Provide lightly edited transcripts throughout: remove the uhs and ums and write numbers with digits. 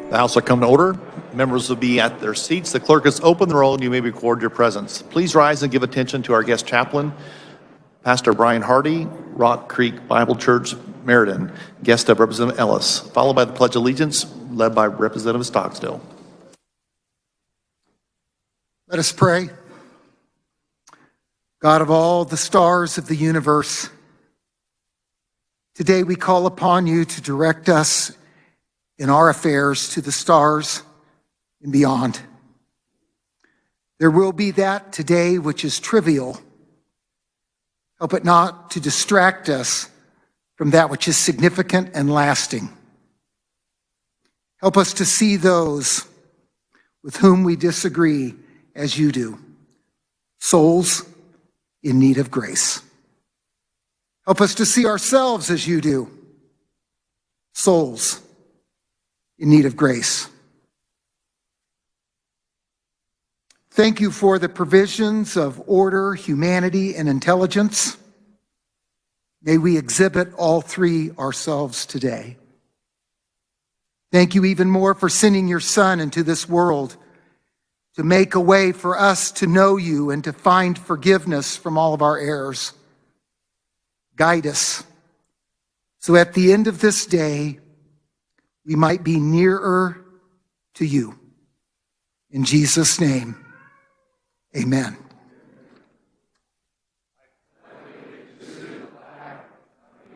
The House will come to order. Members will be at their seats. The clerk has opened the roll and you may record your presence. Please rise and give attention to our guest chaplain, Pastor Brian Hardy, Rock Creek Bible Church, Meriden, guest of Representative Ellis, followed by the Pledge of Allegiance, led by Representative Stocksdale. Let us pray. God of all the stars of the universe, today we call upon you to direct us in our affairs to the stars and beyond. There will be that today which is trivial. Help it not to distract us from that which is significant and lasting. Help us to see those with whom we disagree as you do, souls in need of grace. Help us to see ourselves as you do, souls in need of grace. Thank you for the provisions of order, humanity, and intelligence. May we exhibit all three ourselves today. Thank you even more for sending your Son into this world to make a way for us to know you and to find forgiveness from all of our errors. Guide us so at the end of this day, we might be nearer to you. In Jesus' name, amen.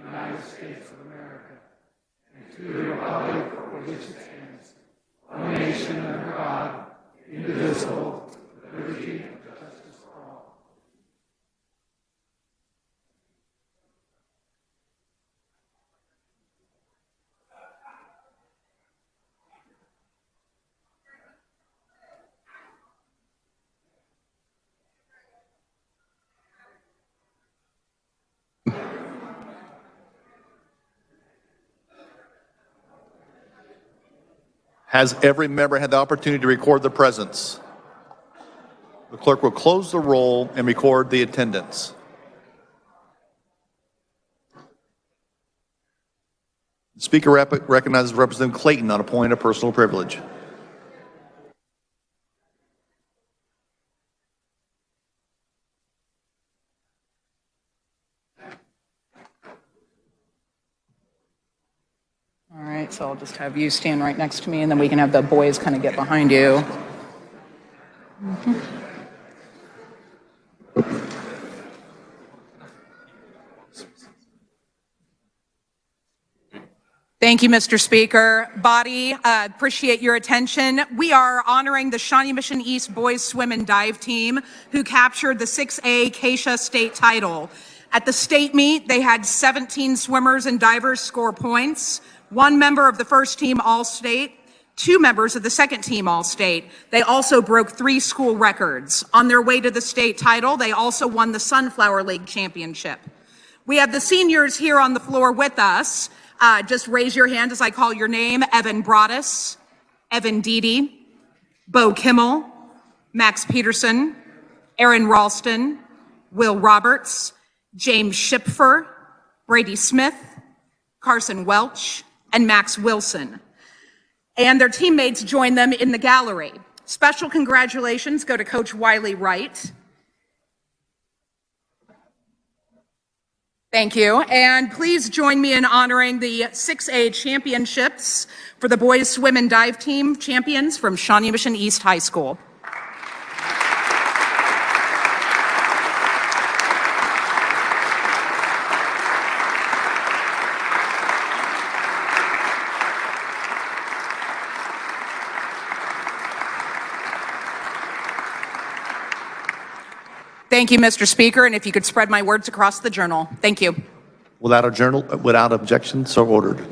United States of America, and to the republic for which it stands, one nation under God, indivisible, with liberty and justice for all. Has every member had the opportunity to record their presence? The clerk will close the roll and record the attendance. The Speaker recognizes Representative Clayton on a point of personal privilege. All right, so I'll just have you stand right next to me, and then we can have the boys kind of get behind you. Thank you, Mr. Speaker. Body, appreciate your attention. We are honoring the Shawnee Mission East Boys Swim and Dive team who captured the 6A Acacia State title. At the state meet, they had 17 swimmers and divers score points, 1 member of the first team All-State, 2 members of the second team All-State. They also broke 3 school records. On their way to the state title, they also won the Sunflower League Championship. We have the seniors here on the floor with us. Just raise your hand as I call your name. Evan Broaddus, Evan Deedy, Bo Kimmel, Max Peterson, Aaron Ralston, Will Roberts, James Schipfer, Brady Smith, Carson Welch, and Max Wilson. And their teammates join them in the gallery. Special congratulations go to Coach Wiley Wright. Thank you. And please join me in honoring the 6A championships for the boys swim and dive team champions from Shawnee Mission East High School. Thank you, Mr. Speaker, and if you could spread my words across the journal. Thank you. Without objection, so ordered.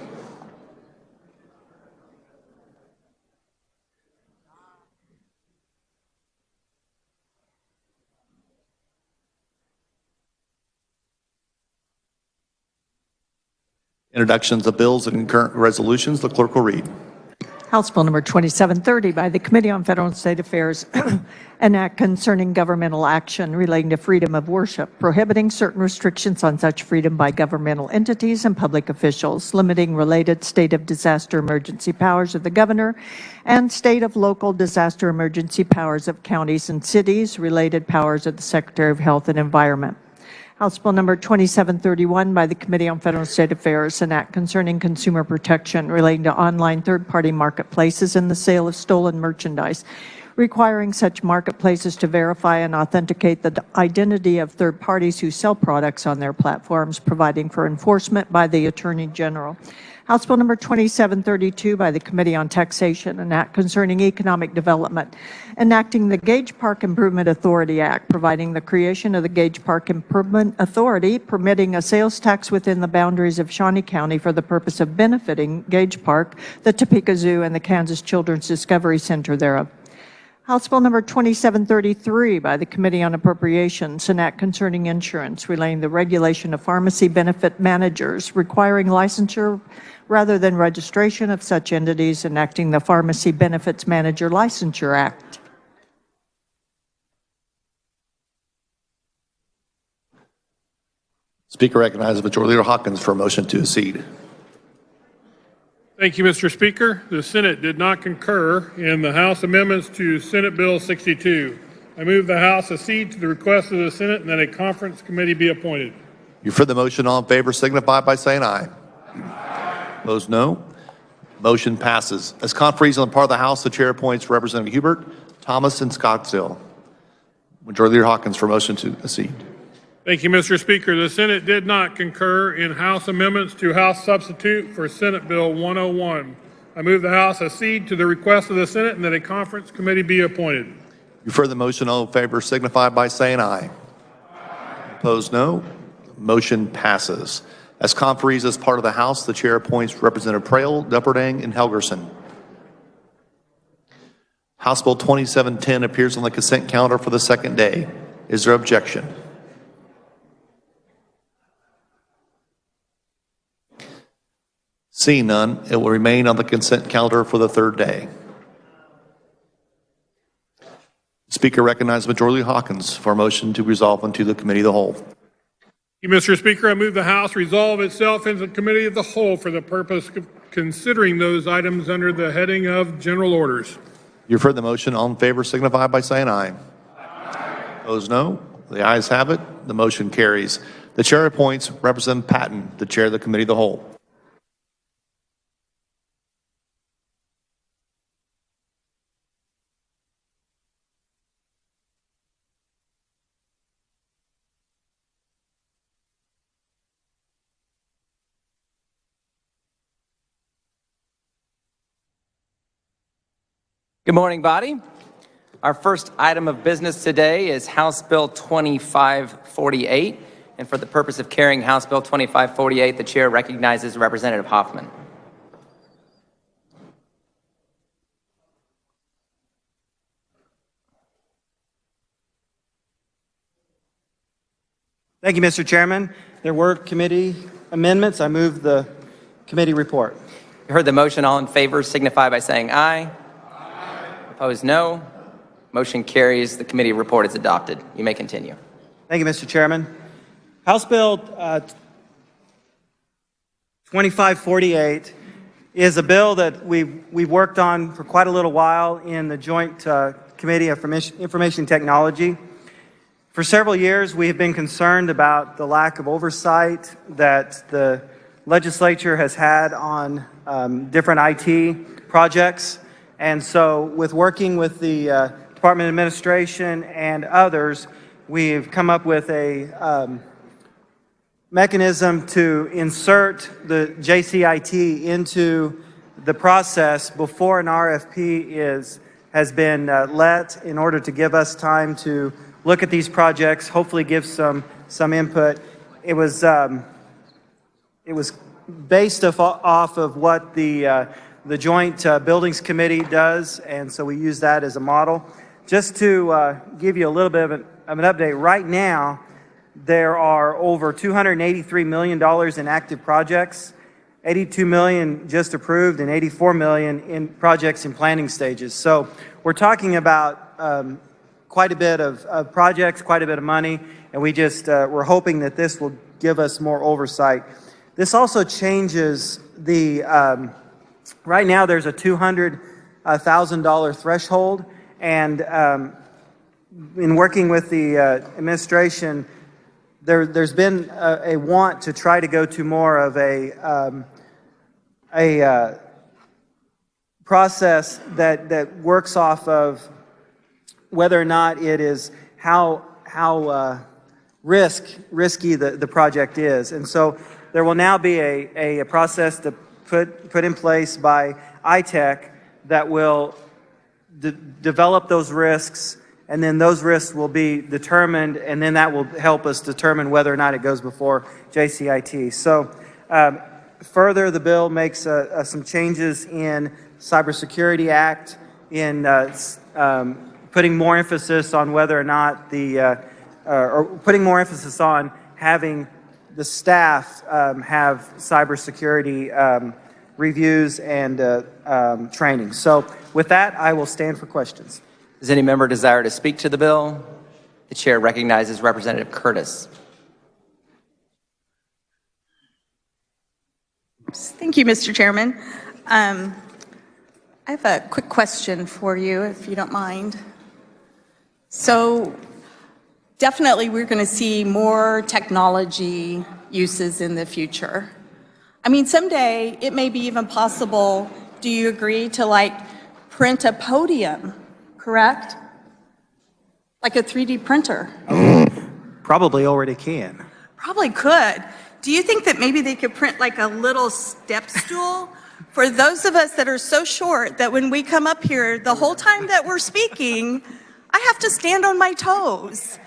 Introductions of bills and concurrent resolutions. The clerk will read. House Bill number 2730 by the Committee on Federal and State Affairs, an act concerning governmental action relating to freedom of worship, prohibiting certain restrictions on such freedom by governmental entities and public officials, limiting related state of disaster emergency powers of the governor and state of local disaster emergency powers of counties and cities, related powers of the Secretary of Health and Environment. House Bill number 2731 by the Committee on Federal and State Affairs, an act concerning consumer protection relating to online third-party marketplaces and the sale of stolen merchandise, requiring such marketplaces to verify and authenticate the identity of third parties who sell products on their platforms, providing for enforcement by the Attorney General. House Bill number 2732 by the Committee on Taxation, an act concerning economic development, enacting the Gage Park Improvement Authority Act, providing the creation of the Gage Park Improvement Authority, permitting a sales tax within the boundaries of Shawnee County for the purpose of benefiting Gage Park, the Topeka Zoo, and the Kansas Children's Discovery Center thereof. House Bill number 2733 by the Committee on Appropriations, an act concerning insurance, relating the regulation of pharmacy benefit managers, requiring licensure rather than registration of such entities, enacting the Pharmacy Benefits Manager Licensure Act. Speaker recognizes Majority Leader Hawkins for a motion to accede. Thank you, Mr. Speaker. The Senate did not concur in the House amendments to Senate Bill 62. I move the House accede to the request of the Senate and that a conference committee be appointed. You've heard the motion. All in favor signify by saying aye. Opposed, no. Motion passes. As conferees on the part of the House, the chair appoints Representative Hubert, Thomas, and Scottsdale. Majority Leader Hawkins for motion to accede. Thank you, Mr. Speaker. The Senate did not concur in House amendments to House substitute for Senate Bill 101. I move the House accede to the request of the Senate and that a conference committee be appointed. You've heard the motion. All in favor signify by saying aye. Opposed, no. Motion passes. As conferees as part of the House, the chair appoints Representative Prael, Dupperdang, and Helgerson. House Bill 2710 appears on the consent calendar for the second day. Is there objection? Seeing none, it will remain on the consent calendar for the third day. Speaker recognizes Majority Leader Hawkins for a motion to resolve into the Committee of the Whole. Thank you, Mr. Speaker. I move the House resolve itself into the Committee of the Whole for the purpose of considering those items under the heading of General Orders. You've heard the motion. All in favor signify by saying aye. Opposed, no. The ayes have it. The motion carries. The chair appoints Representative Patton, the chair of the Committee of the Whole. Good morning, body. Our first item of business today is House Bill 2548. And for the purpose of carrying House Bill 2548, the chair recognizes Representative Hoffman. Thank you, Mr. Chairman. There were committee amendments. I move the committee report. You heard the motion. All in favor signify by saying aye. Opposed, no. Motion carries. The committee report is adopted. You may continue. Thank you, Mr. Chairman. House Bill 2548 is a bill that we've worked on for quite a little while in the Joint Committee of Information Technology. For several years, we have been concerned about the lack of oversight that the legislature has had on different IT projects. And so with working with the Department of Administration and others, we've come up with a mechanism to insert the JCIT into the process before an RFP has been let, in order to give us time to look at these projects, hopefully give some input. It was based off of what the Joint Buildings Committee does, and so we use that as a model. Just to give you a little bit of an update, right now there are over $283 million in active projects, 82 million just approved and 84 million in projects in planning stages. So we're talking about quite a bit of projects, quite a bit of money, and we're hoping that this will give us more oversight. This also changes the, right now there's a $200,000 threshold, and in working with the administration, there's been a want to try to go to more of a process that works off of whether or not it is how risky the project is. And so there will now be a process to put in place by ITEC that will develop those risks, and then those risks will be determined, and then that will help us determine whether or not it goes before JCIT. So further, the bill makes some changes in Cybersecurity Act, in putting more emphasis on whether or not or putting more emphasis on having the staff have cybersecurity reviews and training. So with that, I will stand for questions. Does any member desire to speak to the bill? The chair recognizes Representative Curtis. Thank you, Mr. Chairman. I have a quick question for you, if you don't mind. So definitely we're going to see more technology uses in the future. I mean, someday it may be even possible, do you agree, to print a podium, correct? Like a 3D printer. Probably already can. Probably could. Do you think that maybe they could print like a little step stool for those of us that are so short that when we come up here, the whole time that we're speaking, I have to stand on my toes?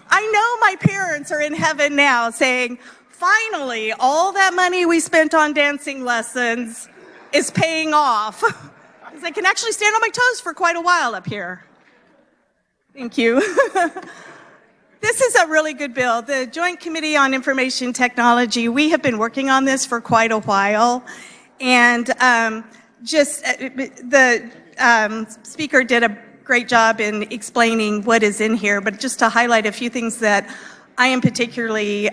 I know my parents are in heaven now saying, finally, all that money we spent on dancing lessons is paying off. Because I can actually stand on my toes for quite a while up here. Thank you. This is a really good bill. The Joint Committee on Information Technology, we have been working on this for quite a while. And the speaker did a great job in explaining what is in here, but just to highlight a few things that I am particularly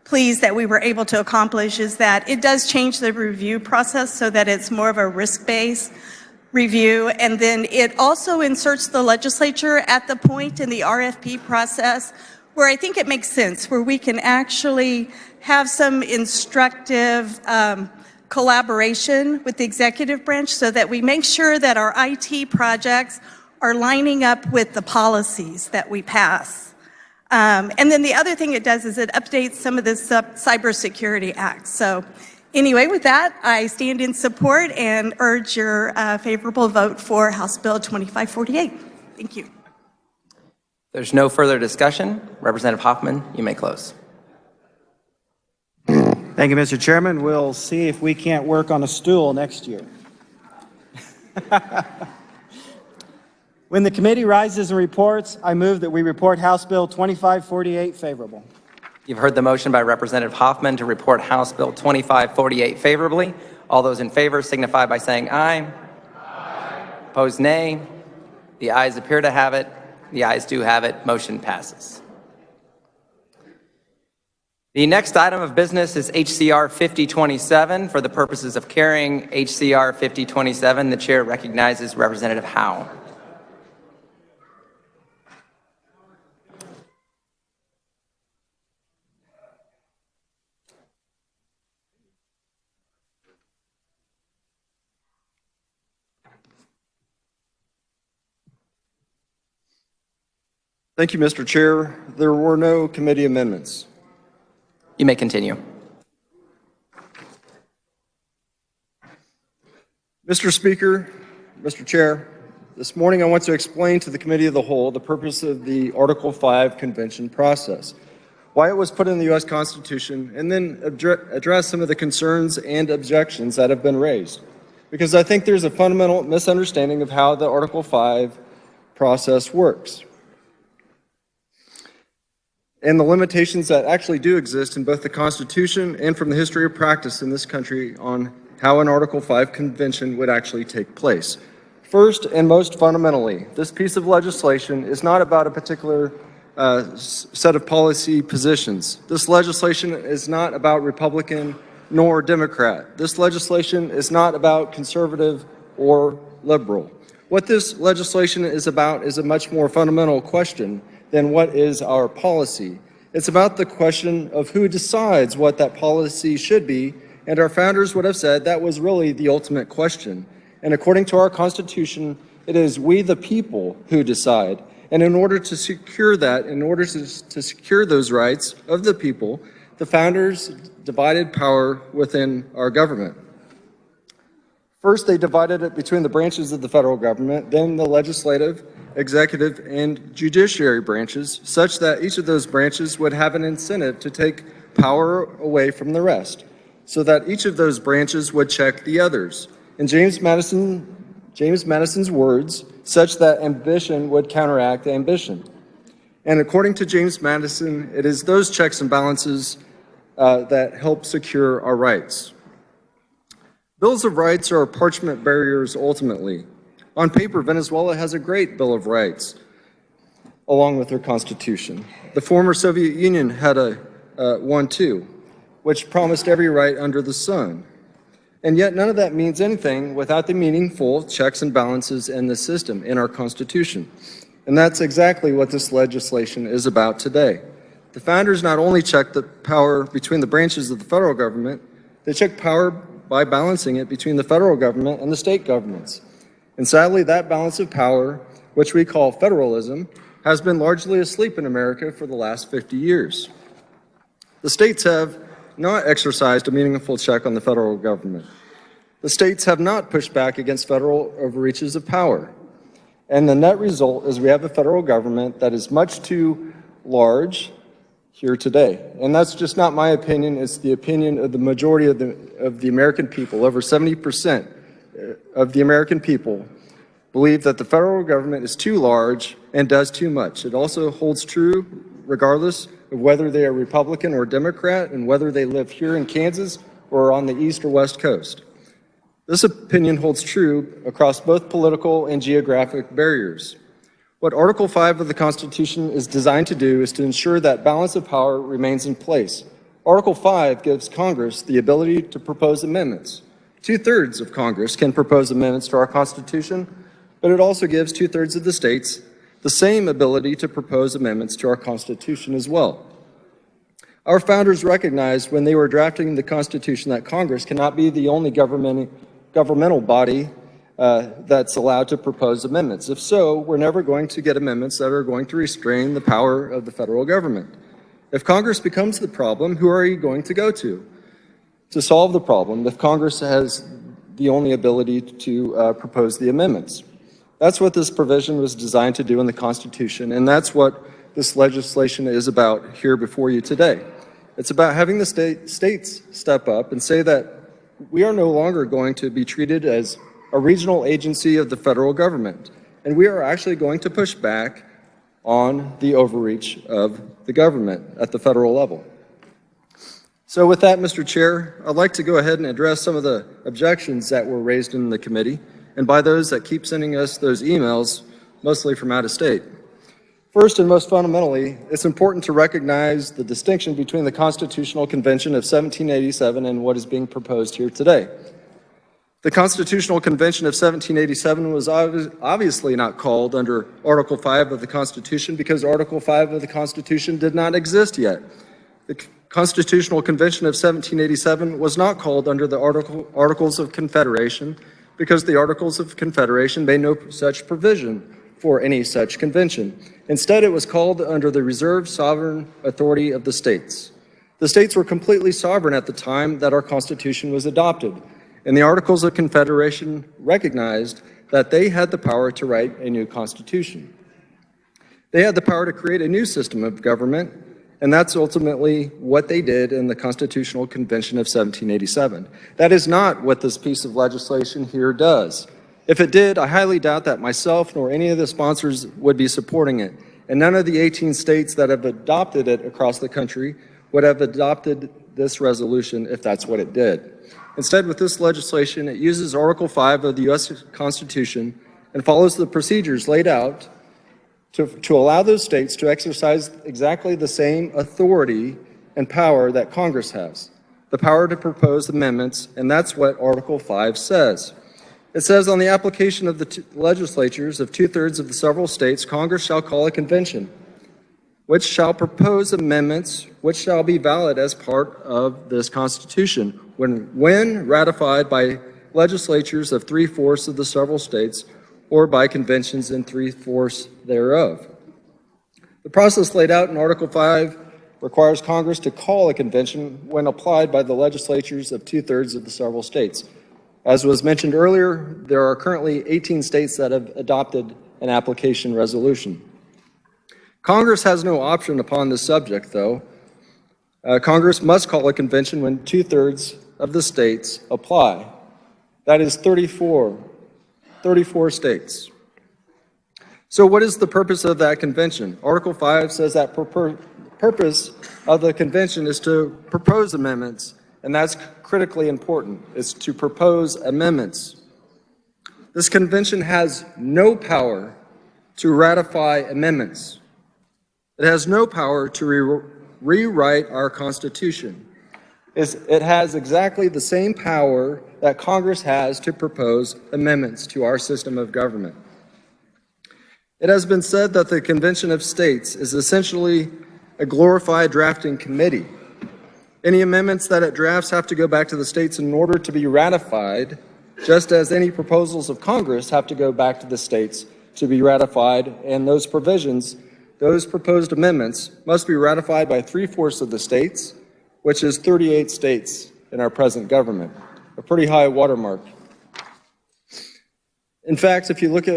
pleased that we were able to accomplish is that it does change the review process so that it's more of a risk-based review, and then it also inserts the legislature at the point in the RFP process where I think it makes sense, where we can actually have some instructive collaboration with the executive branch so that we make sure that our IT projects are lining up with the policies that we pass. And then the other thing it does is it updates some of the Cybersecurity Act. So anyway, with that, I stand in support and urge your favorable vote for House Bill 2548. Thank you. There's no further discussion. Representative Hoffman, you may close. Thank you, Mr. Chairman. We'll see if we can't work on a stool next year. When the committee rises and reports, I move that we report House Bill 2548 favorable. You've heard the motion by Representative Hoffman to report House Bill 2548 favorably. All those in favor signify by saying aye. Aye. Opposed, nay. The ayes appear to have it. The ayes do have it. Motion passes. The next item of business is HCR 5027. For the purposes of carrying HCR 5027, the chair recognizes Representative Howe. Thank you, Mr. Chair. There were no committee amendments. You may continue. Mr. Speaker, Mr. Chair, this morning I want to explain to the Committee of the Whole the purpose of the Article 5 convention process, why it was put in the U.S. Constitution, and then address some of the concerns and objections that have been raised. Because I think there's a fundamental misunderstanding of how the Article 5 process works. and the limitations that actually do exist in both the Constitution and from the history of practice in this country on how an Article 5 convention would actually take place. First and most fundamentally, this piece of legislation is not about a particular set of policy positions. This legislation is not about Republican nor Democrat. This legislation is not about conservative or liberal. What this legislation is about is a much more fundamental question than what is our policy. It's about the question of who decides what that policy should be, and our founders would have said that was really the ultimate question. And according to our Constitution, it is we the people who decide. And in order to secure that, in order to secure those rights of the people, the founders divided power within our government. First, they divided it between the branches of the federal government, then the legislative, executive, and judiciary branches, such that each of those branches would have an incentive to take power away from the rest, so that each of those branches would check the others. In James Madison's words, such that ambition would counteract ambition. And according to James Madison, it is those checks and balances that help secure our rights. Bills of rights are parchment barriers ultimately. On paper, Venezuela has a great Bill of Rights, along with their constitution. The former Soviet Union had one too, which promised every right under the sun. And yet none of that means anything without the meaningful checks and balances in the system, in our Constitution. And that's exactly what this legislation is about today. The founders not only checked the power between the branches of the federal government, they checked power by balancing it between the federal government and the state governments. And sadly, that balance of power, which we call federalism, has been largely asleep in America for the last 50 years. The states have not exercised a meaningful check on the federal government. The states have not pushed back against federal overreaches of power. And the net result is we have a federal government that is much too large here today. And that's just not my opinion, it's the opinion of the majority of the American people. Over 70% of the American people believe that the federal government is too large and does too much. It also holds true regardless of whether they are Republican or Democrat and whether they live here in Kansas or on the East or West Coast. This opinion holds true across both political and geographic barriers. What Article 5 of the Constitution is designed to do is to ensure that balance of power remains in place. Article 5 gives Congress the ability to propose amendments. 2/3 of Congress can propose amendments to our Constitution, but it also gives 2/3 of the states the same ability to propose amendments to our Constitution as well. Our founders recognized when they were drafting the Constitution that Congress cannot be the only governmental body that's allowed to propose amendments. If so, we're never going to get amendments that are going to restrain the power of the federal government. If Congress becomes the problem, who are you going to go to solve the problem if Congress has the only ability to propose the amendments? That's what this provision was designed to do in the Constitution, and that's what this legislation is about here before you today. It's about having the states step up and say that we are no longer going to be treated as a regional agency of the federal government, and we are actually going to push back on the overreach of the government at the federal level. So with that, Mr. Chair, I'd like to go ahead and address some of the objections that were raised in the committee, and by those that keep sending us those emails, mostly from out of state. First and most fundamentally, it's important to recognize the distinction between the Constitutional Convention of 1787 and what is being proposed here today. The Constitutional Convention of 1787 was obviously not called under Article 5 of the Constitution because Article 5 of the Constitution did not exist yet. The Constitutional Convention of 1787 was not called under the Articles of Confederation because the Articles of Confederation made no such provision for any such convention. Instead, it was called under the reserved sovereign authority of the states. The states were completely sovereign at the time that our Constitution was adopted, and the Articles of Confederation recognized that they had the power to write a new Constitution. They had the power to create a new system of government, and that's ultimately what they did in the Constitutional Convention of 1787. That is not what this piece of legislation here does. If it did, I highly doubt that myself nor any of the sponsors would be supporting it. and none of the 18 states that have adopted it across the country would have adopted this resolution if that's what it did. Instead, with this legislation, it uses Article 5 of the U.S. Constitution and follows the procedures laid out to allow those states to exercise exactly the same authority and power that Congress has, the power to propose amendments, and that's what Article 5 says. It says, on the application of the legislatures of 2/3 of the several states, Congress shall call a convention, which shall propose amendments which shall be valid as part of this Constitution when ratified by legislatures of 3/4 of the several states or by conventions in 3/4 thereof. The process laid out in Article 5 requires Congress to call a convention when applied by the legislatures of 2/3 of the several states. As was mentioned earlier, there are currently 18 states that have adopted an application resolution. Congress has no option upon this subject, though. Congress must call a convention when 2/3 of the states apply. That is 34 states. So what is the purpose of that convention? Article 5 says that purpose of the convention is to propose amendments, and that's critically important. It's to propose amendments. This convention has no power to ratify amendments. It has no power to rewrite our Constitution. It has exactly the same power that Congress has to propose amendments to our system of government. It has been said that the Convention of States is essentially a glorified drafting committee. Any amendments that it drafts have to go back to the states in order to be ratified, just as any proposals of Congress have to go back to the states to be ratified, and those provisions, those proposed amendments, must be ratified by 3/4 of the states, which is 38 states in our present government, a pretty high watermark. In fact, if you look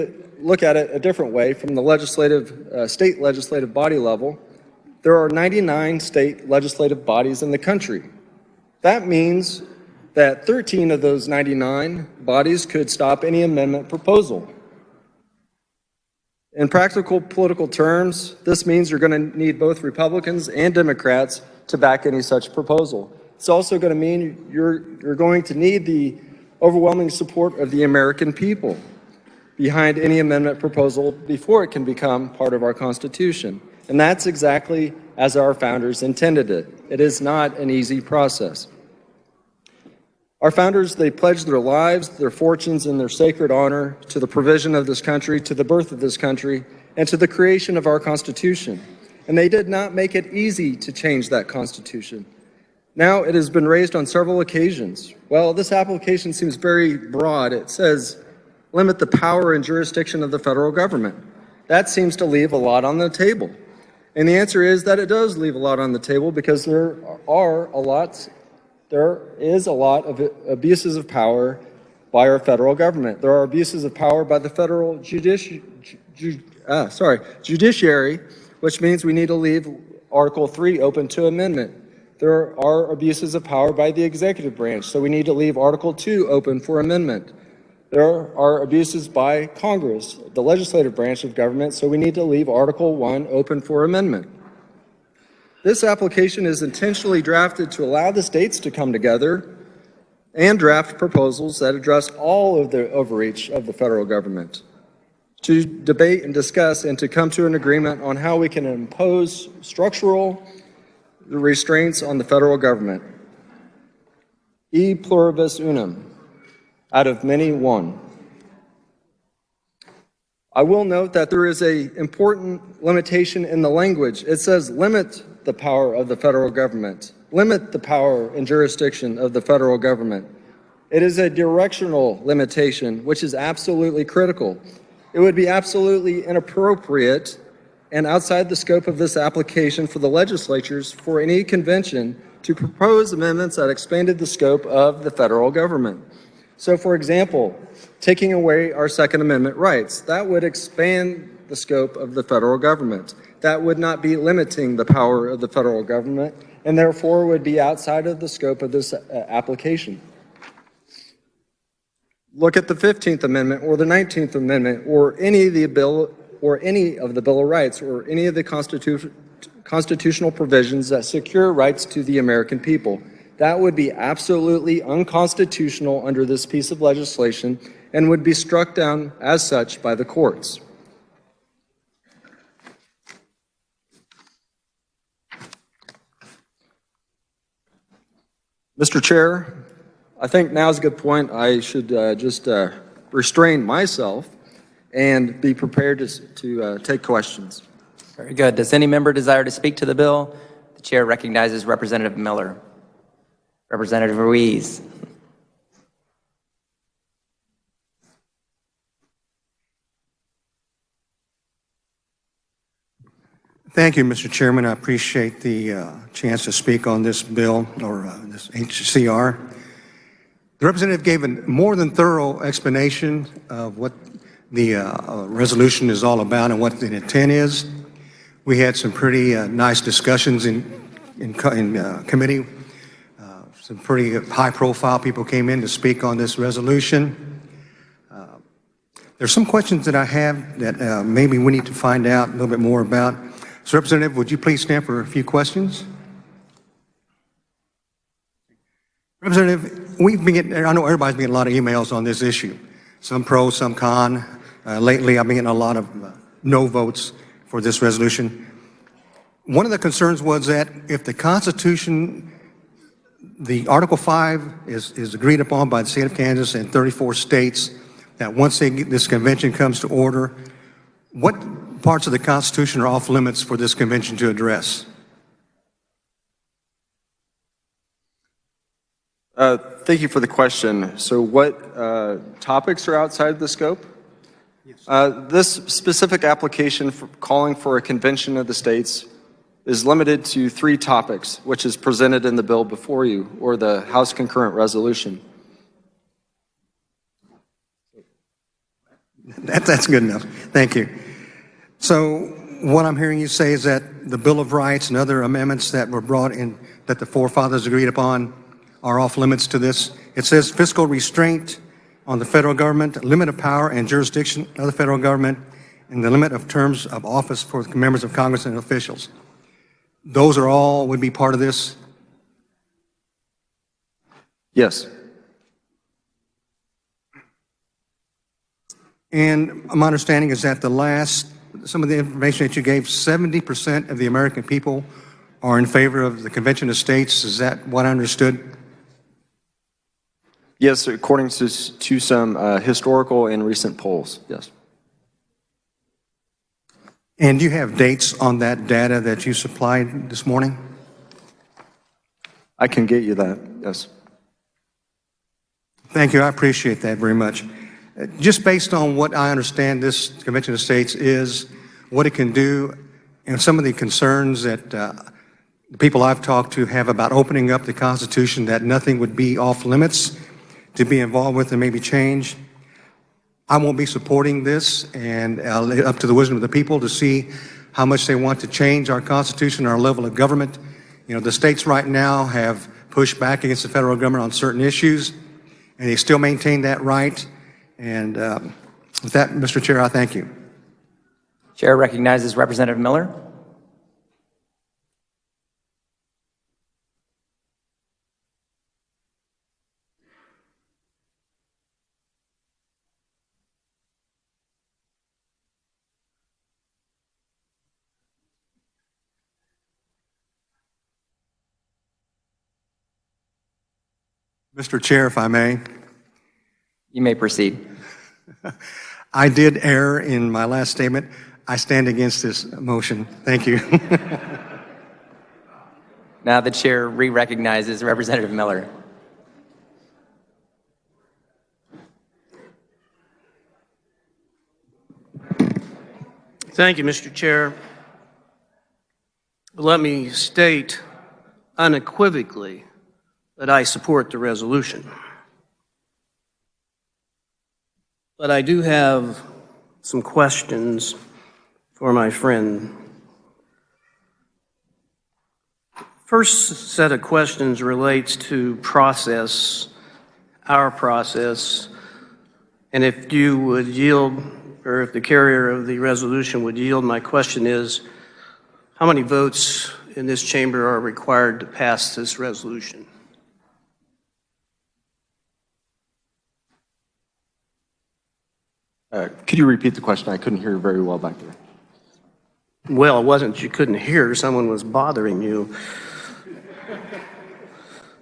at it a different way, from the state legislative body level, there are 99 state legislative bodies in the country. That means that 13 of those 99 bodies could stop any amendment proposal. In practical political terms, this means you're going to need both Republicans and Democrats to back any such proposal. It's also going to mean you're going to need the overwhelming support of the American people behind any amendment proposal before it can become part of our Constitution. And that's exactly as our founders intended it. It is not an easy process. Our founders, they pledged their lives, their fortunes, and their sacred honor to the provision of this country, to the birth of this country, and to the creation of our Constitution. And they did not make it easy to change that Constitution. Now it has been raised on several occasions. Well, this application seems very broad. It says, limit the power and jurisdiction of the federal government. That seems to leave a lot on the table. And the answer is that it does leave a lot on the table because there is a lot of abuses of power by our federal government. There are abuses of power by the federal judiciary, which means we need to leave Article 3 open to amendment. There are abuses of power by the executive branch, so we need to leave Article 2 open for amendment. There are abuses by Congress, the legislative branch of government, so we need to leave Article 1 open for amendment. This application is intentionally drafted to allow the states to come together and draft proposals that address all of the overreach of the federal government, to debate and discuss and to come to an agreement on how we can impose structural restraints on the federal government. E pluribus unum. Out of many, one. I will note that there is an important limitation in the language. It says limit the power of the federal government. Limit the power and jurisdiction of the federal government. It is a directional limitation, which is absolutely critical. It would be absolutely inappropriate and outside the scope of this application for the legislatures for any convention to propose amendments that expanded the scope of the federal government. So, for example, taking away our Second Amendment rights, that would expand the scope of the federal government. That would not be limiting the power of the federal government, and therefore would be outside of the scope of this application. Look at the 15th Amendment or the 19th Amendment or any of the or any of the Bill of Rights or any of the constitutional provisions that secure rights to the American people. That would be absolutely unconstitutional under this piece of legislation and would be struck down as such by the courts. Mr. Chair, I think now's a good point. I should just restrain myself and be prepared to take questions. Very good. Does any member desire to speak to the bill? The chair recognizes Representative Miller. Representative Ruiz. Thank you, Mr. Chairman. I appreciate the chance to speak on this bill, or this HCR. The representative gave a more than thorough explanation of what the resolution is all about and what the intent is. We had some pretty nice discussions in committee. Some pretty high-profile people came in to speak on this resolution. There's some questions that I have that maybe we need to find out a little bit more about. So, Representative, would you please stand for a few questions? Representative, we've been getting, I know everybody's been getting a lot of emails on this issue. Some pro, some con. Lately, I've been getting a lot of no votes for this resolution. One of the concerns was that if the Constitution, the Article 5 is agreed upon by the state of Kansas and 34 states, that once this convention comes to order, what parts of the Constitution are off limits for this convention to address? Thank you for the question. So what topics are outside the scope? Yes. This specific application for calling for a convention of the states is limited to 3 topics, which is presented in the bill before you, or the House concurrent resolution. That's good enough. Thank you. So what I'm hearing you say is that the Bill of Rights and other amendments that were brought in, that the forefathers agreed upon, are off limits to this. It says fiscal restraint on the federal government, limit of power and jurisdiction of the federal government, and the limit of terms of office for members of Congress and officials. Those are all would be part of this? Yes. And my understanding is that some of the information that you gave, 70% of the American people are in favor of the Convention of States. Is that what I understood? Yes, according to some historical and recent polls, yes. And do you have dates on that data that you supplied this morning? I can get you that, yes. Thank you, I appreciate that very much. Just based on what I understand this Convention of States is, what it can do, and some of the concerns that the people I've talked to have about opening up the Constitution, that nothing would be off limits to be involved with and maybe change, I won't be supporting this, and up to the wisdom of the people to see how much they want to change our Constitution, our level of government. You know, the states right now have pushed back against the federal government on certain issues, and they still maintain that right. And with that, Mr. Chair, I thank you. Chair recognizes Representative Miller. Mr. Chair, if I may. You may proceed. I did err in my last statement. I stand against this motion. Thank you. Now the chair re-recognizes Representative Miller. Thank you, Mr. Chair. Let me state unequivocally that I support the resolution. But I do have some questions for my friend. First set of questions relates to process, our process, and if you would yield or if the carrier of the resolution would yield, my question is, how many votes in this chamber are required to pass this resolution? Could you repeat the question? I couldn't hear very well back there. Well, it wasn't you couldn't hear, someone was bothering you.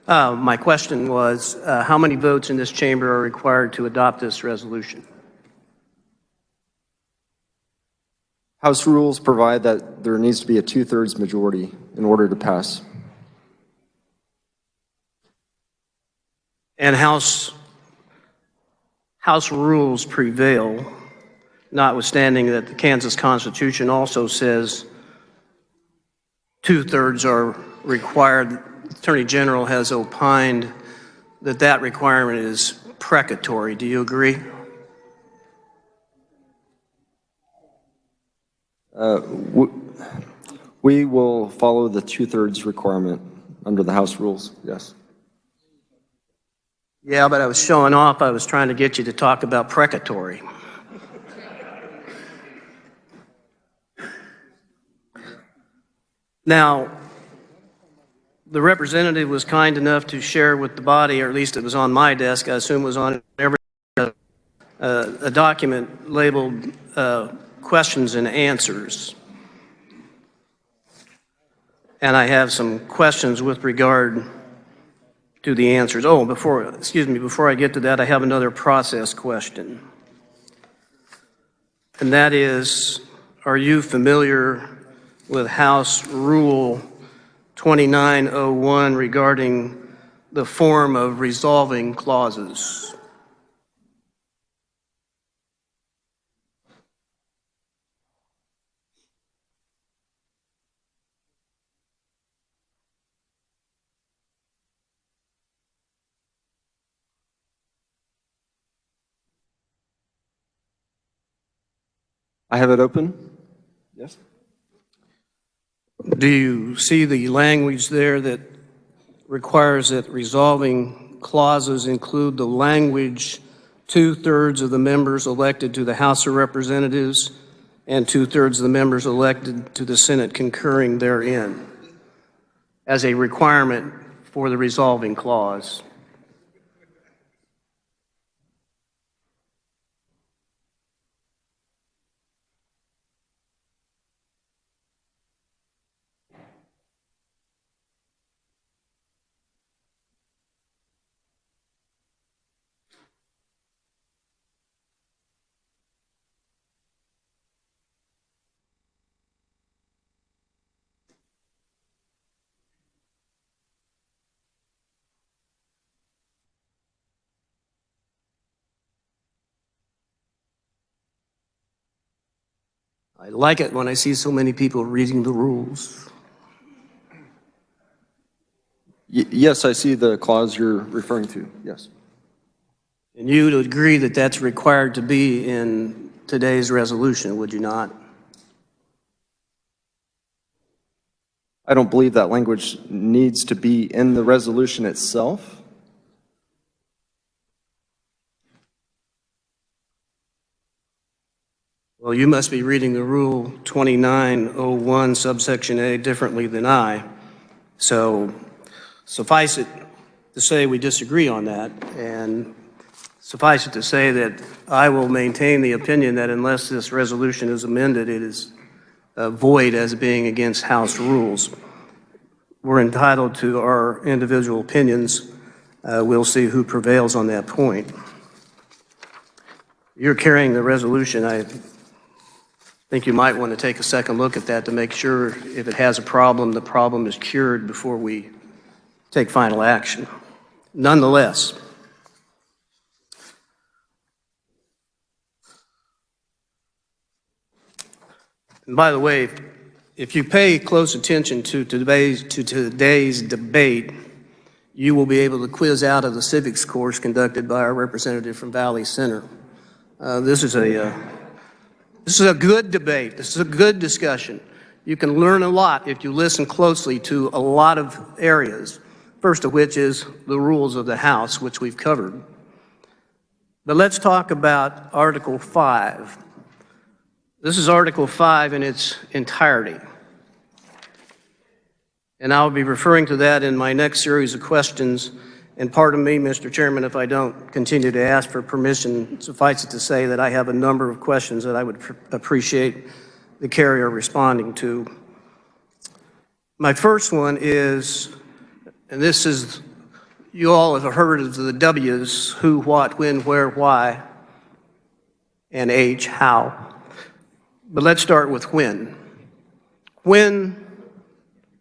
My question was, how many votes in this chamber are required to adopt this resolution? House rules provide that there needs to be a 2/3 majority in order to pass. And House rules prevail, notwithstanding that the Kansas Constitution also says 2/3 are required. The Attorney General has opined that that requirement is precatory. Do you agree? We will follow the 2/3 requirement under the House rules, yes. Yeah, but I was showing off. I was trying to get you to talk about precatory. Now, the representative was kind enough to share with the body, or at least it was on my desk, I assume it was on every a document labeled questions and answers. And I have some questions with regard to the answers. Oh, before I get to that, I have another process question. And that is, are you familiar with House Rule 2901 regarding the form of resolving clauses? I have it open. Yes. Do you see the language there that requires that resolving clauses include the language 2/3 of the members elected to the House of Representatives and 2/3 of the members elected to the Senate concurring therein as a requirement for the resolving clause? I like it when I see so many people reading the rules. Yes, I see the clause you're referring to, yes. And you would agree that that's required to be in today's resolution, would you not? I don't believe that language needs to be in the resolution itself. Well, you must be reading the Rule 2901 subsection A differently than I. So suffice it to say we disagree on that, and suffice it to say that I will maintain the opinion that unless this resolution is amended, it is void as being against House rules. We're entitled to our individual opinions. We'll see who prevails on that point. You're carrying the resolution. I think you might want to take a second look at that to make sure if it has a problem, the problem is cured before we take final action. Nonetheless, and by the way, if you pay close attention to today's debate, you will be able to quiz out of the civics course conducted by our representative from Valley Center. This is a good debate. This is a good discussion. You can learn a lot if you listen closely to a lot of areas, first of which is the rules of the House, which we've covered. But let's talk about Article 5. This is Article 5 in its entirety. And I'll be referring to that in my next series of questions. And pardon me, Mr. Chairman, if I don't continue to ask for permission. Suffice it to say that I have a number of questions that I would appreciate the carrier responding to. My first one is, and this is, you all have heard of the W's, who, what, when, where, why, and H, how. But let's start with when. When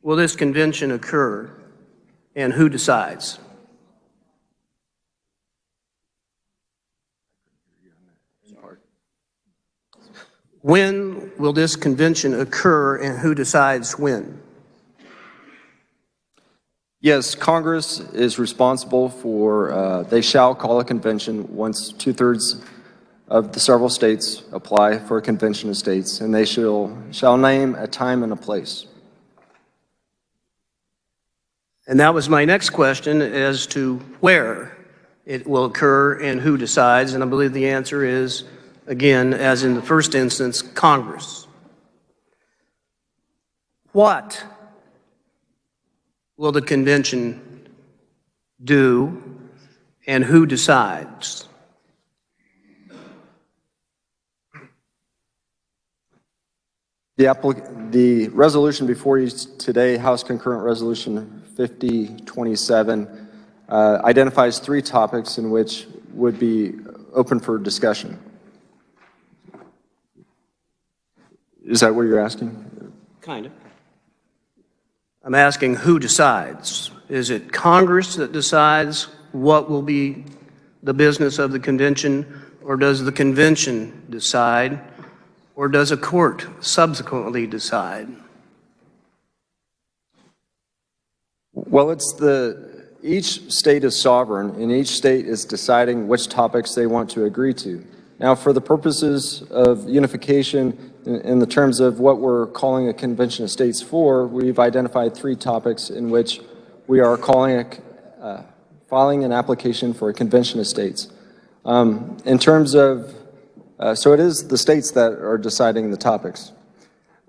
will this convention occur, and who decides? When will this convention occur, and who decides when? Yes, Congress is responsible for, they shall call a convention once 2/3 of the several states apply for a convention of states, and they shall name a time and a place. And that was my next question as to where it will occur and who decides, and I believe the answer is, again, as in the first instance, Congress. What will the convention do, and who decides? The resolution before you today, House Concurrent Resolution 5027, identifies 3 topics in which would be open for discussion. Is that what you're asking? Kind of. I'm asking who decides. Is it Congress that decides what will be the business of the convention, or does the convention decide, or does a court subsequently decide? Well, each state is sovereign, and each state is deciding which topics they want to agree to. Now, for the purposes of unification, in the terms of what we're calling a convention of states for, we've identified 3 topics in which we are filing an application for a convention of states. In terms of, so it is the states that are deciding the topics.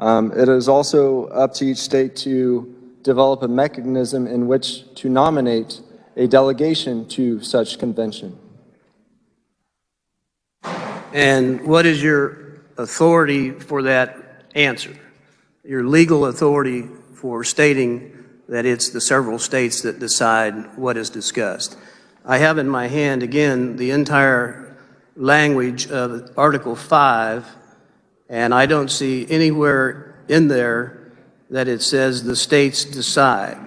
It is also up to each state to develop a mechanism in which to nominate a delegation to such convention. And what is your authority for that answer? Your legal authority for stating that it's the several states that decide what is discussed. I have in my hand, again, the entire language of Article 5, and I don't see anywhere in there that it says the states decide.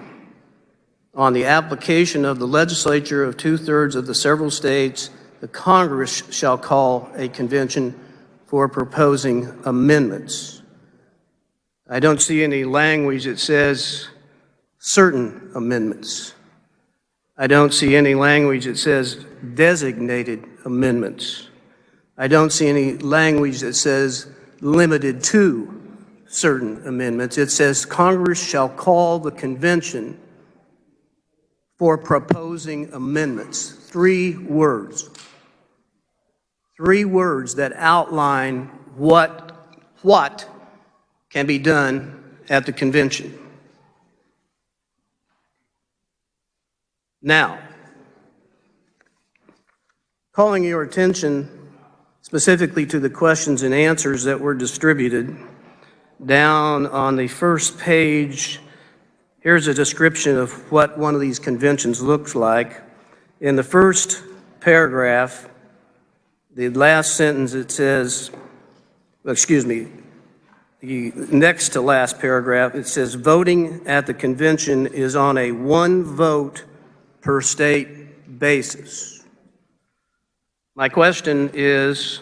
On the application of the legislature of 2/3 of the several states, the Congress shall call a convention for proposing amendments. I don't see any language that says certain amendments. I don't see any language that says designated amendments. I don't see any language that says limited to certain amendments. It says Congress shall call the convention for proposing amendments. 3 words. 3 words that outline what can be done at the convention. Now, calling your attention specifically to the questions and answers that were distributed, down on the first page, here's a description of what one of these conventions looks like. In the first paragraph, the last sentence, it says, the next to last paragraph, it says, voting at the convention is on a 1 vote per state basis. My question is,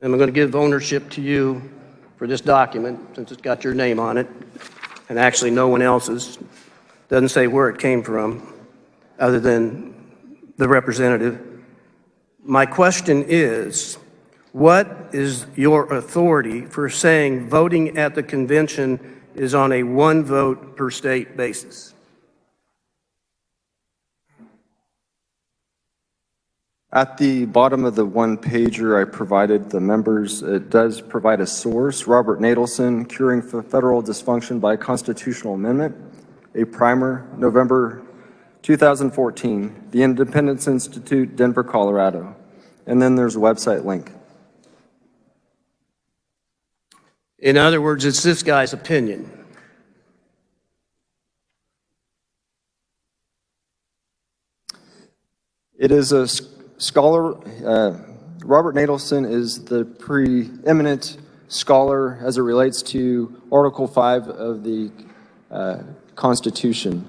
and I'm going to give ownership to you for this document, since it's got your name on it, and actually no one else's. Doesn't say where it came from, other than the representative. My question is, what is your authority for saying voting at the convention is on a 1 vote per state basis? At the bottom of the one-pager I provided the members, it does provide a source, Robert Nadelson, Curing Federal Dysfunction by Constitutional Amendment, a primer, November 2014, the Independence Institute, Denver, Colorado. And then there's a website link. In other words, it's this guy's opinion. It is a scholar, Robert Nadelson is the preeminent scholar as it relates to Article 5 of the Constitution.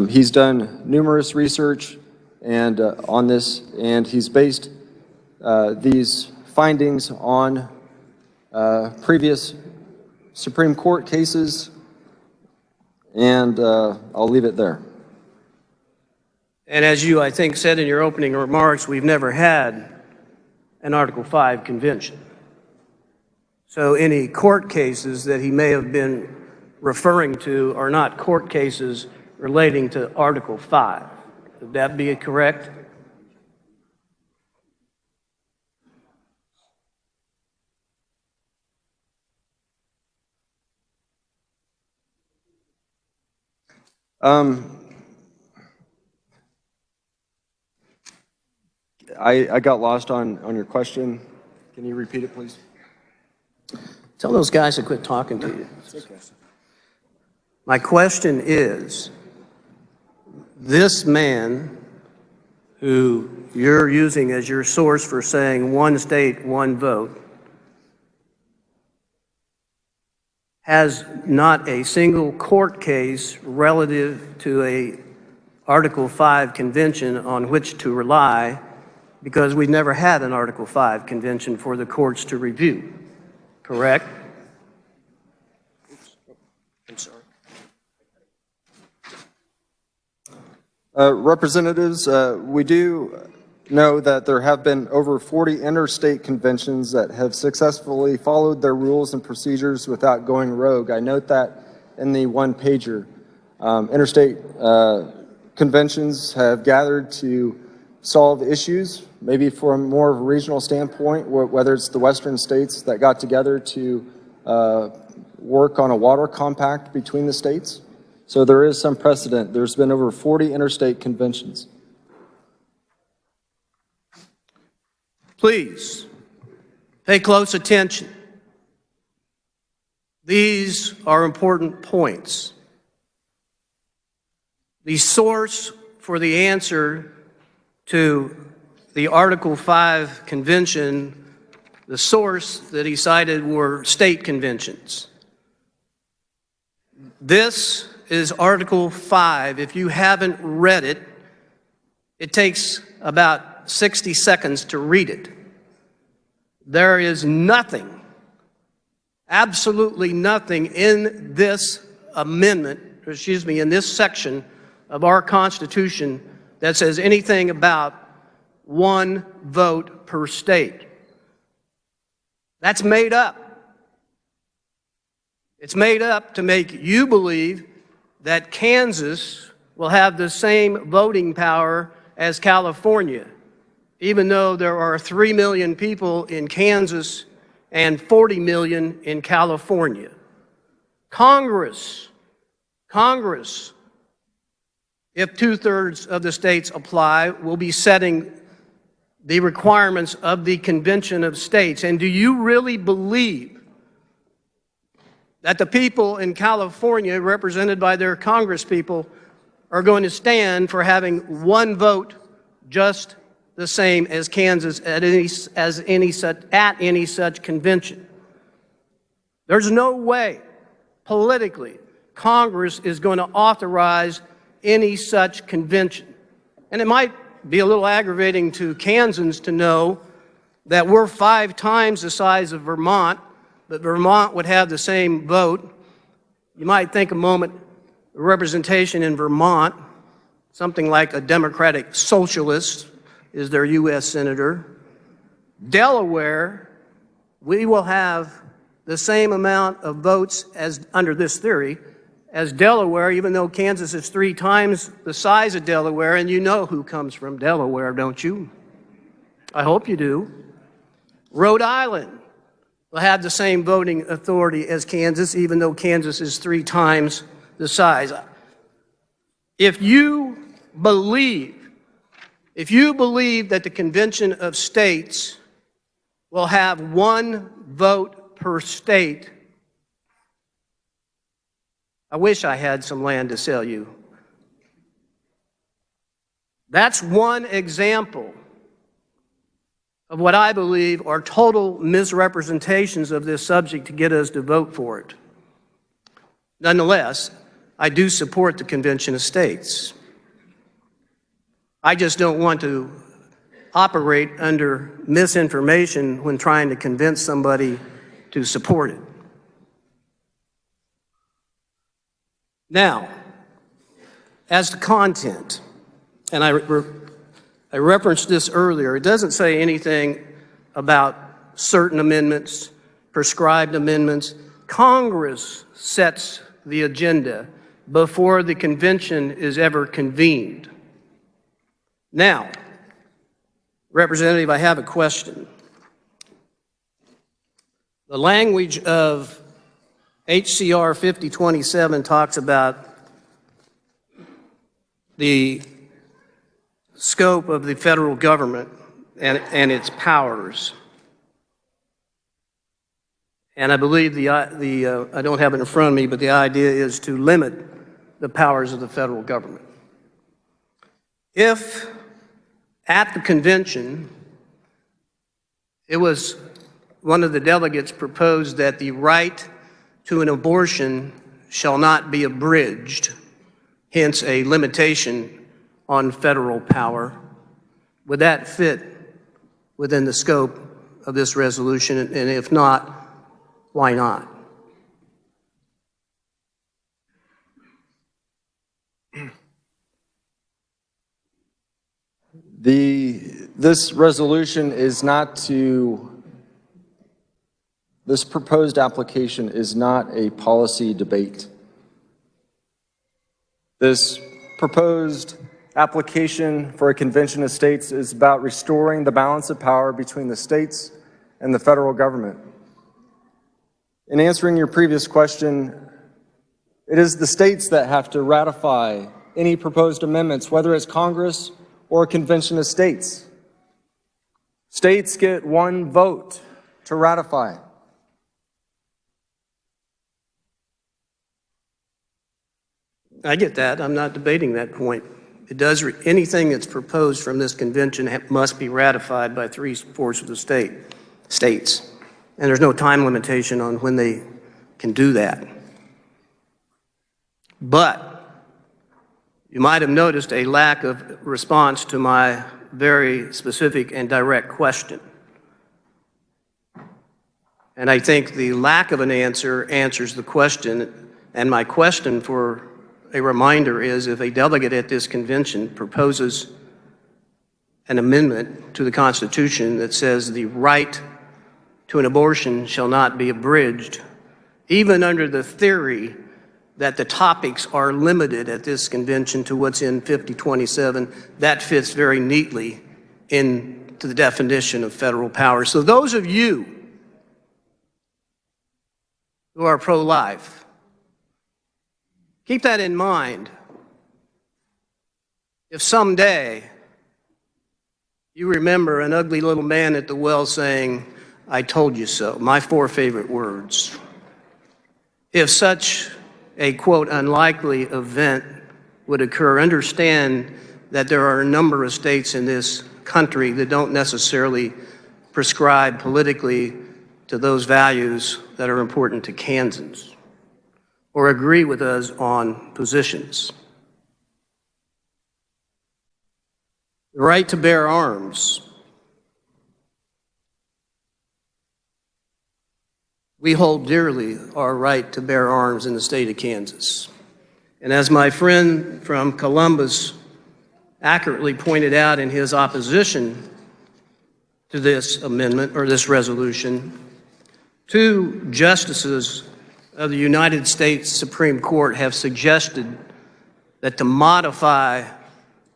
He's done numerous research and on this, and he's based these findings on previous Supreme Court cases, and I'll leave it there. And as you, I think, said in your opening remarks, we've never had an Article 5 convention. So any court cases that he may have been referring to are not court cases relating to Article 5. Would that be correct? I got lost on your question. Can you repeat it, please? Tell those guys to quit talking to you. My question is, this man who you're using as your source for saying one state, one vote, has not a single court case relative to a Article 5 convention on which to rely, because we've never had an Article 5 convention for the courts to review, correct? I'm sorry. Representatives, we do know that there have been over 40 interstate conventions that have successfully followed their rules and procedures without going rogue. I note that in the one-pager. Interstate conventions have gathered to solve issues, maybe from more of a regional standpoint, whether it's the western states that got together to work on a water compact between the states. So there is some precedent. There's been over 40 interstate conventions. Please pay close attention. These are important points. The source for the answer to the Article 5 convention, the source that he cited were state conventions. This is Article 5. If you haven't read it, it takes about 60 seconds to read it. There is nothing, absolutely nothing in this amendment, in this section of our Constitution that says anything about one vote per state. That's made up. It's made up to make you believe that Kansas will have the same voting power as California, even though there are 3 million people in Kansas and 40 million in California. Congress, if 2/3 of the states apply, will be setting the requirements of the Convention of States. And do you really believe that the people in California, represented by their congresspeople, are going to stand for having one vote just the same as Kansas at any such convention? There's no way, politically, Congress is going to authorize any such convention. And it might be a little aggravating to Kansans to know that we're 5 times the size of Vermont, but Vermont would have the same vote. You might think a moment, representation in Vermont, something like a Democratic socialist is their U.S. senator. Delaware, we will have the same amount of votes as, under this theory, as Delaware, even though Kansas is 3 times the size of Delaware, and you know who comes from Delaware, don't you? I hope you do. Rhode Island will have the same voting authority as Kansas, even though Kansas is 3 times the size. If you believe that the Convention of States will have 1 vote per state, I wish I had some land to sell you. That's one example of what I believe are total misrepresentations of this subject to get us to vote for it. Nonetheless, I do support the Convention of States. I just don't want to operate under misinformation when trying to convince somebody to support it. Now, as to content, and I referenced this earlier, it doesn't say anything about certain amendments, prescribed amendments. Congress sets the agenda before the convention is ever convened. Now, Representative, I have a question. The language of HCR 5027 talks about the scope of the federal government and its powers. And I believe I don't have it in front of me, but the idea is to limit the powers of the federal government. If at the convention, it was one of the delegates proposed that the right to an abortion shall not be abridged, hence a limitation on federal power, would that fit within the scope of this resolution? And if not, why not? This resolution is not to, this proposed application is not a policy debate. This proposed application for a convention of states is about restoring the balance of power between the states and the federal government. In answering your previous question, it is the states that have to ratify any proposed amendments, whether it's Congress or a convention of states. States get 1 vote to ratify. I get that. I'm not debating that point. It does, anything that's proposed from this convention must be ratified by 3/4 of the states. And there's no time limitation on when they can do that. But you might have noticed a lack of response to my very specific and direct question. And I think the lack of an answer answers the question. And my question for a reminder is, if a delegate at this convention proposes an amendment to the Constitution that says the right to an abortion shall not be abridged, even under the theory that the topics are limited at this convention to what's in 5027, that fits very neatly into the definition of federal power. So those of you who are pro-life, keep that in mind. If someday you remember an ugly little man at the well saying, "I told you so," my 4 favorite words. If such a, quote, unlikely event would occur, understand that there are a number of states in this country that don't necessarily prescribe politically to those values that are important to Kansans or agree with us on positions. The right to bear arms. We hold dearly our right to bear arms in the state of Kansas. And as my friend from Columbus accurately pointed out in his opposition to this amendment or this resolution, 2 justices of the United States Supreme Court have suggested that to modify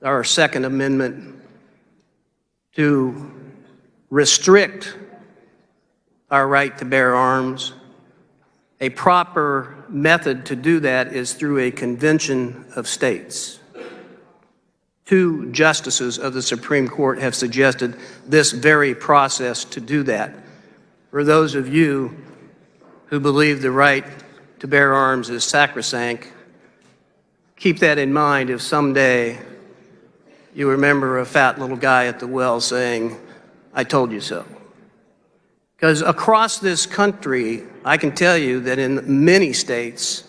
our Second Amendment to restrict our right to bear arms, a proper method to do that is through a convention of states. 2 justices of the Supreme Court have suggested this very process to do that. For those of you who believe the right to bear arms is sacrosanct, keep that in mind if someday you remember a fat little guy at the well saying, "I told you so." Because across this country, I can tell you that in many states,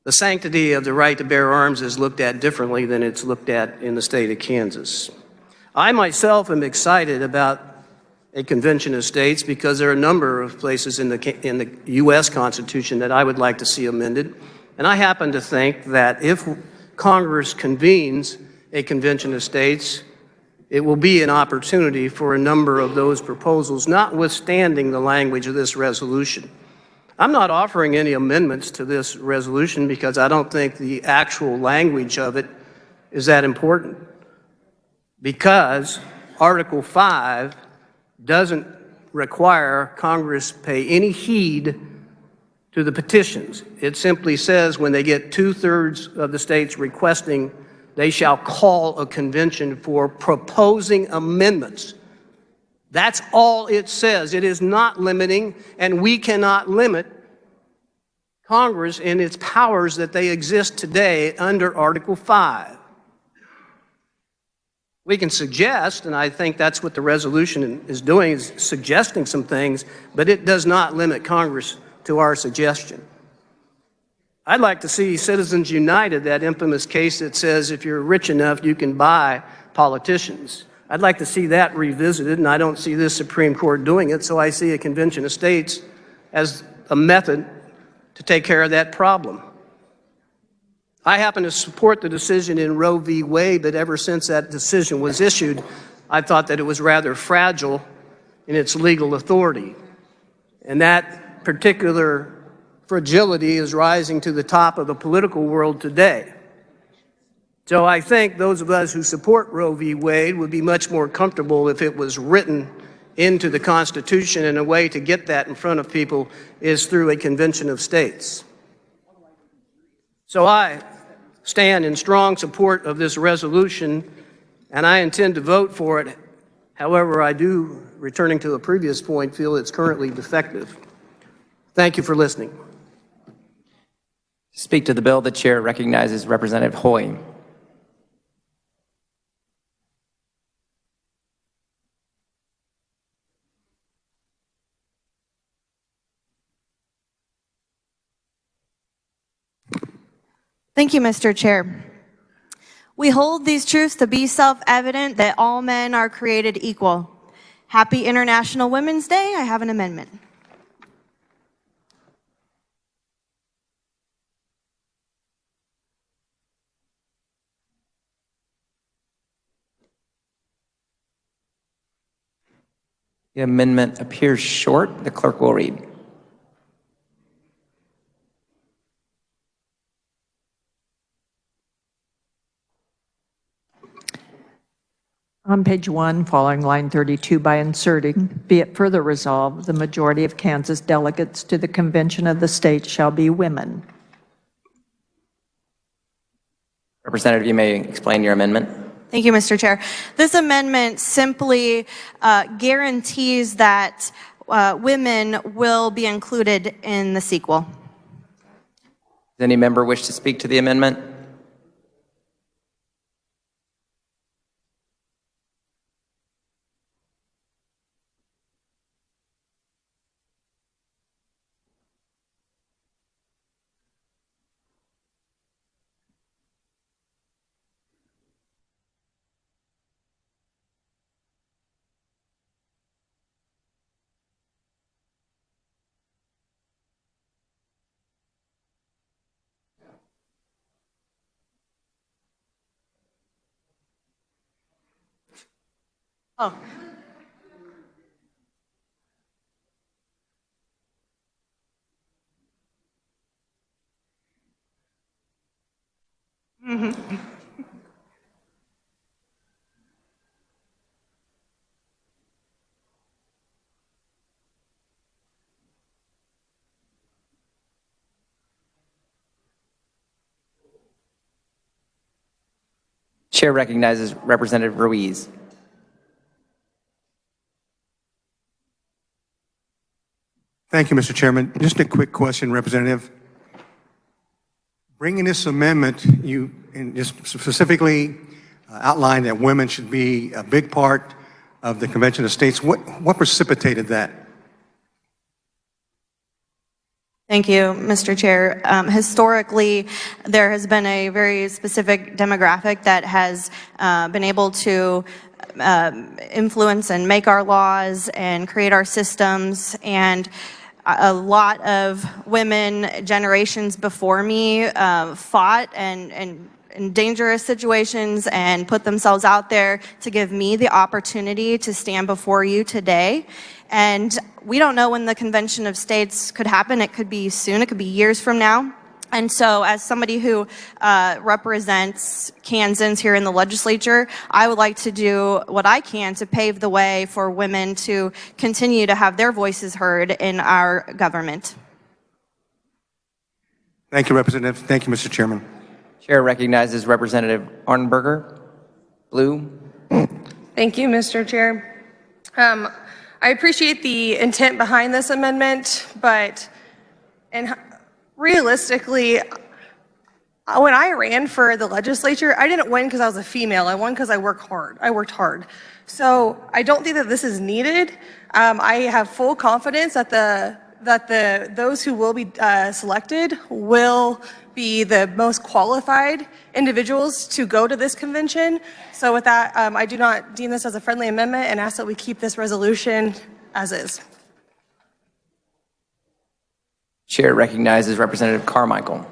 the sanctity of the right to bear arms is looked at differently than it's looked at in the state of Kansas. I myself am excited about a convention of states because there are a number of places in the U.S. Constitution that I would like to see amended. And I happen to think that if Congress convenes a convention of states, it will be an opportunity for a number of those proposals, notwithstanding the language of this resolution. I'm not offering any amendments to this resolution because I don't think the actual language of it is that important. Because Article 5 doesn't require Congress pay any heed to the petitions. It simply says when they get 2/3 of the states requesting, they shall call a convention for proposing amendments. That's all it says. It is not limiting, and we cannot limit Congress in its powers that they exist today under Article 5. We can suggest, and I think that's what the resolution is doing, is suggesting some things, but it does not limit Congress to our suggestion. I'd like to see Citizens United, that infamous case that says if you're rich enough, you can buy politicians. I'd like to see that revisited, and I don't see this Supreme Court doing it, so I see a convention of states as a method to take care of that problem. I happen to support the decision in Roe v. Wade, but ever since that decision was issued, I thought that it was rather fragile in its legal authority. And that particular fragility is rising to the top of the political world today. So I think those of us who support Roe v. Wade would be much more comfortable if it was written into the Constitution, and a way to get that in front of people is through a convention of states. So I stand in strong support of this resolution, and I intend to vote for it. However, I do, returning to the previous point, feel it's currently defective. Thank you for listening. To speak to the bill, the chair recognizes Representative Hoy. Thank you, Mr. Chair. We hold these truths to be self-evident that all men are created equal. Happy International Women's Day. I have an amendment. The amendment appears short. The clerk will read. On page 1, following line 32, by inserting, be it further resolved, the majority of Kansas delegates to the Convention of the States shall be women. Representative, you may explain your amendment. Thank you, Mr. Chair. This amendment simply guarantees that women will be included in the sequel. Does any member wish to speak to the amendment? Oh. Chair recognizes Representative Ruiz. Thank you, Mr. Chairman. Just a quick question, Representative. Bringing this amendment, you just specifically outlined that women should be a big part of the Convention of States. What precipitated that? Thank you, Mr. Chair. Historically, there has been a very specific demographic that has been able to influence and make our laws and create our systems, and a lot of women generations before me fought and in dangerous situations and put themselves out there to give me the opportunity to stand before you today. And we don't know when the Convention of States could happen. It could be soon, it could be years from now. And so as somebody who represents Kansans here in the legislature, I would like to do what I can to pave the way for women to continue to have their voices heard in our government. Thank you, Representative. Thank you, Mr. Chairman. Chair recognizes Representative Arnberger. Blue. Thank you, Mr. Chair. I appreciate the intent behind this amendment, but realistically, when I ran for the legislature, I didn't win because I was a female. I won because I worked hard. So I don't think that this is needed. I have full confidence that those who will be selected will be the most qualified individuals to go to this convention. So with that, I do not deem this as a friendly amendment and ask that we keep this resolution as is. Chair recognizes Representative Carmichael.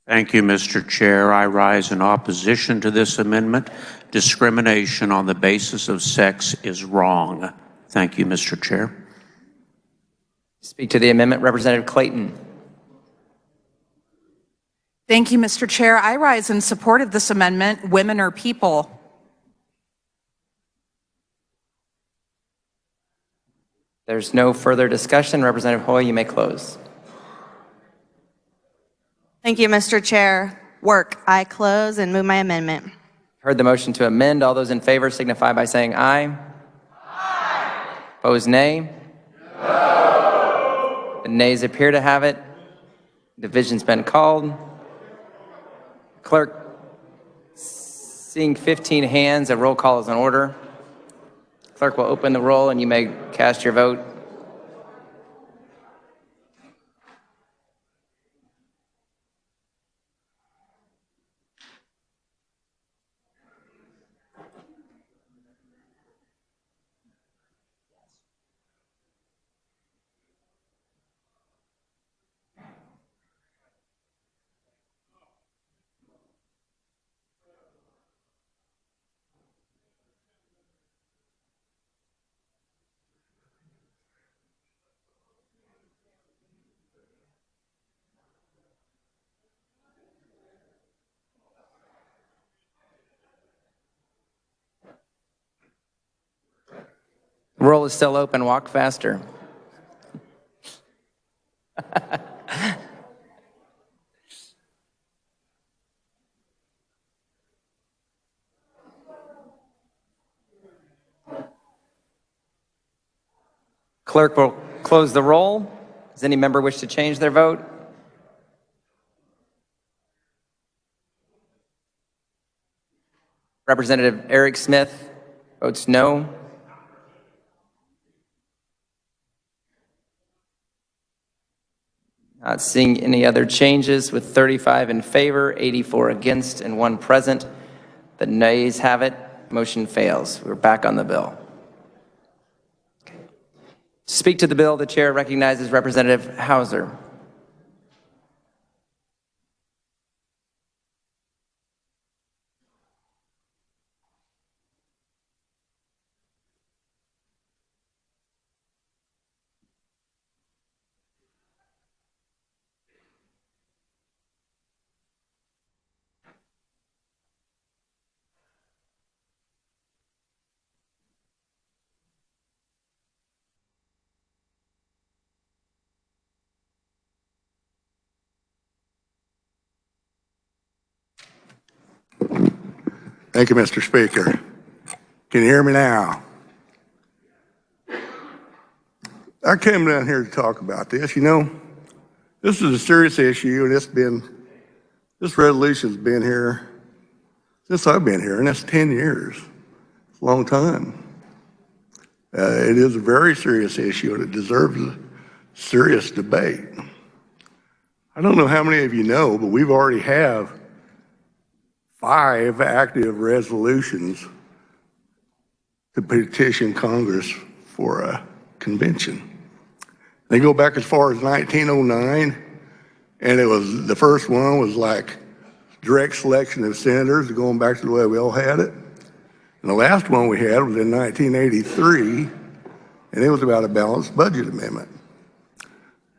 Thank you, Mr. Chair. I rise in opposition to this amendment. Discrimination on the basis of sex is wrong. Thank you, Mr. Chair. Speak to the amendment, Representative Clayton. Thank you, Mr. Chair. I rise in support of this amendment. Women are people. There's no further discussion. Representative Hoy, you may close. Thank you, Mr. Chair. Work. I close and move my amendment. Heard the motion to amend. All those in favor signify by saying aye. Aye. Opposed, nay. No. The nays appear to have it. Division's been called. Clerk, seeing 15 hands, a roll call is in order. Clerk will open the roll and you may cast your vote. The roll is still open. Walk faster. Clerk will close the roll. Does any member wish to change their vote? Representative Eric Smith votes no. Not seeing any other changes, with 35 in favor, 84 against, and 1 present. The nays have it. Motion fails. We're back on the bill. Okay. To speak to the bill, the chair recognizes Representative Hauser. Thank you, Mr. Speaker. Can you hear me now? I came down here to talk about this. You know, this is a serious issue, and this resolution's been here since I've been here, and that's 10 years. It's a long time. It is a very serious issue, and it deserves a serious debate. I don't know how many of you know, but we've already have 5 active resolutions to petition Congress for a convention. They go back as far as 1909, and the first one was like direct selection of senators, going back to the way we all had it. And the last one we had was in 1983, and it was about a balanced budget amendment.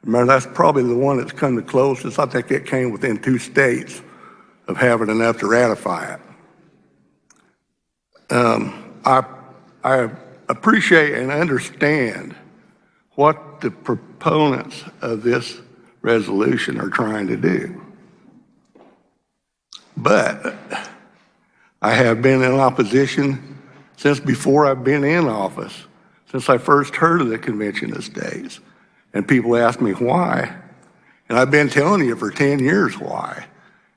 Remember, that's probably the one that's come the closest. I think it came within 2 states of having enough to ratify it. I appreciate and understand what the proponents of this resolution are trying to do. But I have been in opposition since before I've been in office, since I first heard of the Convention of States. And people ask me why. And I've been telling you for 10 years why.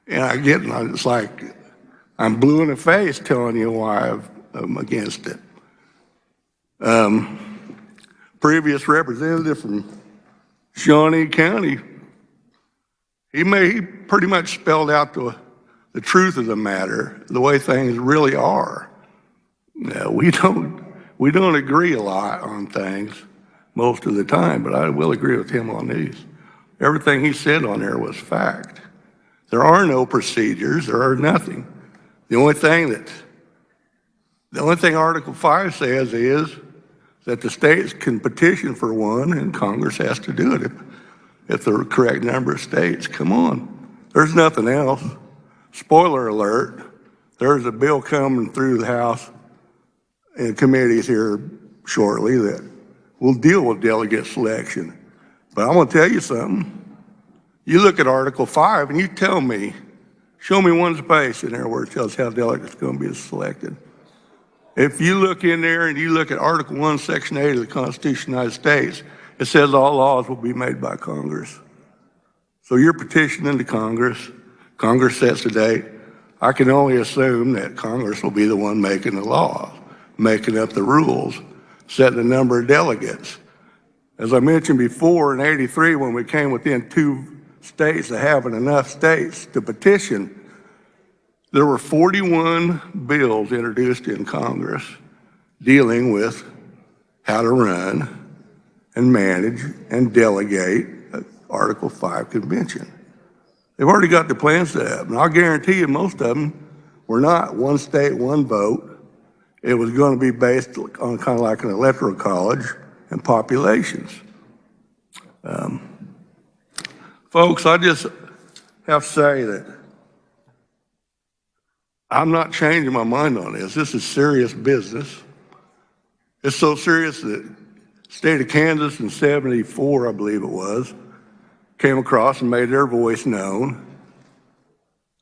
And it's like I'm blue in the face telling you why I'm against it. Previous representative from Shawnee County, he pretty much spelled out the truth of the matter, the way things really are. We don't agree a lot on things most of the time, but I will agree with him on these. Everything he said on there was fact. There are no procedures, there are nothing. The only thing Article 5 says is that the states can petition for one and Congress has to do it if the correct number of states. Come on, there's nothing else. Spoiler alert, there's a bill coming through the House and committees here shortly that will deal with delegate selection. But I'm gonna tell you something. You look at Article 5 and you tell me, show me one space in there where it tells how delegates are gonna be selected. If you look in there and you look at Article 1, Section 8 of the Constitution of the United States, it says all laws will be made by Congress. So you're petitioning to Congress. Congress sets the date. I can only assume that Congress will be the one making the laws, making up the rules, setting the number of delegates. As I mentioned before, in '83, when we came within 2 states of having enough states to petition, there were 41 bills introduced in Congress dealing with how to run and manage and delegate an Article 5 convention. They've already got the plan set up, and I'll guarantee you most of them were not one state, one vote. It was going to be based on kind of like an electoral college and populations. Folks, I just have to say that I'm not changing my mind on this. This is serious business. It's so serious that the state of Kansas in '74, I believe it was, came across and made their voice known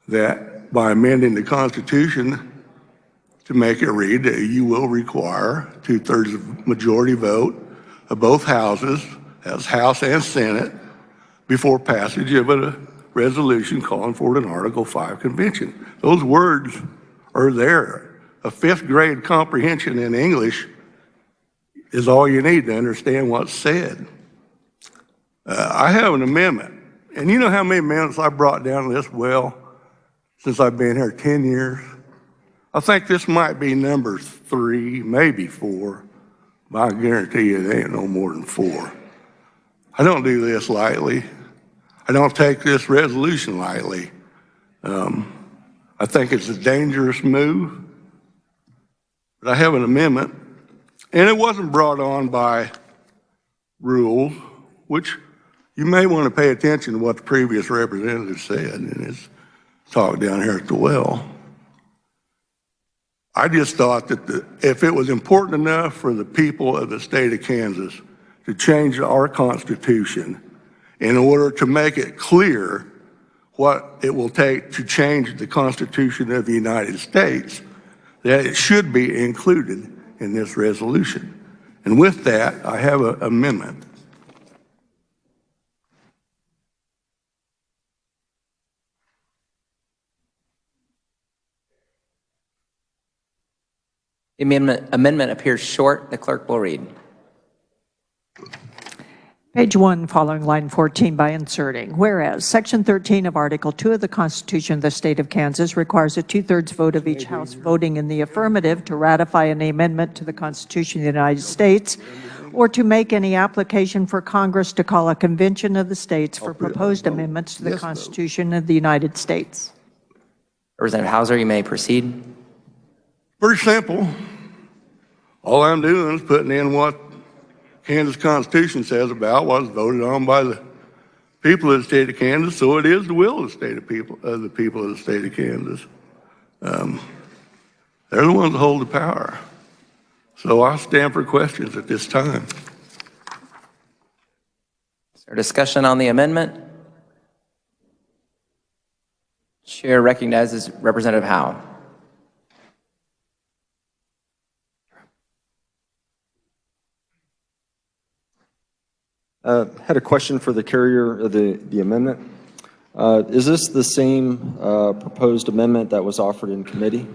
that by amending the Constitution to make it read that you will require 2/3 of majority vote of both houses, as House and Senate, before passage of a resolution calling for an Article 5 convention. Those words are there. A 5th grade comprehension in English is all you need to understand what's said. I have an amendment, and you know how many amendments I brought down this well since I've been here 10 years? I think this might be number 3, maybe 4, but I guarantee you it ain't no more than 4. I don't do this lightly. I don't take this resolution lightly. I think it's a dangerous move, but I have an amendment, and it wasn't brought on by rules, which you may want to pay attention to what the previous representative said in his talk down here at the well. I just thought that if it was important enough for the people of the state of Kansas to change our Constitution in order to make it clear what it will take to change the Constitution of the United States, that it should be included in this resolution. And with that, I have an amendment. The amendment appears short. The clerk will read. Page 1, following line 14 by inserting. Whereas Section 13 of Article 2 of the Constitution of the State of Kansas requires a 2/3 vote of each House voting in the affirmative to ratify any amendment to the Constitution of the United States or to make any application for Congress to call a convention of the states for proposed amendments to the Constitution of the United States. Representative Hauser, you may proceed. Pretty simple. All I'm doing is putting in what Kansas Constitution says about what was voted on by the people of the state of Kansas, so it is the will of the people of the state of Kansas. They're the ones that hold the power. So I stand for questions at this time. Is there discussion on the amendment? Chair recognizes Representative Howe. Had a question for the carrier of the amendment. Is this the same proposed amendment that was offered in committee?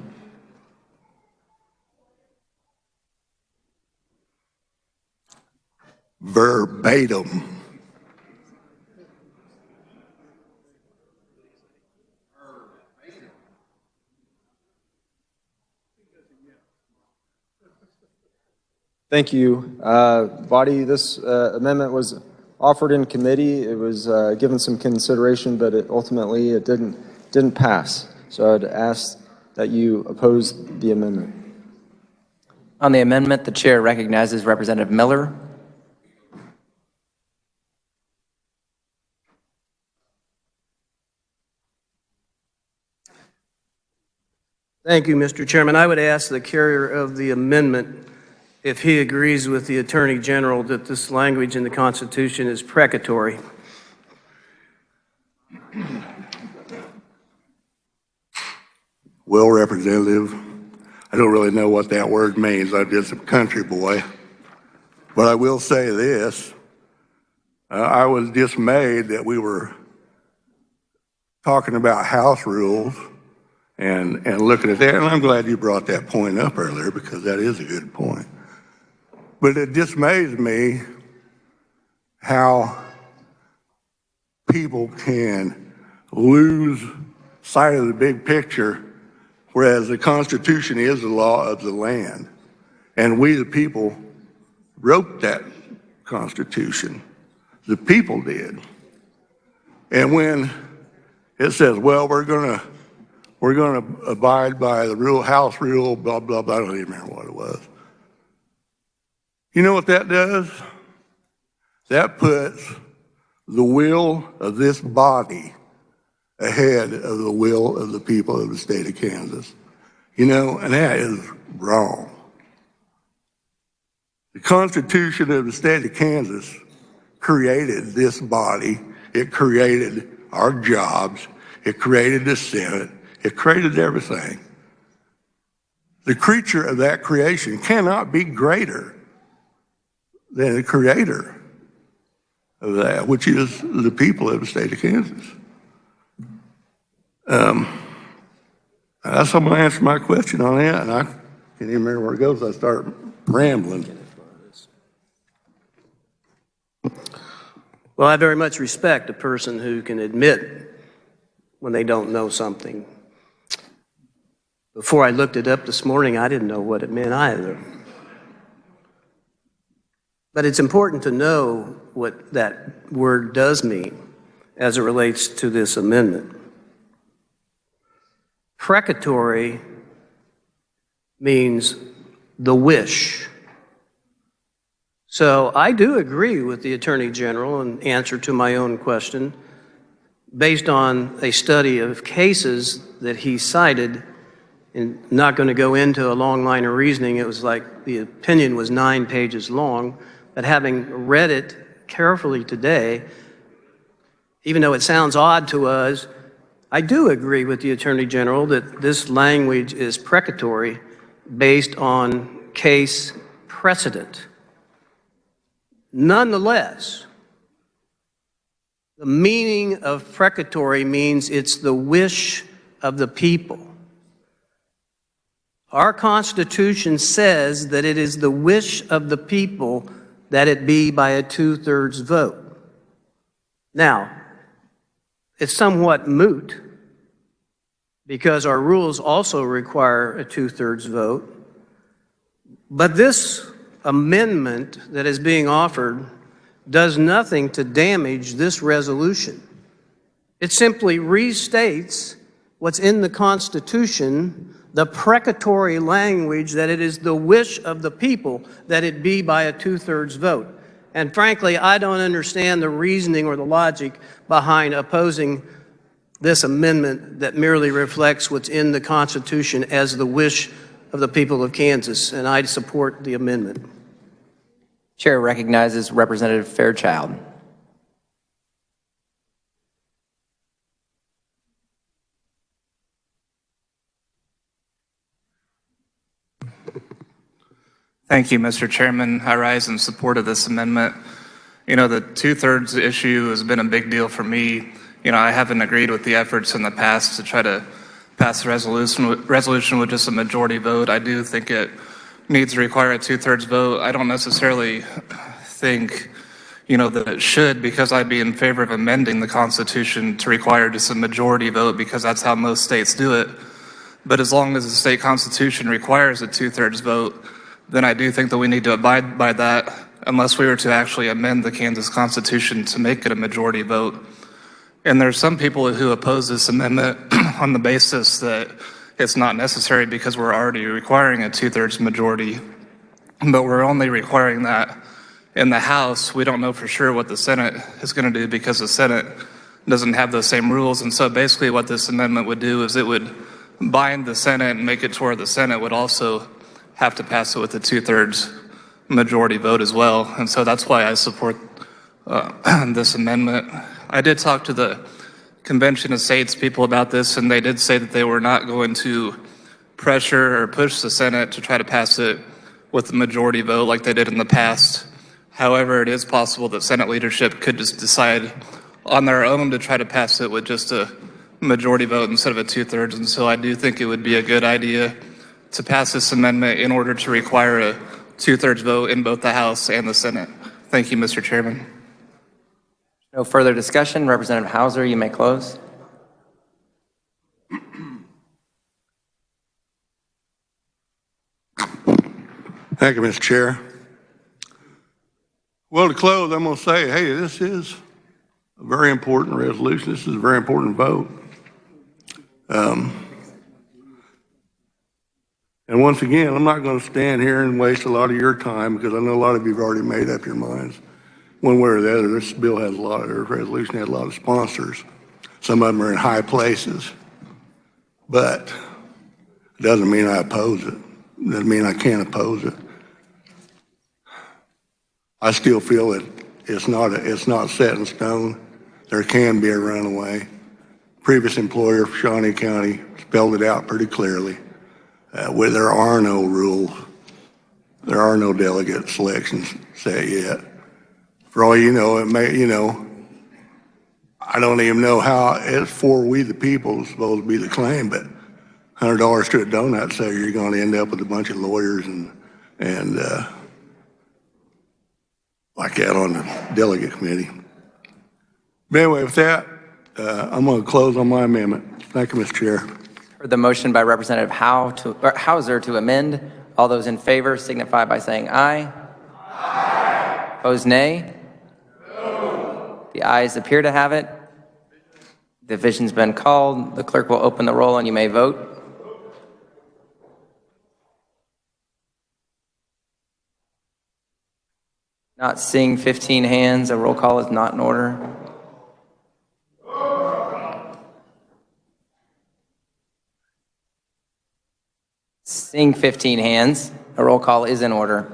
Verbatim. Thank you. Body, this amendment was offered in committee. It was given some consideration, but ultimately it didn't pass. So I'd ask that you oppose the amendment. On the amendment, the chair recognizes Representative Miller. Thank you, Mr. Chairman. I would ask the carrier of the amendment if he agrees with the Attorney General that this language in the Constitution is precatory. Well, Representative, I don't really know what that word means. I'm just a country boy. But I will say this. I was dismayed that we were talking about House rules and looking at that. And I'm glad you brought that point up earlier because that is a good point. But it dismays me how people can lose sight of the big picture, whereas the Constitution is the law of the land. And we, the people, wrote that Constitution. The people did. And when it says, well, we're gonna abide by the House rule, blah, blah, blah, I don't even remember what it was. You know what that does? That puts the will of this body ahead of the will of the people of the state of Kansas. You know, and that is wrong. The Constitution of the state of Kansas created this body. It created our jobs. It created the Senate. It created everything. The creature of that creation cannot be greater than the creator of that, which is the people of the state of Kansas. That's how I'm going to answer my question on that, and I can't even remember where it goes. I start rambling. Well, I very much respect a person who can admit when they don't know something. Before I looked it up this morning, I didn't know what it meant either. But it's important to know what that word does mean as it relates to this amendment. Precatory means the wish. So I do agree with the Attorney General in answer to my own question based on a study of cases that he cited, and not going to go into a long line of reasoning. It was like the opinion was 9 pages long, but having read it carefully today, even though it sounds odd to us, I do agree with the Attorney General that this language is precatory based on case precedent. Nonetheless, the meaning of precatory means it's the wish of the people. Our Constitution says that it is the wish of the people that it be by a 2/3 vote. Now, it's somewhat moot because our rules also require a 2/3 vote, but this amendment that is being offered does nothing to damage this resolution. It simply restates what's in the Constitution, the precatory language that it is the wish of the people that it be by a 2/3 vote. And frankly, I don't understand the reasoning or the logic behind opposing this amendment that merely reflects what's in the Constitution as the wish of the people of Kansas, and I support the amendment. Chair recognizes Representative Fairchild. Thank you, Mr. Chairman. I rise in support of this amendment. You know, the 2/3 issue has been a big deal for me. You know, I haven't agreed with the efforts in the past to try to pass a resolution with just a majority vote. I do think it needs to require a 2/3 vote. I don't necessarily think, you know, that it should, because I'd be in favor of amending the Constitution to require just a majority vote, because that's how most states do it. But as long as the state constitution requires a 2/3 vote, then I do think that we need to abide by that, unless we were to actually amend the Kansas Constitution to make it a majority vote. And there's some people who oppose this amendment on the basis that it's not necessary because we're already requiring a 2/3 majority, but we're only requiring that in the House. We don't know for sure what the Senate is going to do because the Senate doesn't have those same rules. And so basically what this amendment would do is it would bind the Senate and make it to where the Senate would also have to pass it with a 2/3 majority vote as well. And so that's why I support this amendment. I did talk to the Convention of States people about this, and they did say that they were not going to pressure or push the Senate to try to pass it with a majority vote like they did in the past. However, it is possible that Senate leadership could just decide on their own to try to pass it with just a majority vote instead of a 2/3. And so I do think it would be a good idea to pass this amendment in order to require a 2/3 vote in both the House and the Senate. Thank you, Mr. Chairman. No further discussion. Representative Hauser, you may close. Thank you, Mr. Chair. Well, to close, I'm going to say, hey, this is a very important resolution. This is a very important vote. And once again, I'm not going to stand here and waste a lot of your time, because I know a lot of you have already made up your minds. One way or the other, this bill has this resolution has a lot of sponsors. Some of them are in high places. But it doesn't mean I oppose it. It doesn't mean I can't oppose it. I still feel that it's not set in stone. There can be a runaway. Previous employer for Shawnee County spelled it out pretty clearly. Where there are no rules, there are no delegate selections set yet. For all you know, it may, I don't even know how it's for we the people is supposed to be the claim, but $100 to a donut, so you're going to end up with a bunch of lawyers and like that on the delegate committee. But anyway, with that, I'm going to close on my amendment. Thank you, Mr. Chair. Heard the motion by Representative Hauser to amend. All those in favor signify by saying aye. Aye. Opposed, nay. No. The ayes appear to have it. Division's been called. The clerk will open the roll and you may vote. Not seeing 15 hands, a roll call is not in order. Seeing 15 hands, a roll call is in order.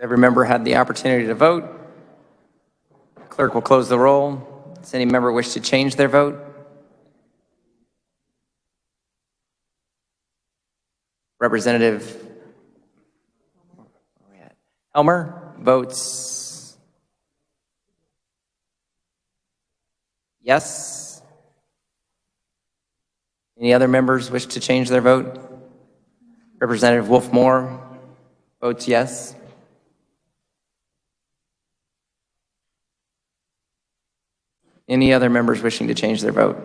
Every member had the opportunity to vote. Clerk will close the roll. Does any member wish to change their vote? Representative Elmer votes yes. Any other members wish to change their vote? Representative Wolf-Moore votes yes. Any other members wishing to change their vote?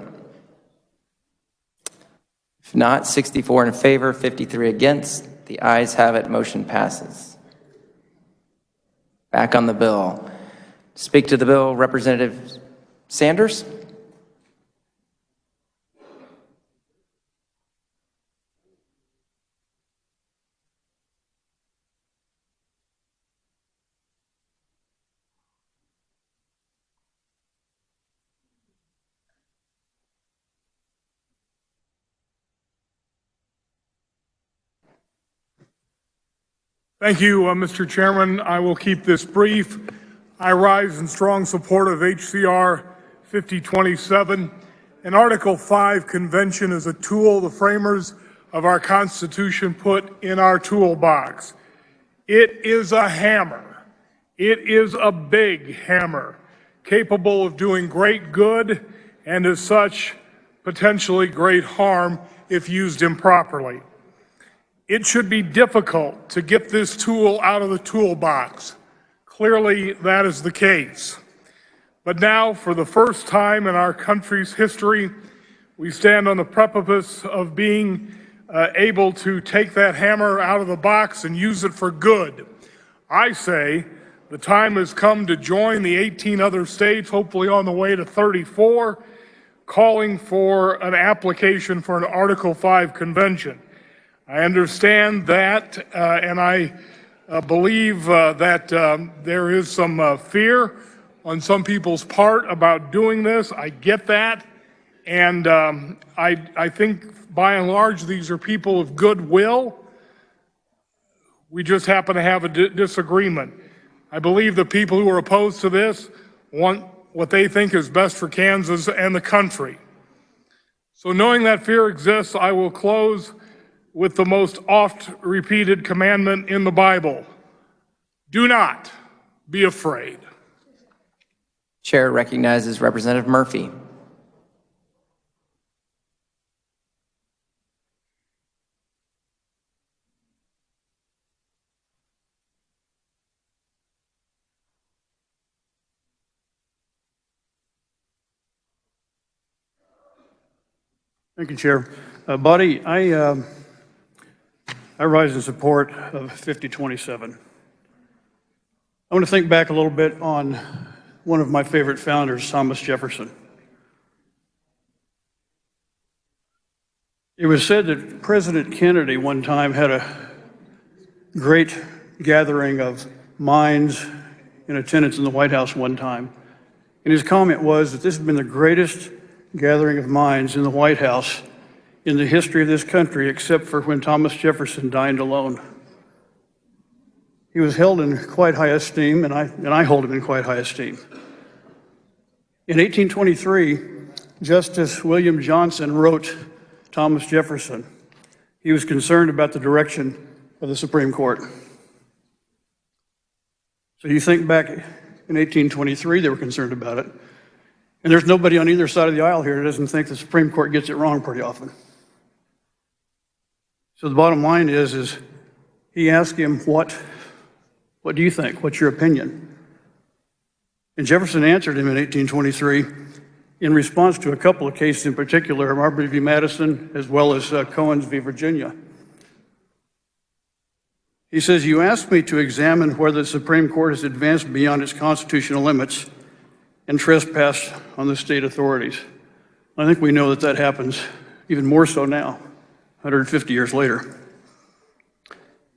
If not, 64 in favor, 53 against. The ayes have it, motion passes. Back on the bill. Speak to the bill, Representative Sanders. Thank you, Mr. Chairman. I will keep this brief. I rise in strong support of HCR 5027. An Article 5 convention is a tool the framers of our Constitution put in our toolbox. It is a hammer. It is a big hammer, capable of doing great good and as such, potentially great harm if used improperly. It should be difficult to get this tool out of the toolbox. Clearly, that is the case. But now, for the first time in our country's history, we stand on the precipice of being able to take that hammer out of the box and use it for good. I say the time has come to join the 18 other states, hopefully on the way to 34, calling for an application for an Article 5 convention. I understand that, and I believe that there is some fear on some people's part about doing this. I get that, and I think by and large these are people of goodwill. We just happen to have a disagreement. I believe the people who are opposed to this want what they think is best for Kansas and the country. So knowing that fear exists, I will close with the most oft-repeated commandment in the Bible. Do not be afraid. Chair recognizes Representative Murphy. Thank you, Chair. Buddy, I rise in support of 5027. I want to think back a little bit on one of my favorite founders, Thomas Jefferson. It was said that President Kennedy one time had a great gathering of minds in attendance in the White House one time. And his comment was that this has been the greatest gathering of minds in the White House in the history of this country, except for when Thomas Jefferson dined alone. He was held in quite high esteem, and I hold him in quite high esteem. In 1823, Justice William Johnson wrote Thomas Jefferson. He was concerned about the direction of the Supreme Court. So you think back in 1823, they were concerned about it. And there's nobody on either side of the aisle here that doesn't think the Supreme Court gets it wrong pretty often. So the bottom line is he asked him, what do you think? What's your opinion? And Jefferson answered him in 1823 in response to a couple of cases in particular, Marbury v. Madison, as well as Cohen's v. Virginia. He says, you asked me to examine whether the Supreme Court has advanced beyond its constitutional limits and trespassed on the state authorities. I think we know that that happens even more so now, 150 years later.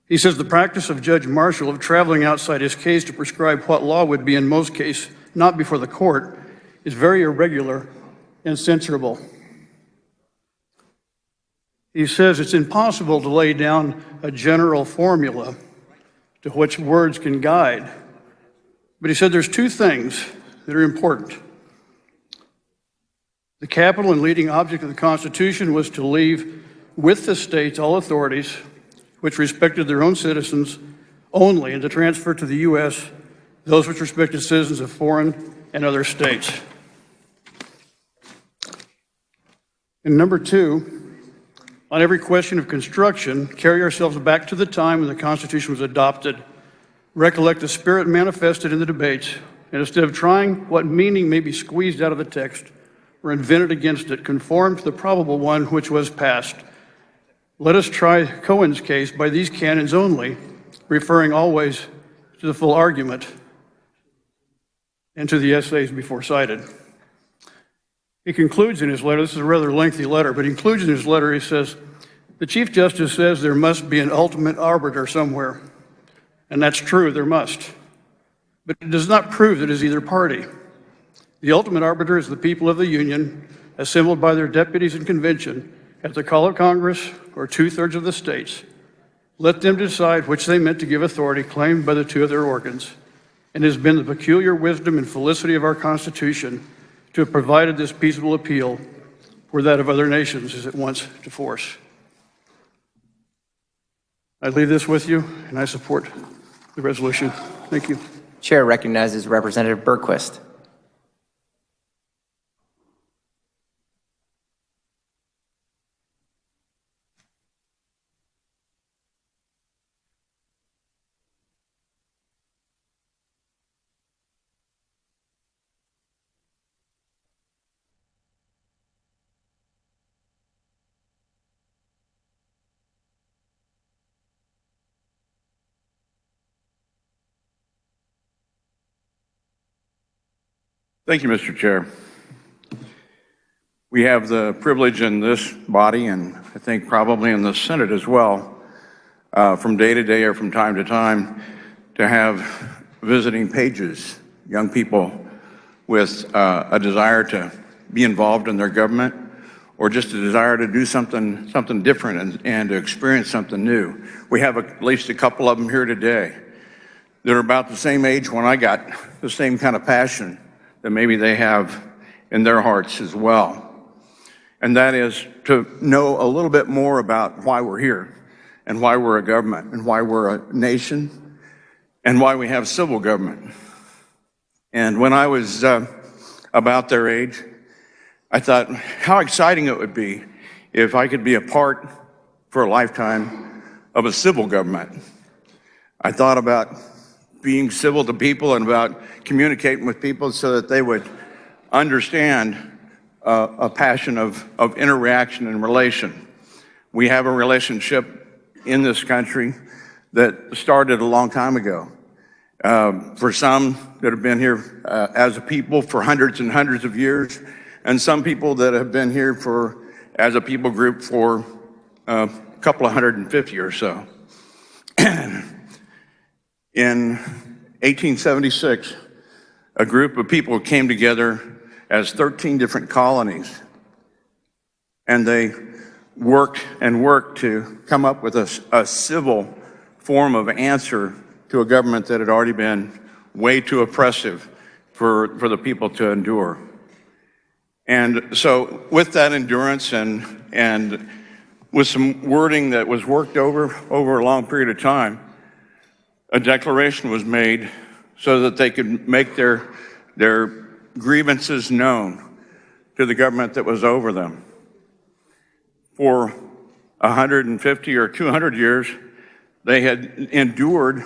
He says the practice of Judge Marshall of traveling outside his case to prescribe what law would be in most cases not before the court is very irregular and censorable. He says it's impossible to lay down a general formula to which words can guide. But he said there's two things that are important. The capital and leading object of the Constitution was to leave with the states all authorities which respected their own citizens only, and to transfer to the U.S. those which respected citizens of foreign and other states. And number two, on every question of construction, carry ourselves back to the time when the Constitution was adopted, recollect the spirit manifested in the debates, and instead of trying what meaning may be squeezed out of the text or invented against it, conform to the probable one which was passed. Let us try Cohen's case by these canons only, referring always to the full argument and to the essays before cited. He concludes in his letter, this is a rather lengthy letter, but he concludes in his letter, he says, the Chief Justice says there must be an ultimate arbiter somewhere. And that's true, there must. But it does not prove that it is either party. The ultimate arbiter is the people of the Union, assembled by their deputies in convention at the call of Congress or 2/3 of the states. Let them decide which they meant to give authority claimed by the two of their organs. And it has been the peculiar wisdom and felicity of our Constitution to have provided this peaceable appeal where that of other nations is at once to force. I leave this with you, and I support the resolution. Thank you. Chair recognizes Representative Bergquist. Thank you, Mr. Chair. We have the privilege in this body, and I think probably in the Senate as well, from day to day or from time to time, to have visiting pages, young people with a desire to be involved in their government, or just a desire to do something different and to experience something new. We have at least a couple of them here today. They're about the same age when I got the same kind of passion that maybe they have in their hearts as well. And that is to know a little bit more about why we're here and why we're a government and why we're a nation and why we have civil government. And when I was about their age, I thought how exciting it would be if I could be a part for a lifetime of a civil government. I thought about being civil to people and about communicating with people so that they would understand a passion of interaction and relation. We have a relationship in this country that started a long time ago. For some that have been here as a people for hundreds and hundreds of years, and some people that have been here as a people group for a couple of 150 or so. In 1876, a group of people came together as 13 different colonies, and they worked to come up with a civil form of answer to a government that had already been way too oppressive for the people to endure. And so with that endurance and with some wording that was worked over a long period of time, a declaration was made so that they could make their grievances known to the government that was over them. For 150 or 200 years, they had endured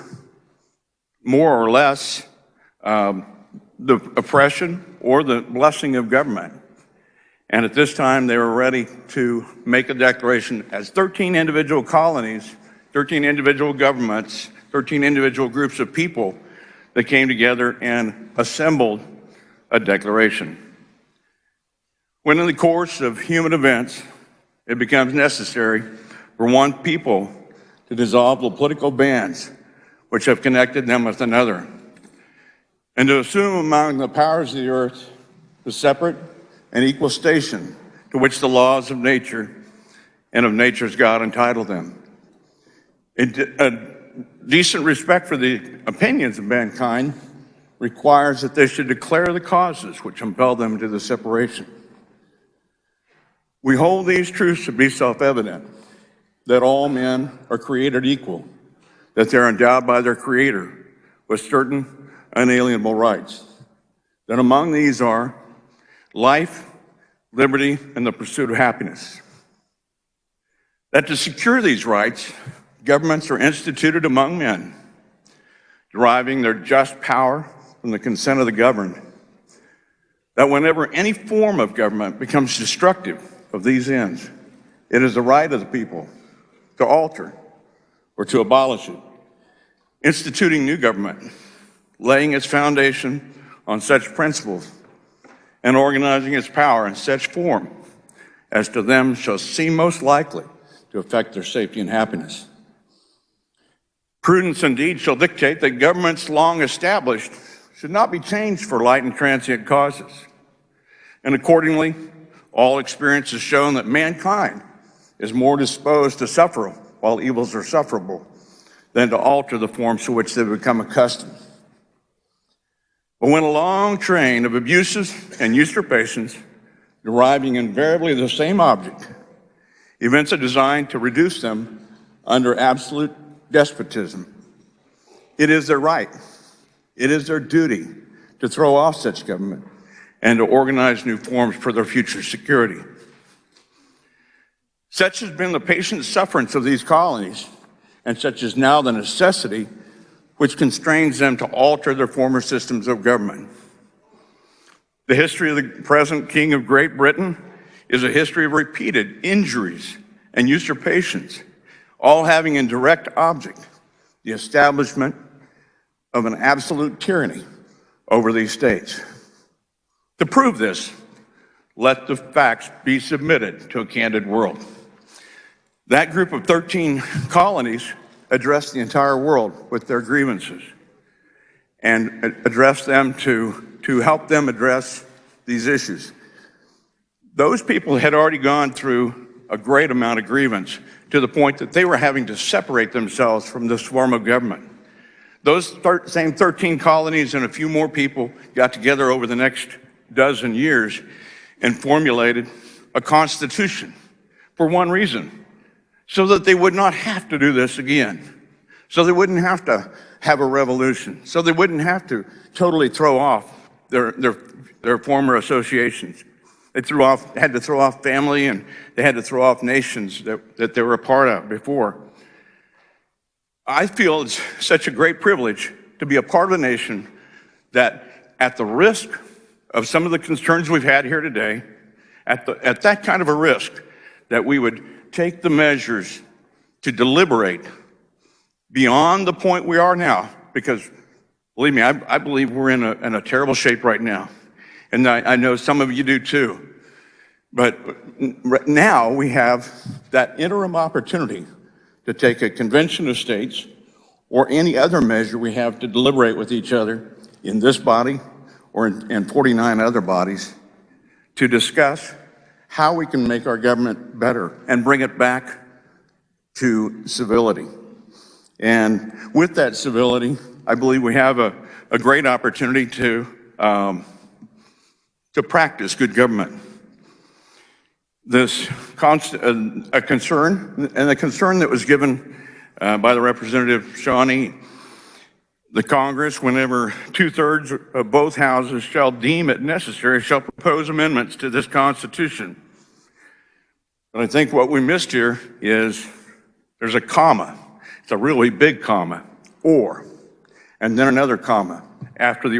more or less the oppression or the blessing of government. And at this time, they were ready to make a declaration as 13 individual colonies, 13 individual governments, 13 individual groups of people that came together and assembled a declaration. When in the course of human events, it becomes necessary for one people to dissolve the political bands which have connected them with another, and to assume among the powers of the earth the separate and equal station to which the laws of nature and of nature's God entitle them. A decent respect for the opinions of mankind requires that they should declare the causes which compel them to the separation. We hold these truths to be self-evident, that all men are created equal, that they're endowed by their Creator with certain unalienable rights, that among these are life, liberty, and the pursuit of happiness. That to secure these rights, governments are instituted among men, deriving their just power from the consent of the governed. That whenever any form of government becomes destructive of these ends, it is the right of the people to alter or to abolish it, instituting new government, laying its foundation on such principles, and organizing its power in such form as to them shall seem most likely to affect their safety and happiness. Prudence indeed shall dictate that governments long established should not be changed for light and transient causes. And accordingly, all experience has shown that mankind is more disposed to suffer while evils are sufferable than to alter the forms to which they've become accustomed. But when a long train of abuses and usurpations, deriving invariably the same object, events are designed to reduce them under absolute despotism, it is their right, it is their duty to throw off such government and to organize new forms for their future security. Such has been the patient sufferance of these colonies, and such is now the necessity which constrains them to alter their former systems of government. The history of the present King of Great Britain is a history of repeated injuries and usurpations, all having in direct object the establishment of an absolute tyranny over these states. To prove this, let the facts be submitted to a candid world. That group of 13 colonies addressed the entire world with their grievances and addressed them to help them address these issues. Those people had already gone through a great amount of grievance to the point that they were having to separate themselves from this form of government. Those same 13 colonies and a few more people got together over the next dozen years and formulated a constitution for one reason: so that they would not have to do this again, so they wouldn't have to have a revolution, so they wouldn't have to totally throw off their former associations. They had to throw off family, and they had to throw off nations that they were a part of before. I feel it's such a great privilege to be a part of a nation that, at the risk of some of the concerns we've had here today, at that kind of a risk, that we would take the measures to deliberate beyond the point we are now, because believe me, I believe we're in a terrible shape right now. And I know some of you do too. But now we have that interim opportunity to take a convention of states or any other measure we have to deliberate with each other in this body or in 49 other bodies to discuss how we can make our government better and bring it back to civility. And with that civility, I believe we have a great opportunity to practice good government. This a concern, and the concern that was given by the Representative Shawnee, the Congress, whenever 2/3 of both houses shall deem it necessary, shall propose amendments to this Constitution. But I think what we missed here is there's a comma. It's a really big comma, or, and then another comma after the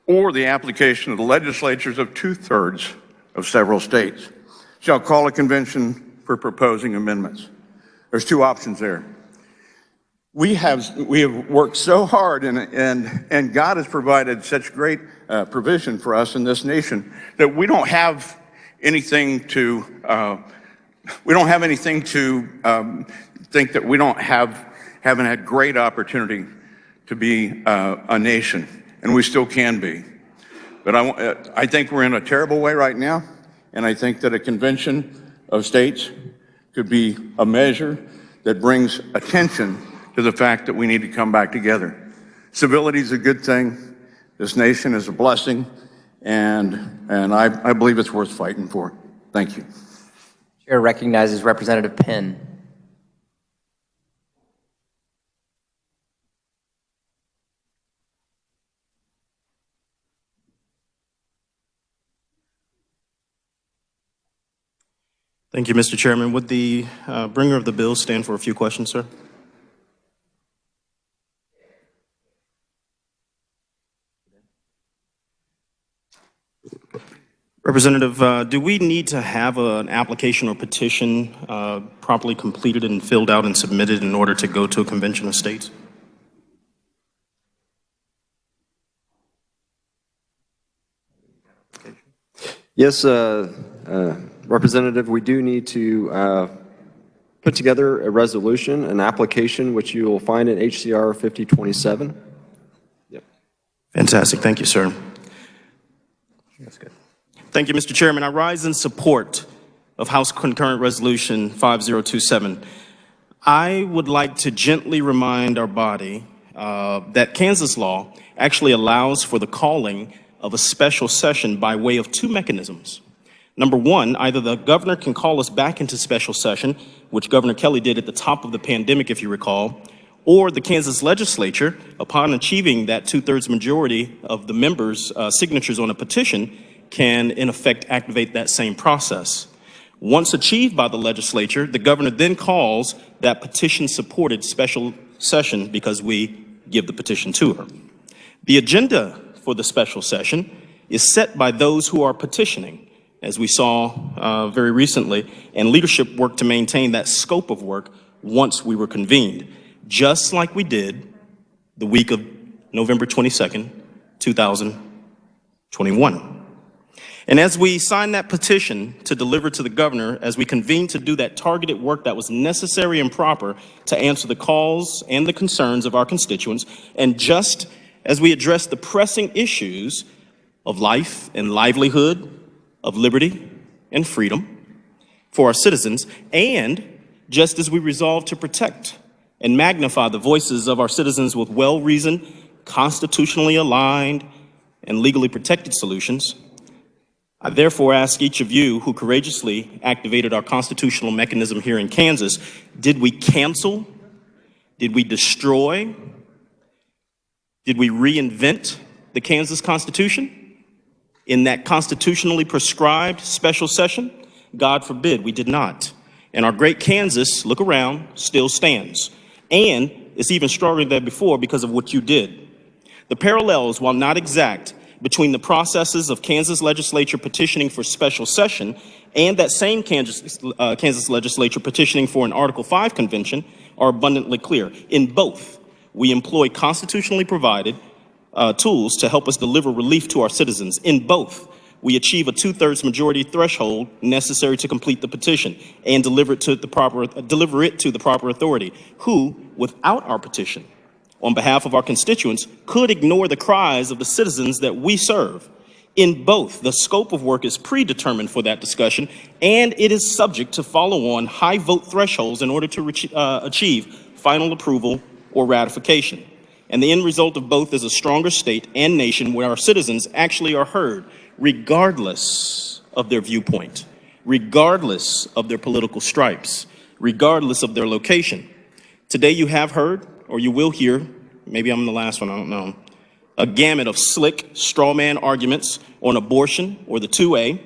or the application of the legislatures of 2/3 of several states shall call a convention for proposing amendments. There's two options there. We have worked so hard, and God has provided such great provision for us in this nation that we don't have anything to think that we haven't had great opportunity to be a nation, and we still can be. But I think we're in a terrible way right now, and I think that a convention of states could be a measure that brings attention to the fact that we need to come back together. Civility is a good thing. This nation is a blessing, and I believe it's worth fighting for. Thank you. Chair recognizes Representative Penn. Thank you, Mr. Chairman. Would the bringer of the bill stand for a few questions, sir? Representative, do we need to have an application or petition properly completed and filled out and submitted in order to go to a convention of states? Yes, Representative, we do need to put together a resolution, an application, which you will find in HCR 5027. Yep. Fantastic. Thank you, sir. That's good. Thank you, Mr. Chairman. I rise in support of House Concurrent Resolution 5027. I would like to gently remind our body that Kansas law actually allows for the calling of a special session by way of two mechanisms. Number one, either the governor can call us back into special session, which Governor Kelly did at the top of the pandemic, if you recall, or the Kansas legislature, upon achieving that 2/3 majority of the members' signatures on a petition, can in effect activate that same process. Once achieved by the legislature, the governor then calls that petition-supported special session because we give the petition to her. The agenda for the special session is set by those who are petitioning, as we saw very recently, and leadership worked to maintain that scope of work once we were convened, just like we did the week of November 22nd, 2021. And as we signed that petition to deliver to the governor, as we convened to do that targeted work that was necessary and proper to answer the calls and the concerns of our constituents, and just as we addressed the pressing issues of life and livelihood, of liberty and freedom for our citizens, and just as we resolved to protect and magnify the voices of our citizens with well-reasoned, constitutionally aligned, and legally protected solutions, I therefore ask each of you who courageously activated our constitutional mechanism here in Kansas, did we cancel? Did we destroy? Did we reinvent the Kansas Constitution in that constitutionally prescribed special session? God forbid we did not. And our great Kansas, look around, still stands. And it's even stronger than before because of what you did. The parallels, while not exact, between the processes of Kansas legislature petitioning for special session and that same Kansas legislature petitioning for an Article 5 convention are abundantly clear. In both, we employ constitutionally provided tools to help us deliver relief to our citizens. In both, we achieve a 2/3 majority threshold necessary to complete the petition and deliver it to the proper authority, who, without our petition, on behalf of our constituents, could ignore the cries of the citizens that we serve. In both, the scope of work is predetermined for that discussion, and it is subject to follow on high vote thresholds in order to achieve final approval or ratification. And the end result of both is a stronger state and nation where our citizens actually are heard, regardless of their viewpoint, regardless of their political stripes, regardless of their location. Today you have heard, or you will hear, maybe I'm the last one, I don't know, a gamut of slick straw man arguments on abortion or the 2A,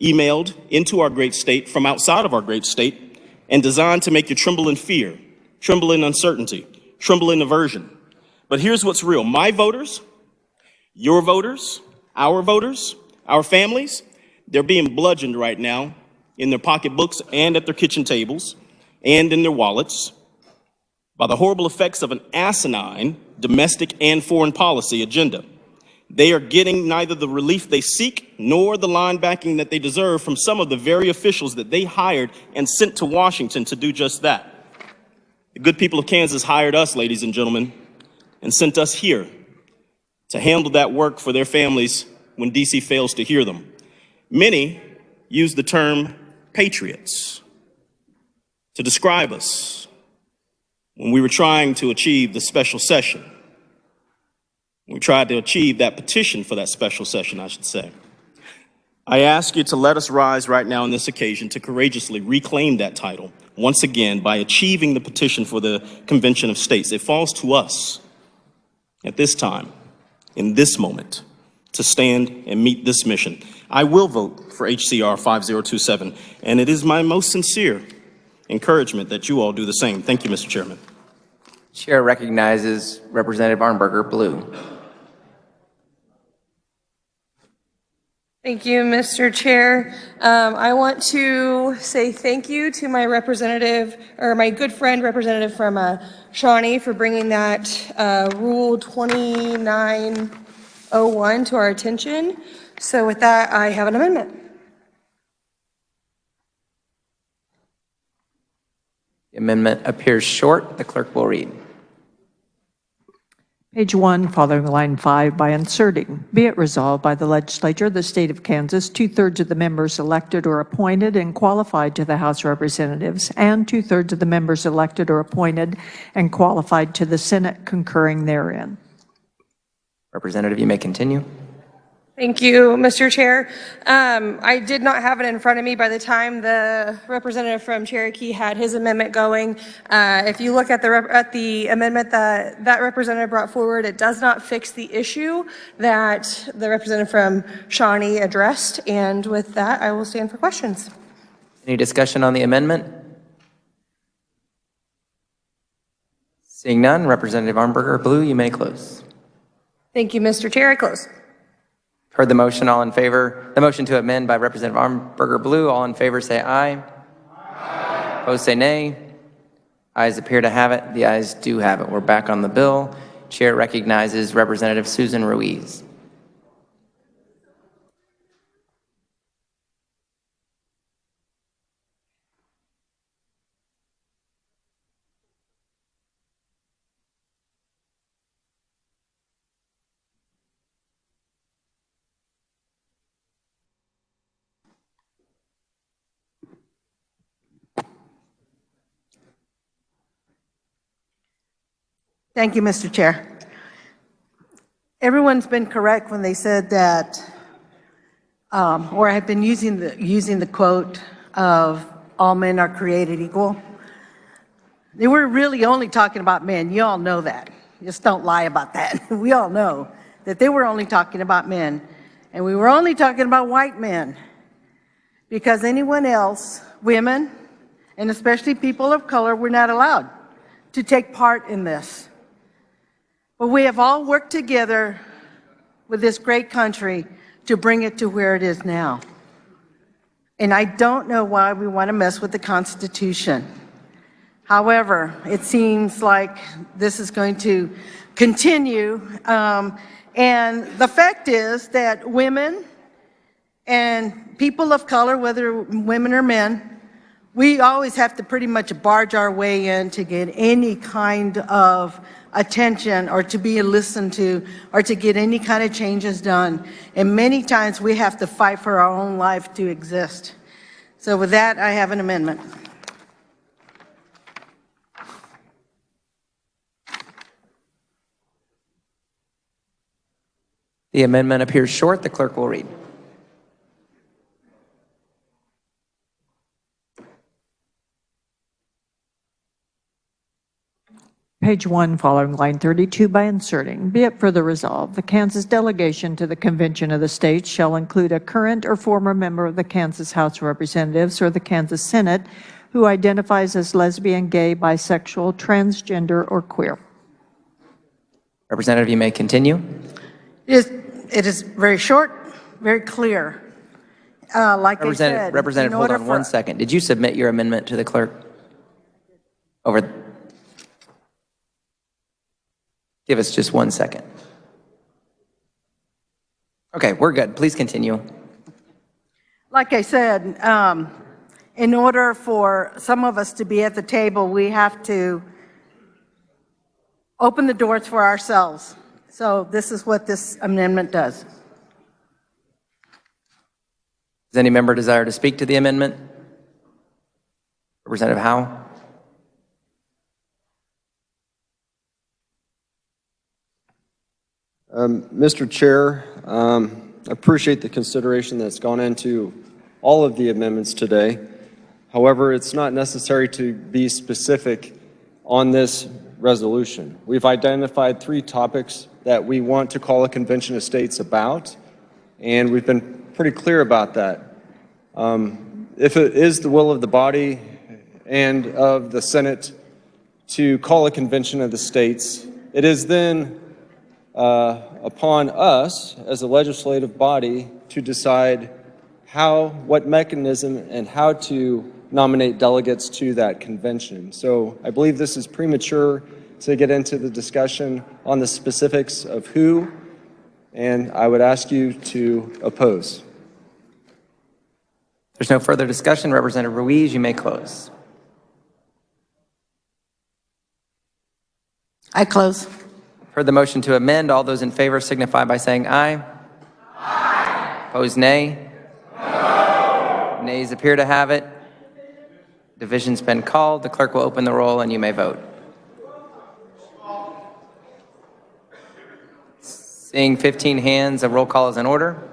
emailed into our great state from outside of our great state and designed to make you tremble in fear, tremble in uncertainty, tremble in aversion. But here's what's real. My voters, your voters, our families, they're being bludgeoned right now in their pocketbooks and at their kitchen tables and in their wallets by the horrible effects of an asinine domestic and foreign policy agenda. They are getting neither the relief they seek nor the line backing that they deserve from some of the very officials that they hired and sent to Washington to do just that. The good people of Kansas hired us, ladies and gentlemen, and sent us here to handle that work for their families when DC fails to hear them. Many use the term patriots to describe us when we were trying to achieve the special session. We tried to achieve that petition for that special session, I should say. I ask you to let us rise right now on this occasion to courageously reclaim that title once again by achieving the petition for the Convention of States. It falls to us at this time, in this moment, to stand and meet this mission. I will vote for HCR 5027, and it is my most sincere encouragement that you all do the same. Thank you, Mr. Chairman. Chair recognizes Representative Arnberger, blue. Thank you, Mr. Chair. I want to say thank you to my representative, or my good friend representative from Shawnee, for bringing that Rule 2901 to our attention. So with that, I have an amendment. The amendment appears short. The clerk will read. Page 1, following line 5, by inserting, be it resolved by the Legislature of the State of Kansas, 2/3 of the members elected or appointed and qualified to the House of Representatives, and 2/3 of the members elected or appointed and qualified to the Senate concurring therein. Representative, you may continue. Thank you, Mr. Chair. I did not have it in front of me by the time the representative from Cherokee had his amendment going. If you look at the amendment that representative brought forward, it does not fix the issue that the representative from Shawnee addressed. And with that, I will stand for questions. Any discussion on the amendment? Seeing none, Representative Arnberger, blue, you may close. Thank you, Mr. Chair. I close. Heard the motion, all in favor. The motion to amend by Representative Arnberger, blue. All in favor say aye. Aye. Opposed say nay. Ayes appear to have it. The ayes do have it. We're back on the bill. Chair recognizes Representative Susan Ruiz. Thank you, Mr. Chair. Everyone's been correct when they said that, or have been using the quote of all men are created equal. They were really only talking about men. You all know that. Just don't lie about that. We all know that they were only talking about men. And we were only talking about white men. Because anyone else, women, and especially people of color, were not allowed to take part in this. But we have all worked together with this great country to bring it to where it is now. And I don't know why we want to mess with the Constitution. However, it seems like this is going to continue. And the fact is that women and people of color, whether women or men, we always have to pretty much barge our way in to get any kind of attention or to be listened to or to get any kind of changes done. And many times we have to fight for our own life to exist. So with that, I have an amendment. The amendment appears short. The clerk will read. Page 1, following line 32, by inserting, be it further resolved, the Kansas delegation to the Convention of the States shall include a current or former member of the Kansas House of Representatives or the Kansas Senate who identifies as lesbian, gay, bisexual, transgender, or queer. Representative, you may continue. It is very short, very clear. Like I said, Representative, hold on 1 second. Did you submit your amendment to the clerk? Give us just 1 second. Okay, we're good. Please continue. Like I said, in order for some of us to be at the table, we have to open the doors for ourselves. So this is what this amendment does. Does any member desire to speak to the amendment? Representative Howe? Mr. Chair, I appreciate the consideration that's gone into all of the amendments today. However, it's not necessary to be specific on this resolution. We've identified 3 topics that we want to call a convention of states about, and we've been pretty clear about that. If it is the will of the body and of the Senate to call a convention of the states, it is then upon us as a legislative body to decide what mechanism and how to nominate delegates to that convention. So I believe this is premature to get into the discussion on the specifics of who, and I would ask you to oppose. There's no further discussion. Representative Ruiz, you may close. I close. Heard the motion to amend. All those in favor signify by saying aye. Aye. Opposed, nay. No. Nays appear to have it. Division's been called. The clerk will open the roll and you may vote. Seeing 15 hands, a roll call is in order.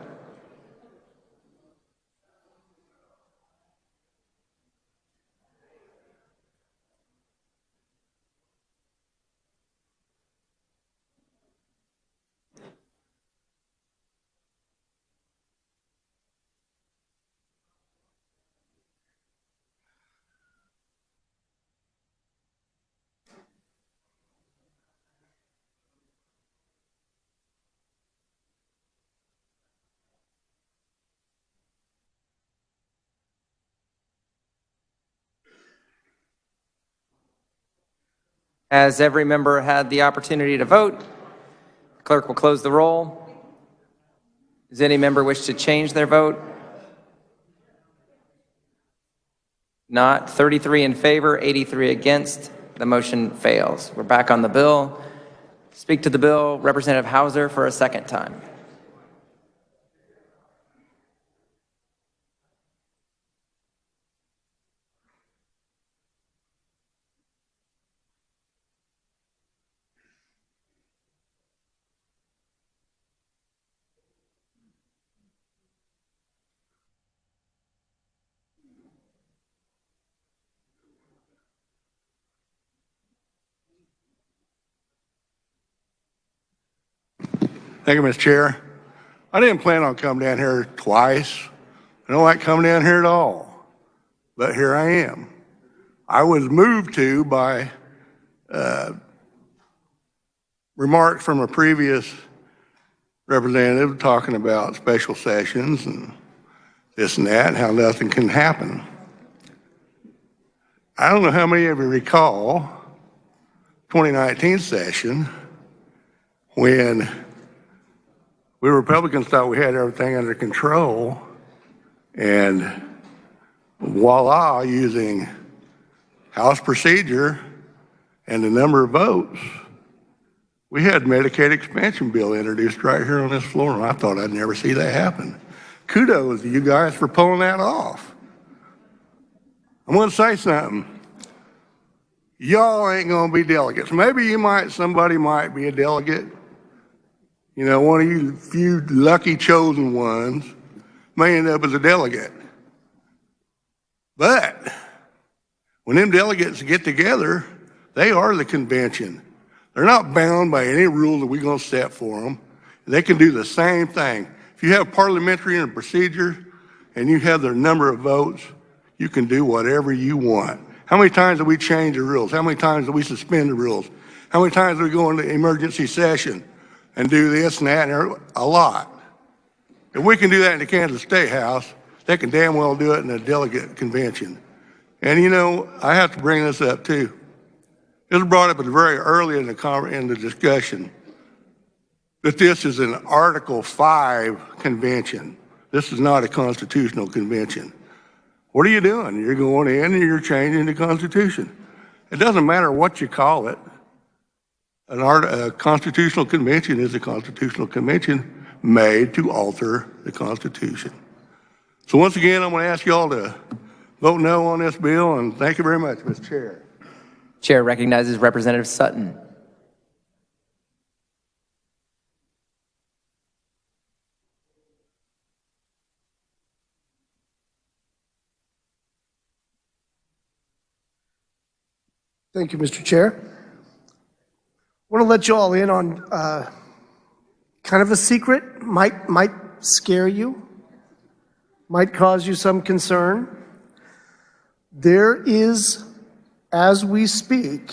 As every member had the opportunity to vote, the clerk will close the roll. Does any member wish to change their vote? Not. 33 in favor, 83 against. The motion fails. We're back on the bill. Speak to the bill, Representative Hauser, for a second time. Thank you, Mr. Chair. I didn't plan on coming down here twice. I don't like coming down here at all, but here I am. I was moved to by remarks from a previous representative talking about special sessions and this and that and how nothing can happen. I don't know how many of you recall 2019 session when we Republicans thought we had everything under control, and voila, using House procedure and the number of votes, we had Medicaid expansion bill introduced right here on this floor, and I thought I'd never see that happen. Kudos to you guys for pulling that off. I'm going to say something. Y'all ain't going to be delegates. Maybe somebody might be a delegate. You know, one of you few lucky chosen ones may end up as a delegate. But when them delegates get together, they are the convention. They're not bound by any rule that we're going to set for them. They can do the same thing. If you have parliamentary and procedure and you have their number of votes, you can do whatever you want. How many times do we change the rules? How many times do we suspend the rules? How many times do we go into emergency session and do this and that? And a lot. If we can do that in the Kansas State House, they can damn well do it in a delegate convention. And you know, I have to bring this up too. It was brought up very early in the discussion that this is an Article 5 convention. This is not a constitutional convention. What are you doing? You're going in and you're changing the Constitution. It doesn't matter what you call it. A constitutional convention is a constitutional convention made to alter the Constitution. So once again, I'm going to ask you all to vote no on this bill, and thank you very much, Mr. Chair. Chair recognizes Representative Sutton. Thank you, Mr. Chair. I want to let you all in on kind of a secret, might scare you, might cause you some concern. There is, as we speak,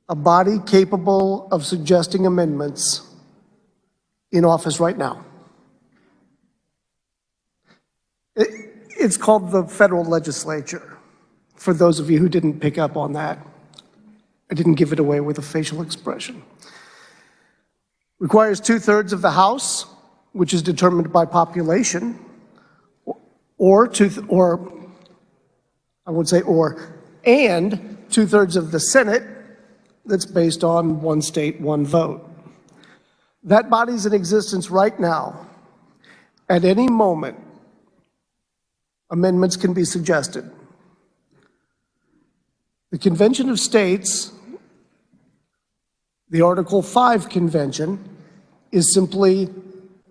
a body capable of suggesting amendments in office right now. It's called the federal legislature, for those of you who didn't pick up on that. I didn't give it away with a facial expression. Requires 2/3 of the House, which is determined by population, and 2/3 of the Senate, that's based on one state, one vote. That body's in existence right now. At any moment, amendments can be suggested. The Convention of States, the Article 5 Convention, is simply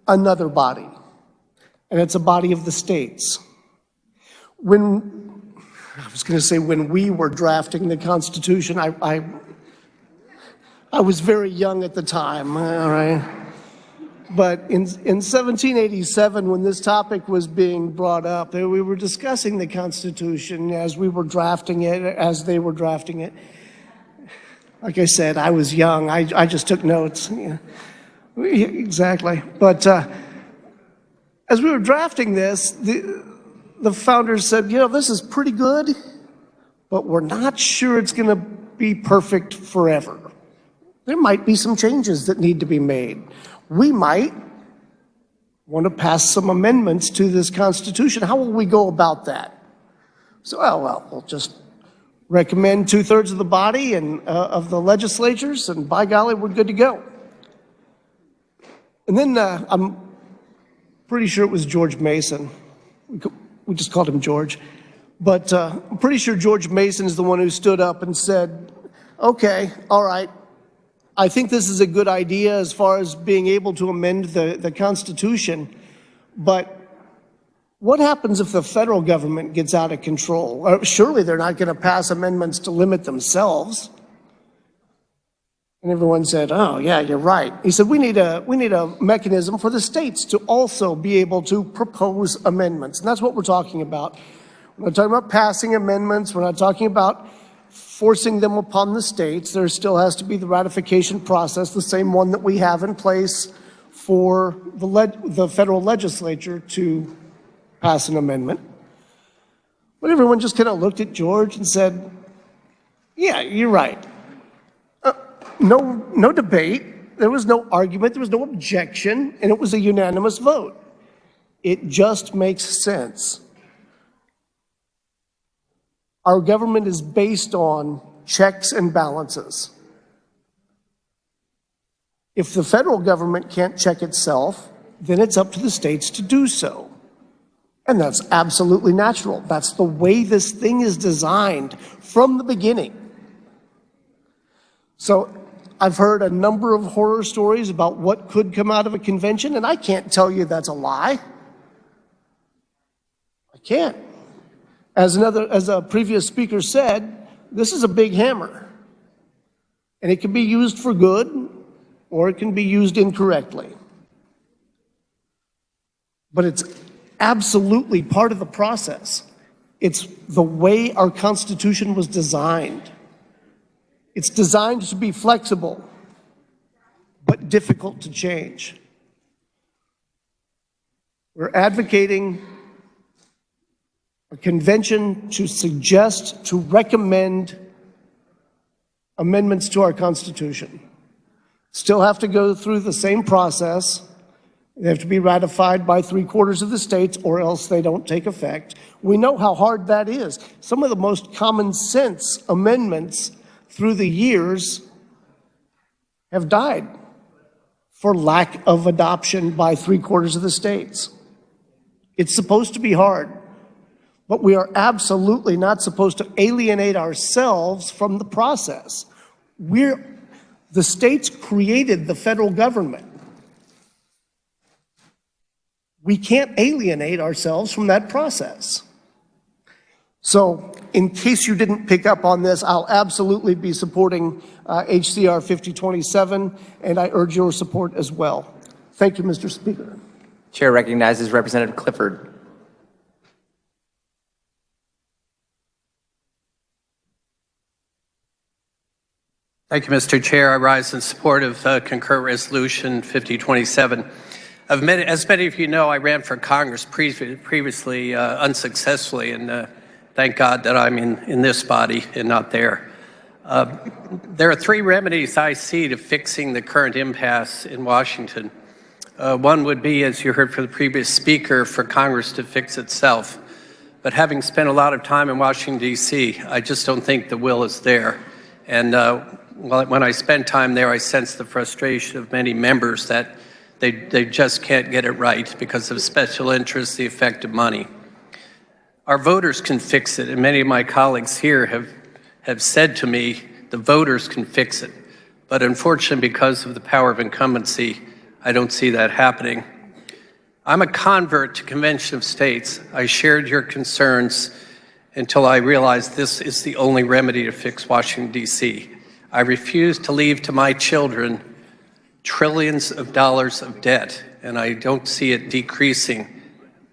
another body, and it's a body of the states. When we were drafting the Constitution, I was very young at the time, all right? But in 1787, when this topic was being brought up, we were discussing the Constitution as we were drafting it, as they were drafting it. Like I said, I was young. I just took notes. Yeah. Exactly. But as we were drafting this, the founders said, this is pretty good, but we're not sure it's going to be perfect forever. There might be some changes that need to be made. We might want to pass some amendments to this Constitution. How will we go about that? So, we'll just recommend 2/3 of the body and of the legislatures, and by golly, we're good to go. And then I'm pretty sure it was George Mason. We just called him George. But I'm pretty sure George Mason is the one who stood up and said, okay, all right, I think this is a good idea as far as being able to amend the Constitution, but what happens if the federal government gets out of control? Surely they're not going to pass amendments to limit themselves. And everyone said, oh, yeah, you're right. He said, we need a mechanism for the states to also be able to propose amendments. And that's what we're talking about. We're not talking about passing amendments. We're not talking about forcing them upon the states. There still has to be the ratification process, the same one that we have in place for the federal legislature to pass an amendment. But everyone just kind of looked at George and said, yeah, you're right. No debate. There was no argument. There was no objection. And it was a unanimous vote. It just makes sense. Our government is based on checks and balances. If the federal government can't check itself, then it's up to the states to do so. And that's absolutely natural. That's the way this thing is designed from the beginning. So I've heard a number of horror stories about what could come out of a convention, and I can't tell you that's a lie. I can't. As a previous speaker said, this is a big hammer. And it can be used for good, or it can be used incorrectly. But it's absolutely part of the process. It's the way our Constitution was designed. It's designed to be flexible, but difficult to change. We're advocating a convention to suggest, to recommend amendments to our Constitution. Still have to go through the same process. They have to be ratified by 3/4 of the states, or else they don't take effect. We know how hard that is. Some of the most common sense amendments through the years have died for lack of adoption by 3/4 of the states. It's supposed to be hard, but we are absolutely not supposed to alienate ourselves from the process. The states created the federal government. We can't alienate ourselves from that process. So in case you didn't pick up on this, I'll absolutely be supporting HCR 5027, and I urge your support as well. Thank you, Mr. Speaker. Chair recognizes Representative Clifford. Thank you, Mr. Chair. I rise in support of concurrent resolution 5027. As many of you know, I ran for Congress previously unsuccessfully, and thank God that I'm in this body and not there. There are three remedies I see to fixing the current impasse in Washington. One would be, as you heard from the previous speaker, for Congress to fix itself. But having spent a lot of time in Washington, D.C., I just don't think the will is there. And when I spend time there, I sense the frustration of many members that they just can't get it right because of special interests, the effect of money. Our voters can fix it, and many of my colleagues here have said to me, the voters can fix it. But unfortunately, because of the power of incumbency, I don't see that happening. I'm a convert to Convention of States. I shared your concerns until I realized this is the only remedy to fix Washington, D.C. I refuse to leave to my children trillions of dollars of debt, and I don't see it decreasing.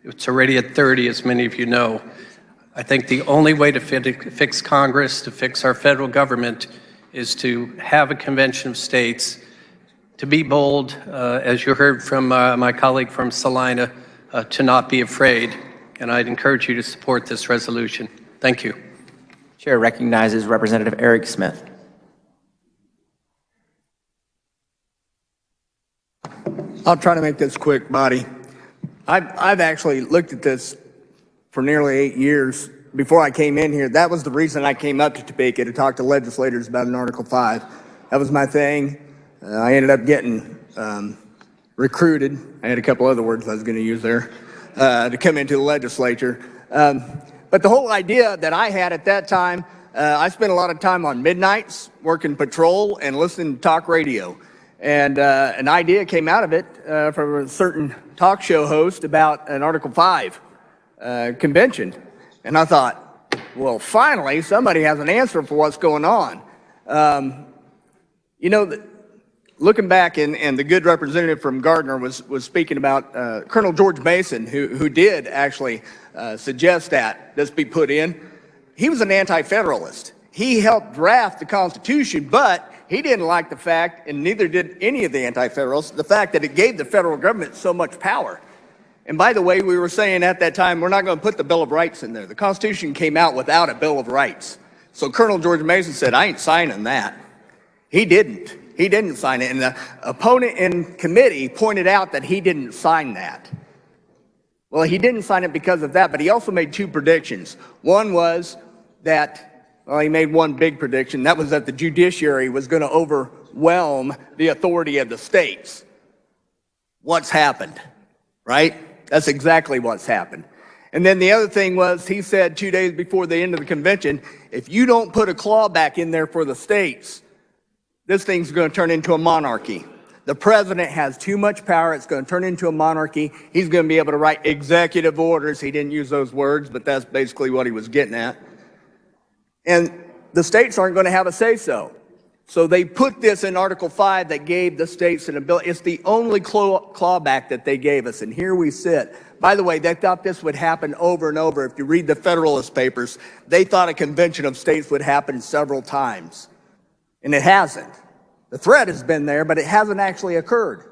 It's already at 30, as many of you know. I think the only way to fix Congress, to fix our federal government, is to have a Convention of States, to be bold, as you heard from my colleague from Salina, to not be afraid. And I'd encourage you to support this resolution. Thank you. Chair recognizes Representative Eric Smith. I'll try to make this quick, Body. I've actually looked at this for nearly 8 years. Before I came in here, that was the reason I came up to Topeka, to talk to legislators about an Article 5. That was my thing. I ended up getting recruited. I had a couple other words I was going to use there to come into the legislature. But the whole idea that I had at that time, I spent a lot of time on midnights working patrol and listening to talk radio. And an idea came out of it from a certain talk show host about an Article 5 convention. And I thought, well, finally, somebody has an answer for what's going on. You know, looking back, and the good representative from Gardner was speaking about Colonel George Mason, who did actually suggest that this be put in. He was an anti-federalist. He helped draft the Constitution, but he didn't like the fact, and neither did any of the anti-federalists, the fact that it gave the federal government so much power. And by the way, we were saying at that time, we're not going to put the Bill of Rights in there. The Constitution came out without a Bill of Rights. So Colonel George Mason said, I ain't signing that. He didn't. He didn't sign it. And the opponent in committee pointed out that he didn't sign that. Well, he didn't sign it because of that, but he also made two predictions. One was that, well, he made one big prediction. That was that the judiciary was going to overwhelm the authority of the states. What's happened, right? That's exactly what's happened. And then the other thing was, he said 2 days before the end of the convention, if you don't put a clawback in there for the states, this thing's going to turn into a monarchy. The president has too much power. It's going to turn into a monarchy. He's going to be able to write executive orders. He didn't use those words, but that's basically what he was getting at. And the states aren't going to have a say-so. So they put this in Article 5 that gave the states an ability. It's the only clawback that they gave us, and here we sit. By the way, they thought this would happen over and over. If you read the Federalist Papers, they thought a convention of states would happen several times, and it hasn't. The threat has been there, but it hasn't actually occurred.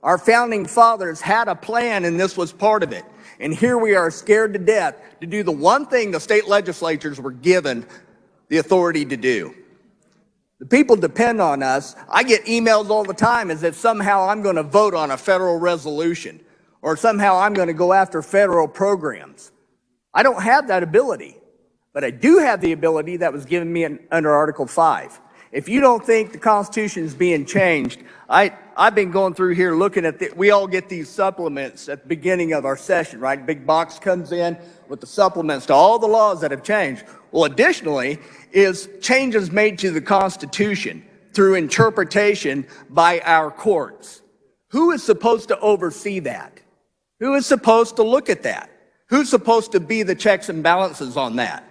Our founding fathers had a plan, and this was part of it. And here we are scared to death to do the one thing the state legislatures were given the authority to do. The people depend on us. I get emails all the time as if somehow I'm going to vote on a federal resolution or somehow I'm going to go after federal programs. I don't have that ability, but I do have the ability that was given me under Article 5. If you don't think the Constitution is being changed, I've been going through here looking at we all get these supplements at the beginning of our session, right? Big box comes in with the supplements to all the laws that have changed. Well, additionally, is changes made to the Constitution through interpretation by our courts. Who is supposed to oversee that? Who is supposed to look at that? Who's supposed to be the checks and balances on that?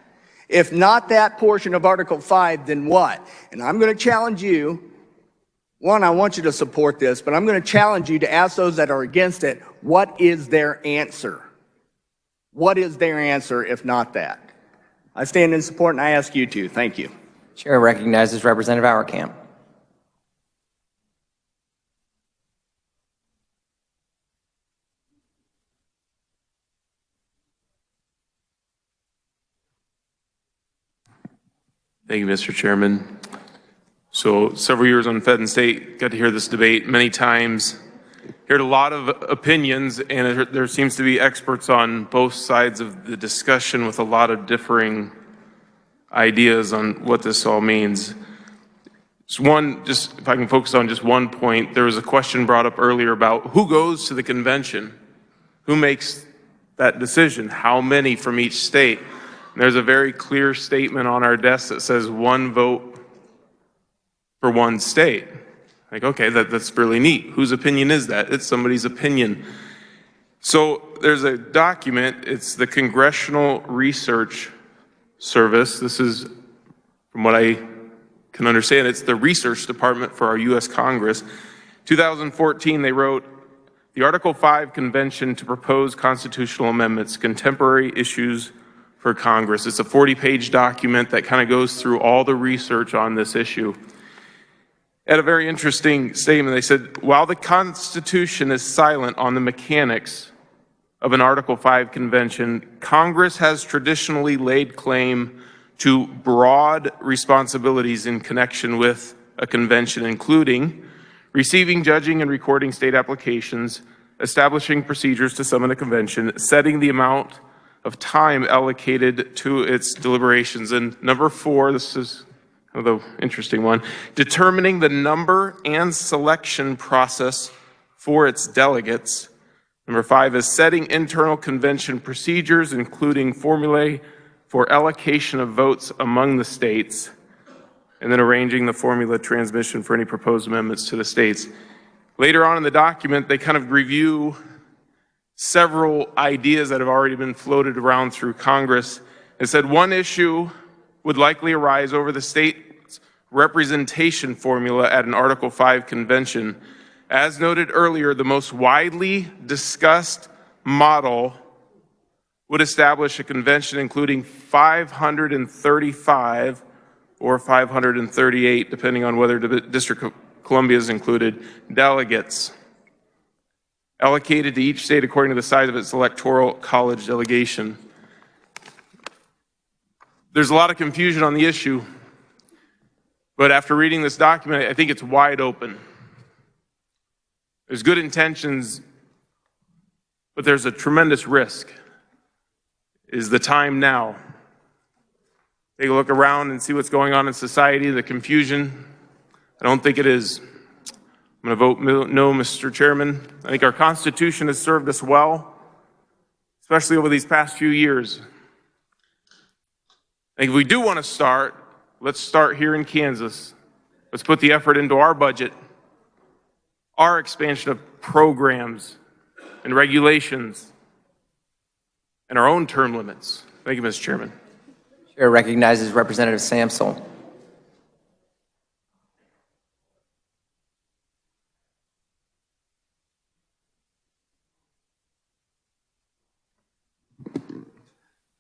If not that portion of Article 5, then what? And I'm going to challenge you. One, I want you to support this, but I'm going to challenge you to ask those that are against it, what is their answer? What is their answer if not that? I stand in support and I ask you to. Thank you. Chair recognizes Representative Auerkamp. Thank you, Mr. Chairman. So several years on Fed and State, got to hear this debate many times. Heard a lot of opinions, and there seems to be experts on both sides of the discussion with a lot of differing ideas on what this all means. Just if I can focus on just one point, there was a question brought up earlier about who goes to the convention, who makes that decision, how many from each state. And there's a very clear statement on our desk that says one vote for one state. Like, okay, that's really neat. Whose opinion is that? It's somebody's opinion. So there's a document, it's the Congressional Research Service. This is, from what I can understand, it's the research department for our U.S. Congress. 2014, they wrote, the Article 5 Convention to propose constitutional amendments, contemporary issues for Congress. It's a 40-page document that kind of goes through all the research on this issue. At a very interesting statement, they said, while the Constitution is silent on the mechanics of an Article 5 convention, Congress has traditionally laid claim to broad responsibilities in connection with a convention, including receiving, judging, and recording state applications, establishing procedures to summon a convention, setting the amount of time allocated to its deliberations. And number 4, this is the interesting one, determining the number and selection process for its delegates. Number 5 is setting internal convention procedures, including formulae for allocation of votes among the states, and then arranging the formula transmission for any proposed amendments to the states. Later on in the document, they kind of review several ideas that have already been floated around through Congress. It said one issue would likely arise over the state's representation formula at an Article 5 convention. As noted earlier, the most widely discussed model would establish a convention including 535 or 538, depending on whether the District of Columbia is included, delegates allocated to each state according to the size of its electoral college delegation. There's a lot of confusion on the issue, but after reading this document, I think it's wide open. There's good intentions, but there's a tremendous risk. Is the time now? Take a look around and see what's going on in society, the confusion. I don't think it is. I'm going to vote no, Mr. Chairman. I think our Constitution has served us well, especially over these past few years. I think if we do want to start, let's start here in Kansas. Let's put the effort into our budget, our expansion of programs and regulations, and our own term limits. Thank you, Mr. Chairman. Chair recognizes Representative Samsel.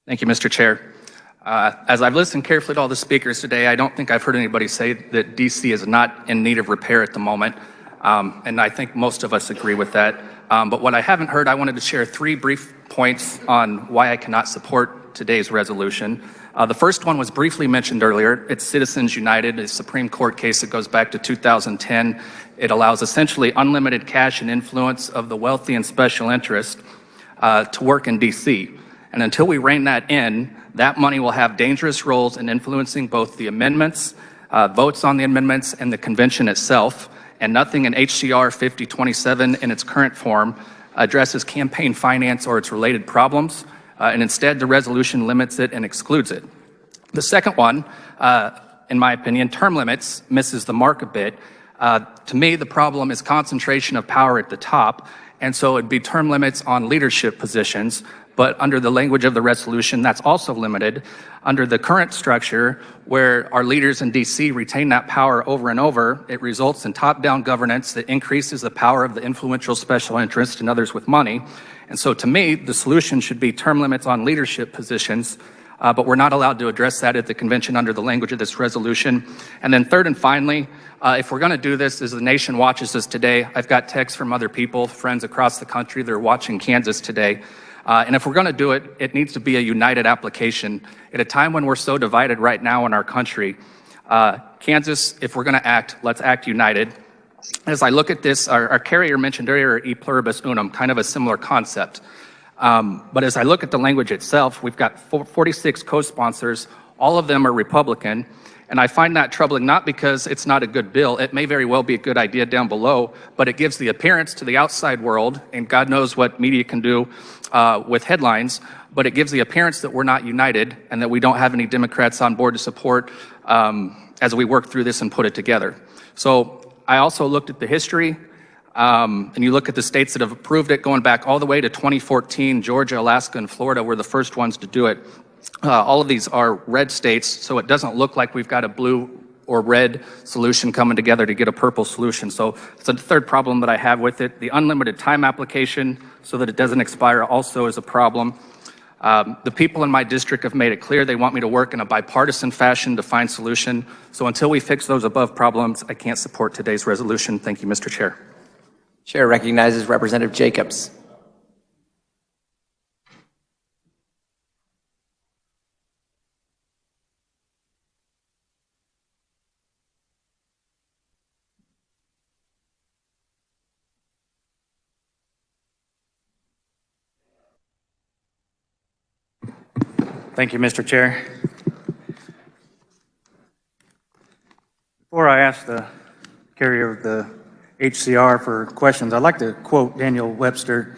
Thank you, Mr. Chair. As I've listened carefully to all the speakers today, I don't think I've heard anybody say that DC is not in need of repair at the moment, and I think most of us agree with that. But what I haven't heard, I wanted to share 3 brief points on why I cannot support today's resolution. The first one was briefly mentioned earlier. It's Citizens United, a Supreme Court case that goes back to 2010. It allows essentially unlimited cash and influence of the wealthy and special interest to work in DC. And until we rein that in, that money will have dangerous roles in influencing both the amendments, votes on the amendments, and the convention itself. And nothing in HCR 5027 in its current form addresses campaign finance or its related problems. And instead, the resolution limits it and excludes it. The second one, in my opinion, term limits misses the mark a bit. To me, the problem is concentration of power at the top, And so it'd be term limits on leadership positions, but under the language of the resolution, that's also limited. Under the current structure, where our leaders in DC retain that power over and over, it results in top-down governance that increases the power of the influential special interest and others with money. And so to me, the solution should be term limits on leadership positions, but we're not allowed to address that at the convention under the language of this resolution. And then third and finally, if we're gonna do this as the nation watches us today, I've got texts from other people, friends across the country that are watching Kansas today. And if we're gonna do it, it needs to be a united application. At a time when we're so divided right now in our country, Kansas, if we're gonna act, let's act united. As I look at this, our carrier mentioned earlier e pluribus unum, kind of a similar concept. But as I look at the language itself, we've got 46 co-sponsors, all of them are Republican, and I find that troubling not because it's not a good bill, it may very well be a good idea down below, but it gives the appearance to the outside world, and God knows what media can do with headlines, but it gives the appearance that we're not united and that we don't have any Democrats on board to support as we work through this and put it together. So I also looked at the history, and you look at the states that have approved it going back all the way to 2014, Georgia, Alaska, and Florida were the first ones to do it. All of these are red states, so it doesn't look like we've got a blue or red solution coming together to get a purple solution. So it's the third problem that I have with it. The unlimited time application so that it doesn't expire also is a problem. The people in my district have made it clear they want me to work in a bipartisan fashion to find solution. So until we fix those above problems, I can't support today's resolution. Thank you, Mr. Chair. Chair recognizes Representative Jacobs. Thank you, Mr. Chair. Before I ask the carrier of the HCR for questions, I'd like to quote Daniel Webster.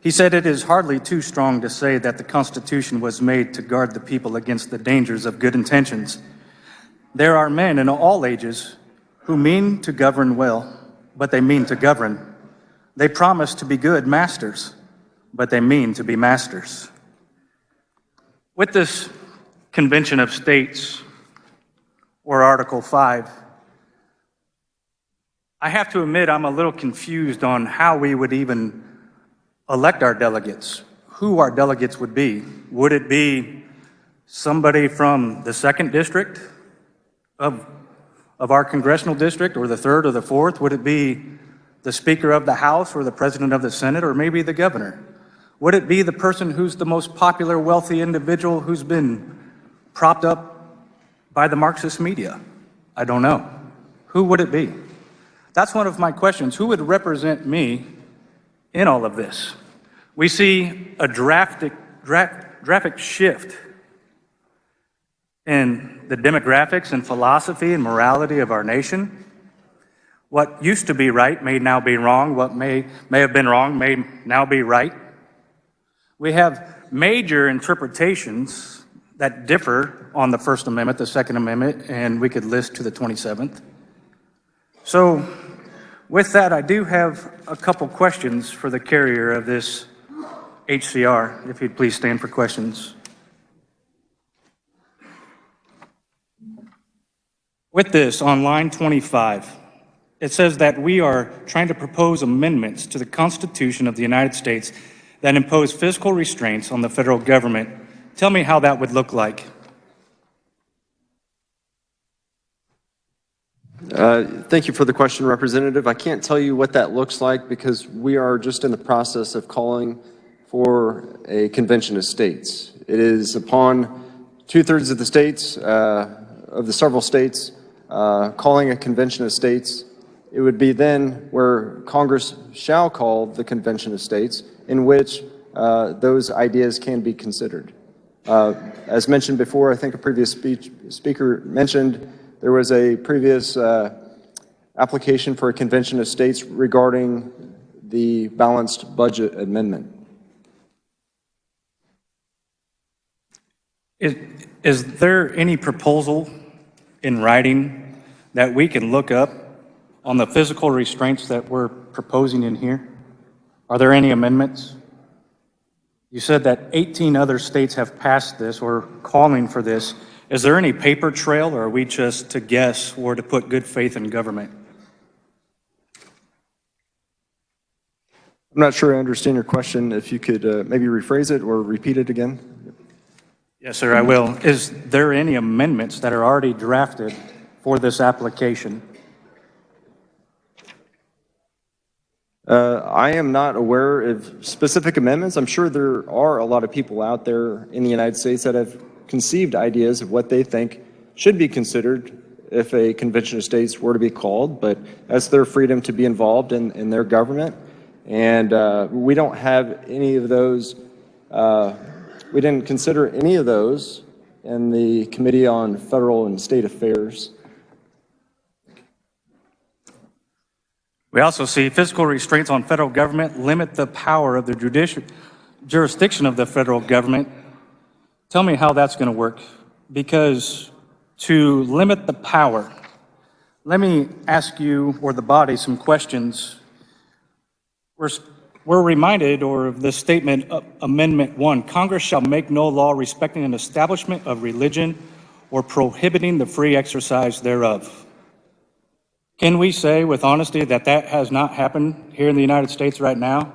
He said, "It is hardly too strong to say that the Constitution was made to guard the people against the dangers of good intentions. There are men in all ages who mean to govern well, but they mean to govern. They promise to be good masters, but they mean to be masters." With this Convention of States, or Article 5, I have to admit I'm a little confused on how we would even elect our delegates, who our delegates would be. Would it be somebody from the 2nd District of our congressional district, or the 3rd or the 4th? Would it be the Speaker of the House or the President of the Senate, or maybe the Governor? Would it be the person who's the most popular, wealthy individual who's been propped up by the Marxist media? I don't know. Who would it be? That's one of my questions. Who would represent me in all of this? We see a drastic shift in the demographics and philosophy and morality of our nation. What used to be right may now be wrong. What may have been wrong may now be right. We have major interpretations that differ on the First Amendment, the Second Amendment, and we could list to the 27th. So with that, I do have a couple questions for the carrier of this HCR, if you'd please stand for questions. With this, on line 25, it says that we are trying to propose amendments to the Constitution of the United States that impose fiscal restraints on the federal government. Tell me how that would look like. Thank you for the question, Representative. I can't tell you what that looks like because we are just in the process of calling for a convention of states. It is upon 2/3 of the states, of the several states, calling a convention of states. It would be then where Congress shall call the convention of states in which those ideas can be considered. As mentioned before, I think a previous speaker mentioned there was a previous application for a convention of states regarding the balanced budget amendment. Is there any proposal in writing that we can look up on the physical restraints that we're proposing in here? Are there any amendments? You said that 18 other states have passed this or calling for this. Is there any paper trail, or are we just to guess or to put good faith in government? I'm not sure I understand your question. If you could maybe rephrase it or repeat it again. Yes, sir, I will. Is there any amendments that are already drafted for this application? I am not aware of specific amendments. I'm sure there are a lot of people out there in the United States that have conceived ideas of what they think should be considered if a convention of states were to be called, but that's their freedom to be involved in their government. And we don't have any of those, we didn't consider any of those in the Committee on Federal and State Affairs. We also see fiscal restraints on federal government limit the power of the jurisdiction of the federal government. Tell me how that's going to work, because to limit the power, let me ask you or the body some questions. We're reminded of the statement of Amendment 1, Congress shall make no law respecting an establishment of religion or prohibiting the free exercise thereof. Can we say with honesty that that has not happened here in the United States right now?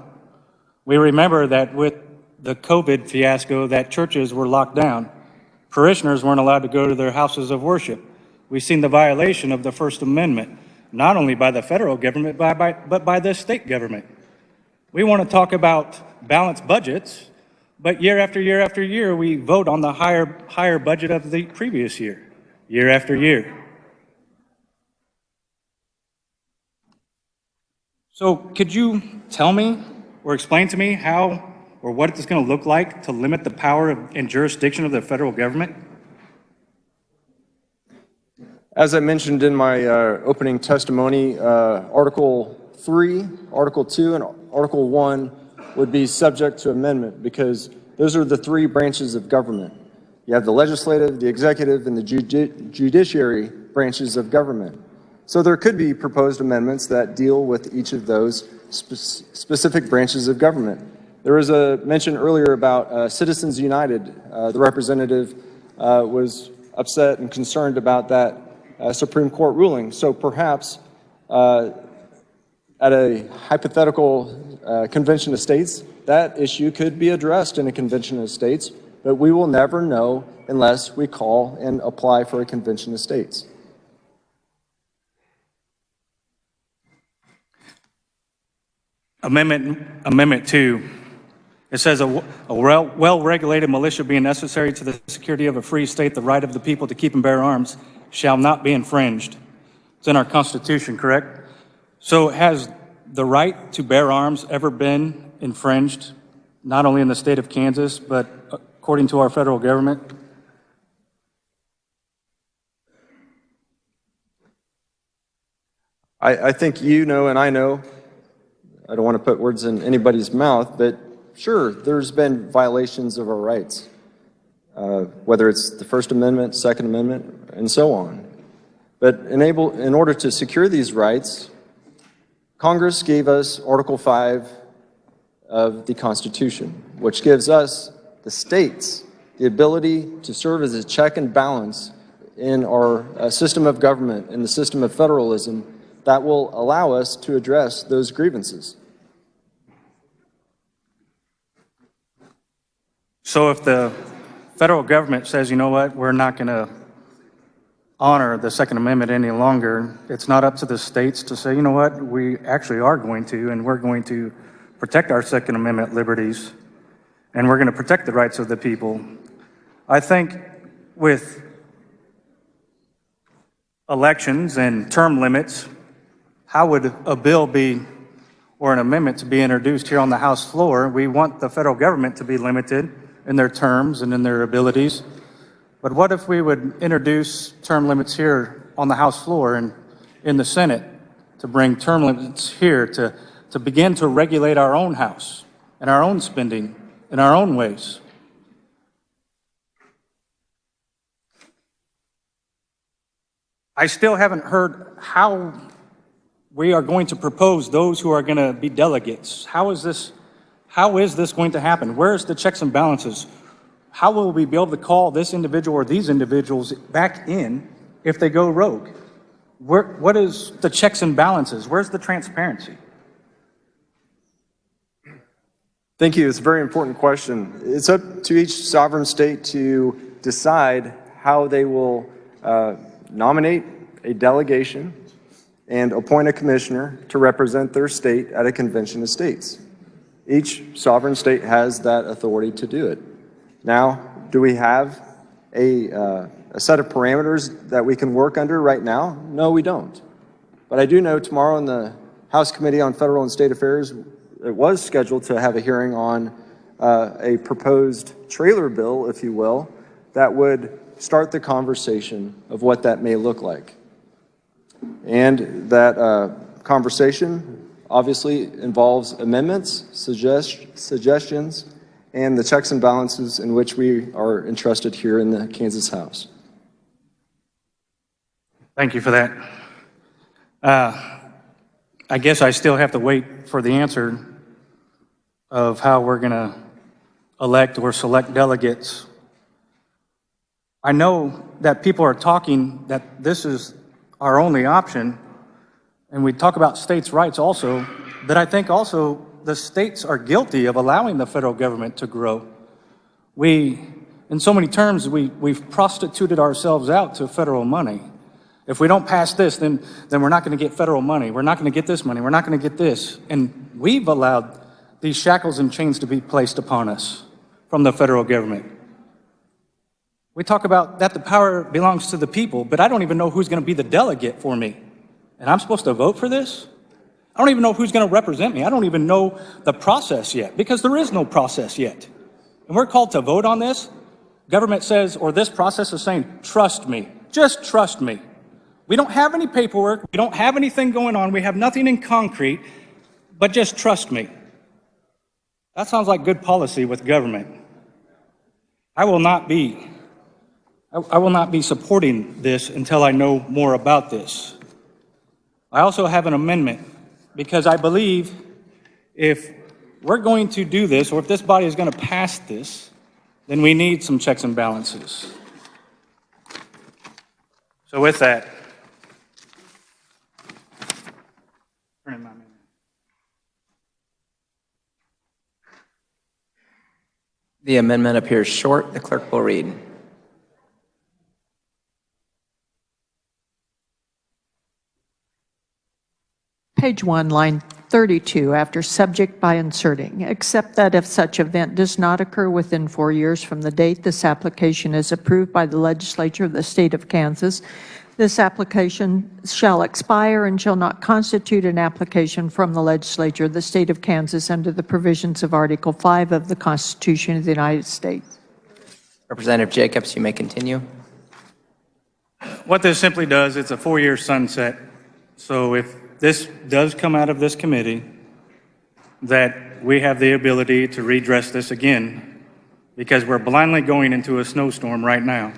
We remember that with the COVID fiasco that churches were locked down. Parishioners weren't allowed to go to their houses of worship. We've seen the violation of the First Amendment, not only by the federal government, but by the state government. We want to talk about balanced budgets, but year after year after year, we vote on the higher budget of the previous year after year. So could you tell me or explain to me how or what it's going to look like to limit the power and jurisdiction of the federal government? As I mentioned in my opening testimony, Article 3, Article 2, and Article 1 would be subject to amendment because those are the three branches of government. You have the legislative, the executive, and the judiciary branches of government. So there could be proposed amendments that deal with each of those specific branches of government. There was a mention earlier about Citizens United. The representative was upset and concerned about that Supreme Court ruling. So perhaps at a hypothetical convention of states, that issue could be addressed in a convention of states, but we will never know unless we call and apply for a convention of states. Amendment 2, it says a well-regulated militia being necessary to the security of a free state, the right of the people to keep and bear arms shall not be infringed. It's in our Constitution, correct? So has the right to bear arms ever been infringed, not only in the state of Kansas, but according to our federal government? I think you know and I know, I don't want to put words in anybody's mouth, but sure, there's been violations of our rights, whether it's the First Amendment, Second Amendment, and so on. But in order to secure these rights, Congress gave us Article 5 of the Constitution, which gives us, the states, the ability to serve as a check and balance in our system of government, in the system of federalism, that will allow us to address those grievances. So if the federal government says, you know what, we're not going to honor the Second Amendment any longer, it's not up to the states to say, you know what, we actually are going to, and we're going to protect our Second Amendment liberties, and we're going to protect the rights of the people. I think with elections and term limits, how would a bill be, or an amendment to be introduced here on the House floor? We want the federal government to be limited in their terms and in their abilities. But what if we would introduce term limits here on the House floor and in the Senate to bring term limits here to begin to regulate our own House and our own spending in our own ways? I still haven't heard how we are going to propose those who are going to be delegates. How is this going to happen? Where's the checks and balances? How will we be able to call this individual or these individuals back in if they go rogue? What is the checks and balances? Where's the transparency? Thank you. It's a very important question. It's up to each sovereign state to decide how they will nominate a delegation and appoint a commissioner to represent their state at a convention of states. Each sovereign state has that authority to do it. Now, do we have a set of parameters that we can work under right now? No, we don't. But I do know tomorrow in the House Committee on Federal and State Affairs, it was scheduled to have a hearing on a proposed trailer bill, if you will, that would start the conversation of what that may look like. And that conversation obviously involves amendments, suggestions, and the checks and balances in which we are entrusted here in the Kansas House. Thank you for that. I guess I still have to wait for the answer of how we're going to elect or select delegates. I know that people are talking that this is our only option, and we talk about states' rights also, but I think also the states are guilty of allowing the federal government to grow. In so many terms, we've prostituted ourselves out to federal money. If we don't pass this, then we're not going to get federal money. We're not going to get this money. We're not going to get this. And we've allowed these shackles and chains to be placed upon us from the federal government. We talk about that the power belongs to the people, but I don't even know who's going to be the delegate for me. And I'm supposed to vote for this? I don't even know who's going to represent me. I don't even know the process yet, because there is no process yet. And we're called to vote on this. Government says, or this process is saying, trust me. Just trust me. We don't have any paperwork. We don't have anything going on. We have nothing in concrete, but just trust me. That sounds like good policy with government. I will not be supporting this until I know more about this. I also have an amendment because I believe if we're going to do this, or if this body is going to pass this, then we need some checks and balances. So with that, The amendment appears short. The clerk will read. Page 1, line 32, after subject by inserting, except that if such event does not occur within 4 years from the date this application is approved by the legislature of the state of Kansas, this application shall expire and shall not constitute an application from the legislature of the state of Kansas under the provisions of Article 5 of the Constitution of the United States. Representative Jacobs, you may continue. what this simply does, it's a 4-year sunset. So if this does come out of this committee, that we have the ability to redress this again, because we're blindly going into a snowstorm right now.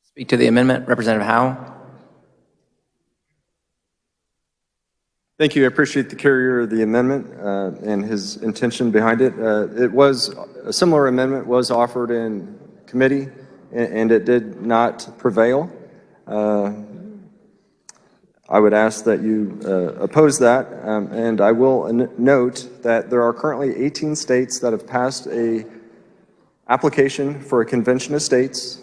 Speak to the amendment, Representative Howe. Thank you. I appreciate the carrier of the amendment and his intention behind it. A similar amendment was offered in committee, and it did not prevail. I would ask that you oppose that, and I will note that there are currently 18 states that have passed a application for a convention of states,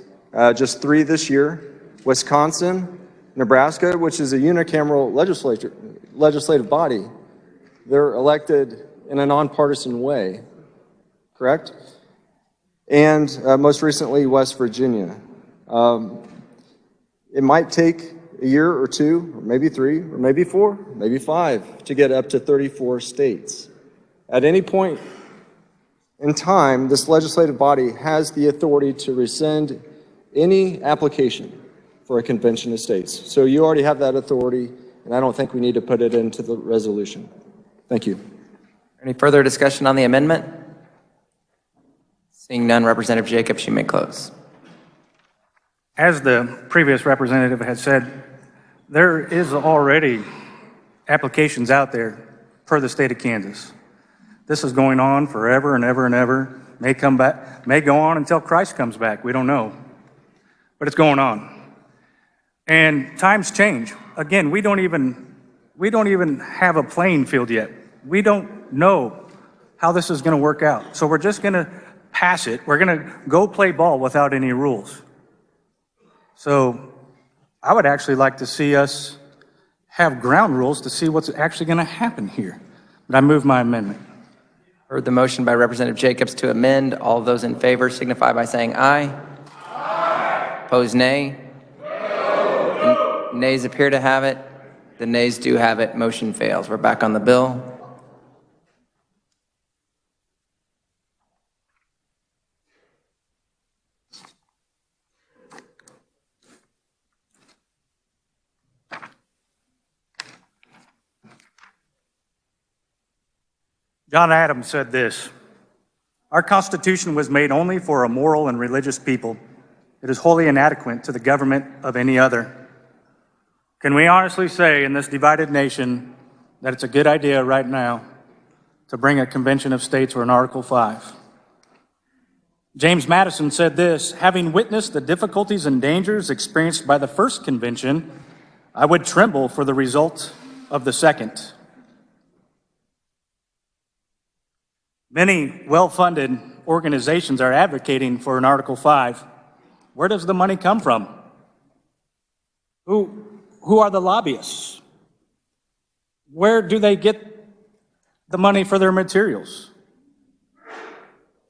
just 3 this year: Wisconsin, Nebraska, which is a unicameral legislative body. They're elected in a nonpartisan way, correct? And most recently, West Virginia. It might take a year or 2, or maybe 3, or maybe 4, maybe 5 to get up to 34 states. At any point in time, this legislative body has the authority to rescind any application for a convention of states. So you already have that authority, and I don't think we need to put it into the resolution. Thank you. Any further discussion on the amendment? Seeing none, Representative Jacobs, you may close. As the previous representative had said, there is already applications out there per the state of Kansas. This is going on forever and ever and ever. May come back, may go on until Christ comes back. We don't know. But it's going on. And times change. Again, we don't even have a playing field yet. We don't know how this is going to work out. So we're just going to pass it. We're going to go play ball without any rules. So I would actually like to see us have ground rules to see what's actually going to happen here. But I move my amendment. Heard the motion by Representative Jacobs to amend. All those in favor signify by saying aye. Aye. Opposed, nay. No. Nays appear to have it. The nays do have it. Motion fails. We're back on the bill. John Adams said this: "Our Constitution was made only for a moral and religious people. It is wholly inadequate to the government of any other." Can we honestly say in this divided nation that it's a good idea right now to bring a convention of states or an Article 5? James Madison said this: "Having witnessed the difficulties and dangers experienced by the first convention, I would tremble for the result of the second." Many well-funded organizations are advocating for an Article 5. Where does the money come from? Who are the lobbyists? Where do they get the money for their materials?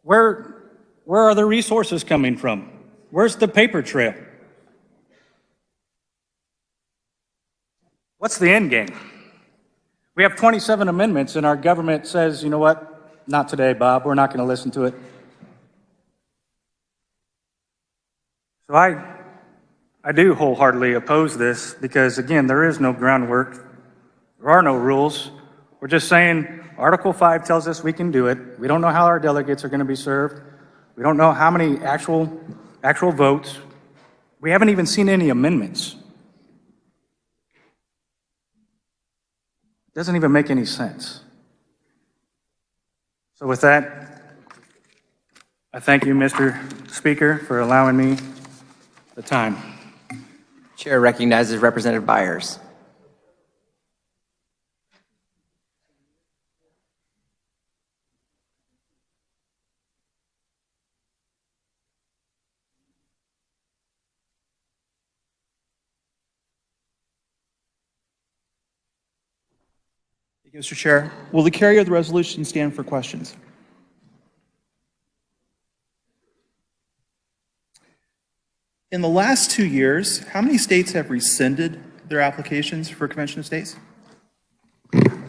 Where are the resources coming from? Where's the paper trail? What's the end game? We have 27 amendments and our government says, you know what? Not today, Bob. We're not going to listen to it. So I do wholeheartedly oppose this because, again, there is no groundwork. There are no rules. We're just saying Article 5 tells us we can do it. We don't know how our delegates are going to be served. We don't know how many actual votes. We haven't even seen any amendments. It doesn't even make any sense. So with that, I thank you, Mr. Speaker, for allowing me the time. Chair recognizes Representative Byers. Thank you, Mr. Chair. Will the carrier of the resolution stand for questions? In the last 2 years, how many states have rescinded their applications for Convention of States?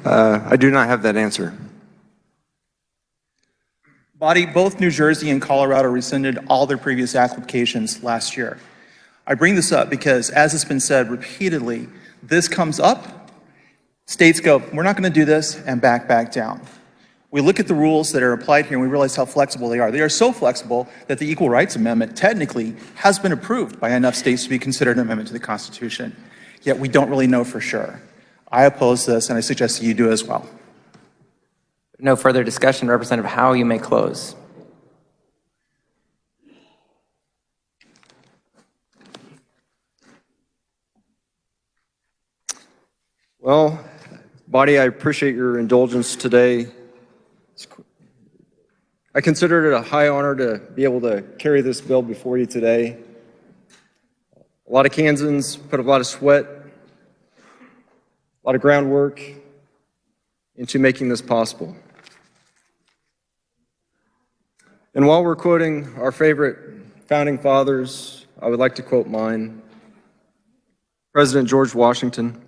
I do not have that answer. Body, both New Jersey and Colorado rescinded all their previous applications last year. I bring this up because, as has been said repeatedly, this comes up, states go, we're not going to do this, and back down. We look at the rules that are applied here and we realize how flexible they are. They are so flexible that the Equal Rights Amendment technically has been approved by enough states to be considered an amendment to the Constitution. Yet we don't really know for sure. I oppose this and I suggest that you do as well. No further discussion. Representative Howe, you may close. Well, body, I appreciate your indulgence today. I consider it a high honor to be able to carry this bill before you today. A lot of Kansans put a lot of sweat, a lot of groundwork into making this possible. And while we're quoting our favorite founding fathers, I would like to quote mine. President George Washington: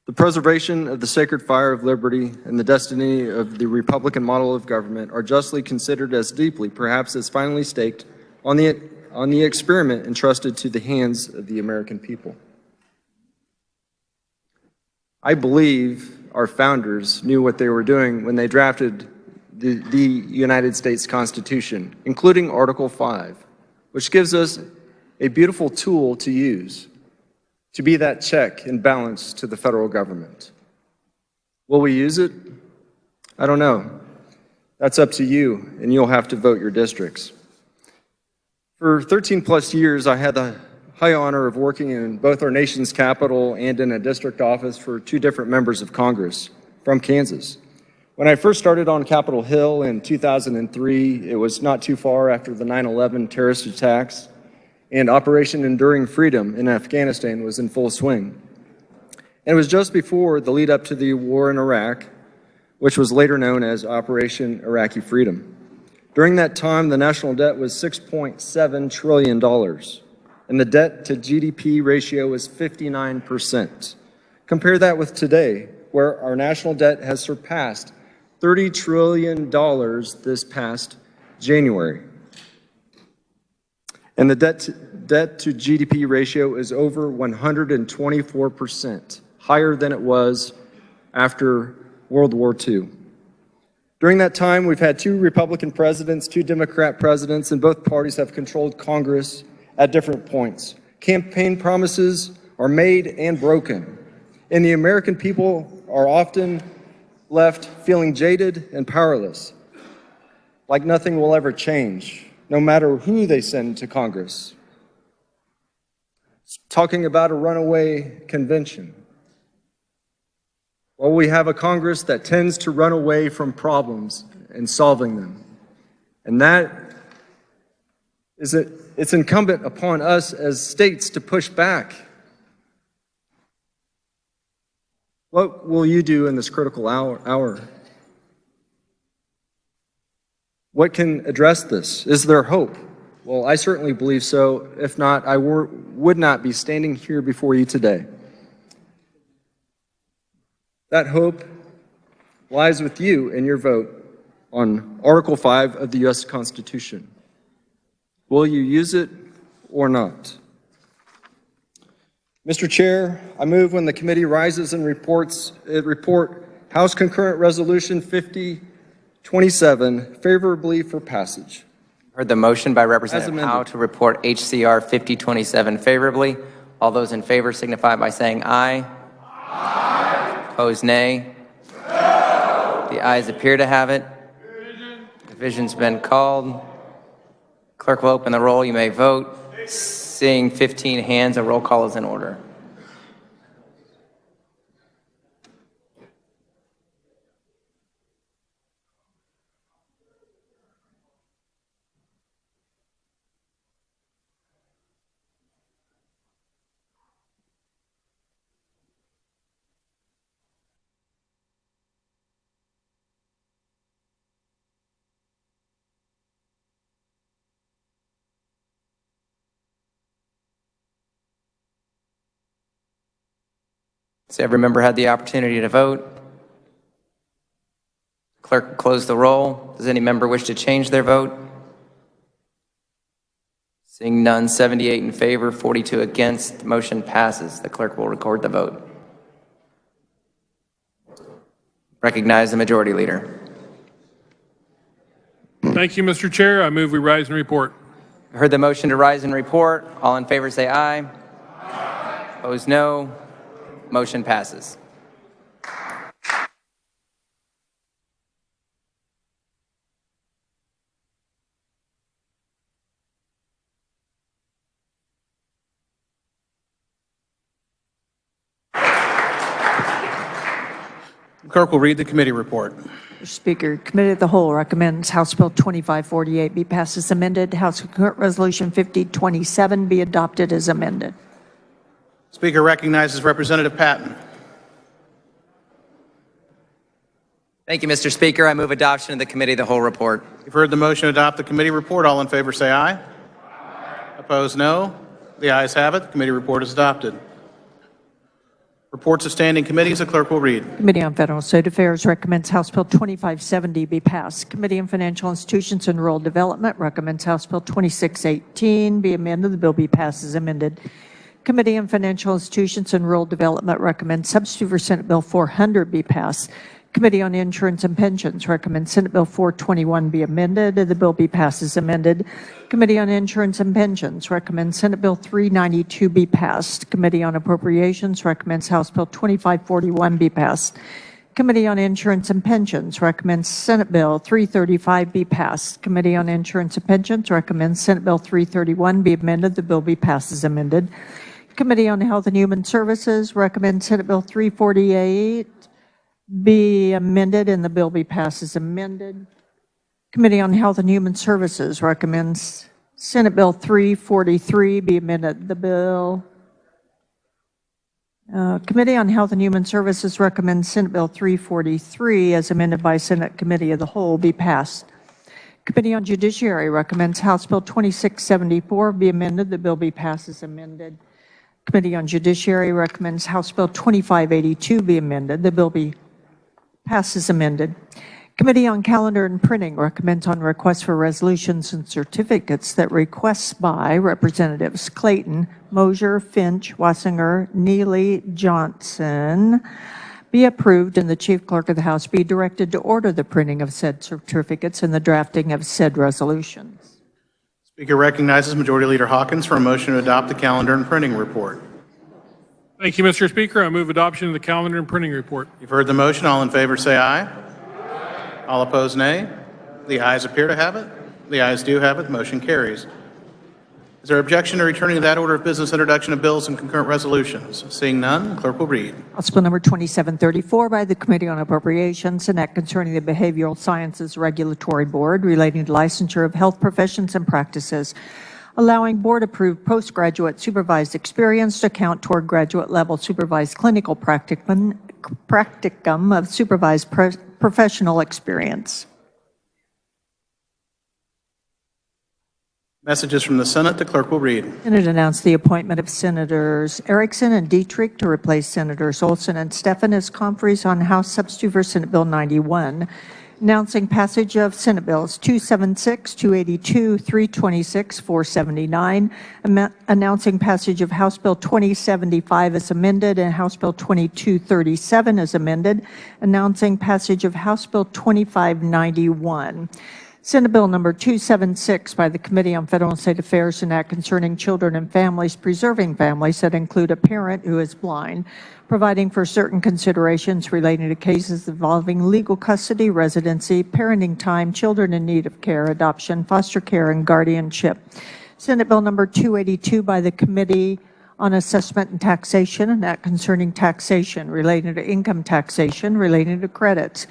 "The preservation of the sacred fire of liberty and the destiny of the Republican model of government are justly considered as deeply, perhaps as finally staked, on the experiment entrusted to the hands of the American people." I believe our founders knew what they were doing when they drafted the United States Constitution, including Article 5, which gives us a beautiful tool to use to be that check and balance to the federal government. Will we use it? I don't know. That's up to you, and you'll have to vote your districts. For 13 plus years, I had the high honor of working in both our nation's capital and in a district office for two different members of Congress from Kansas. When I first started on Capitol Hill in 2003, it was not too far after the 9/11 terrorist attacks, and Operation Enduring Freedom in Afghanistan was in full swing. And it was just before the lead up to the war in Iraq, which was later known as Operation Iraqi Freedom. During that time, the national debt was $6.7 trillion, and the debt to GDP ratio was 59%. Compare that with today, where our national debt has surpassed $30 trillion this past January. And the debt to GDP ratio is over 124%, higher than it was after World War II. During that time, we've had two Republican presidents, two Democrat presidents, and both parties have controlled Congress at different points. Campaign promises are made and broken, and the American people are often left feeling jaded and powerless, like nothing will ever change, no matter who they send to Congress. Talking about a runaway convention. Well, we have a Congress that tends to run away from problems and solving them. And it's incumbent upon us as states to push back. What will you do in this critical hour? What can address this? Is there hope? Well, I certainly believe so. If not, I would not be standing here before you today. That hope lies with you in your vote on Article 5 of the U.S. Constitution. Will you use it or not? Mr. Chair, I move when the committee rises and report House Concurrent Resolution 5027 favorably for passage. Heard the motion by Representative Howe to report HCR 5027 favorably. All those in favor signify by saying aye. Opposed, nay. The ayes appear to have it. Division's been called. Clerk will open the roll. You may vote. Seeing 15 hands, a roll call is in order. So every member had the opportunity to vote. Clerk will close the roll. Does any member wish to change their vote? Seeing none, 78 in favor, 42 against, the motion passes. The clerk will record the vote. Recognize the majority leader. Thank you, Mr. Chair. I move we rise and report. Heard the motion to rise and report. All in favor say aye. Opposed, no. Motion passes. The clerk will read the committee report. Mr. Speaker, Committee of the Whole recommends House Bill 2548 be passed as amended. House Concurrent Resolution 5027 be adopted as amended. Speaker recognizes Representative Patton. Thank you, Mr. Speaker. I move adoption of the Committee of the Whole report. You've heard the motion to adopt the committee report. All in favor say aye. Opposed, no. The ayes have it. The committee report is adopted. Reports of standing committees, the clerk will read. Committee on Federal and State Affairs recommends House Bill 2570 be passed. Committee on Financial Institutions and Rural Development recommends House Bill 2618 be amended. The bill be passed as amended. Committee on Financial Institutions and Rural Development recommends substitute for Senate Bill 400 be passed. Committee on Insurance and Pensions recommends Senate Bill 421 be amended. The bill be passed as amended. Committee on Insurance and Pensions recommends Senate Bill 392 be passed. Committee on Appropriations recommends House Bill 2541 be passed. Committee on Insurance and Pensions recommends Senate Bill 335 be passed. Committee on Insurance and Pensions recommends Senate Bill 331 be amended. The bill be passed as amended. Committee on Health and Human Services recommends Senate Bill 348 be amended, and the bill be passed as amended. Committee on Health and Human Services recommends Senate Bill 343 be amended. The bill. Committee on Health and Human Services recommends Senate Bill 343 as amended by Senate Committee of the Whole be passed. Committee on Judiciary recommends House Bill 2674 be amended. The bill be passed as amended. Committee on Judiciary recommends House Bill 2582 be amended. The bill be passed as amended. Committee on Calendar and Printing recommends on requests for resolutions and certificates that requests by Representatives Clayton, Mosier, Finch, Wassinger, Neely, Johnson be approved, and the Chief Clerk of the House be directed to order the printing of said certificates and the drafting of said resolutions. Speaker recognizes Majority Leader Hawkins for a motion to adopt the calendar and printing report. Thank you, Mr. Speaker. I move adoption of the calendar and printing report. You've heard the motion. All in favor say aye. All opposed, nay. The ayes appear to have it. The ayes do have it. The motion carries. Is there objection to returning to that order of business, introduction of bills and concurrent resolutions? Seeing none, the clerk will read. House Bill number 2734 by the Committee on Appropriations, an act concerning the Behavioral Sciences Regulatory Board relating to licensure of health professions and practices, allowing board-approved postgraduate supervised experience to count toward graduate-level supervised clinical practicum of supervised professional experience. Messages from the Senate, the clerk will read. Senate announced the appointment of Senators Erickson and Dietrich to replace Senators Olson and Stephan as conferees on House Substitute for Senate Bill 91, announcing passage of Senate Bills 276, 282, 326, 479, announcing passage of House Bill 2075 as amended and House Bill 2237 as amended, announcing passage of House Bill 2591. Senate Bill number 276 by the Committee on Federal and State Affairs, an act concerning children and families, preserving families that include a parent who is blind, providing for certain considerations relating to cases involving legal custody, residency, parenting time, children in need of care, adoption, foster care, and guardianship. Senate Bill number 282 by the Committee on Assessment and Taxation, an act concerning taxation relating to income taxation, relating to credits,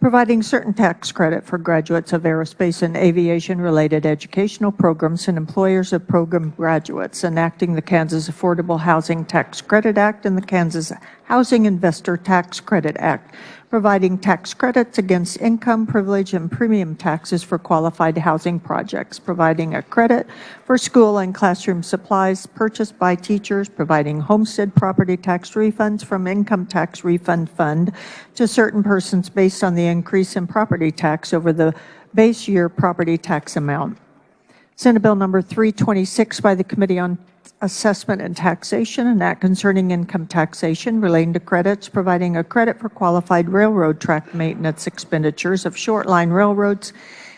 providing certain tax credit for graduates of aerospace and aviation-related educational programs and employers of program graduates, enacting the Kansas Affordable Housing Tax Credit Act and the Kansas Housing Investor Tax Credit Act, providing tax credits against income, privilege, and premium taxes for qualified housing projects, providing a credit for school and classroom supplies purchased by teachers, providing homestead property tax refunds from Income Tax Refund Fund to certain persons based on the increase in property tax over the base year property tax amount. Senate Bill number 326 by the Committee on Assessment and Taxation, an act concerning income taxation relating to credits, providing a credit for qualified railroad track maintenance expenditures of short line railroads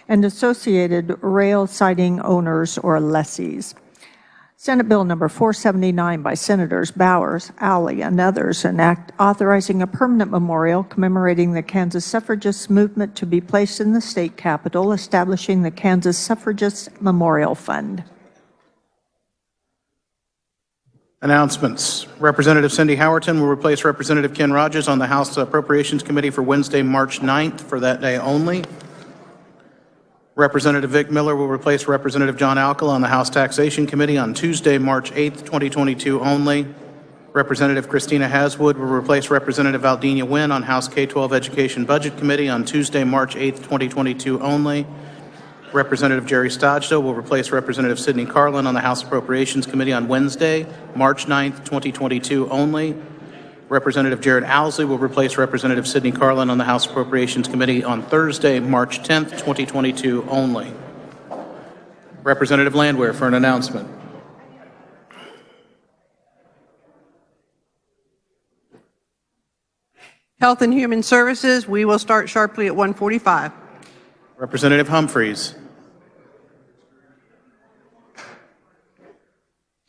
and associated rail siding owners or lessees. Senate Bill number 479 by Senators Bowers, Alley, and others, an act authorizing a permanent memorial commemorating the Kansas suffragist movement to be placed in the state capitol, establishing the Kansas Suffragist Memorial Fund. Announcements. Representative Cindy Howerton will replace Representative Ken Rogers on the House Appropriations Committee for Wednesday, March 9th for that day only. Representative Vic Miller will replace Representative John Alcala on the House Taxation Committee on Tuesday, March 8th, 2022 only. Representative Christina Haswood will replace Representative Aldina Nguyen on House K-12 Education Budget Committee on Tuesday, March 8th, 2022 only. Representative Jerry Stodgdo will replace Representative Sidney Carlin on the House Appropriations Committee on Wednesday, March 9th, 2022 only. Representative Jared Owsley will replace Representative Sidney Carlin on the House Appropriations Committee on Thursday, March 10th, 2022 only. Representative Landwehr for an announcement. Health and Human Services, we will start sharply at 1:45. Representative Humphreys.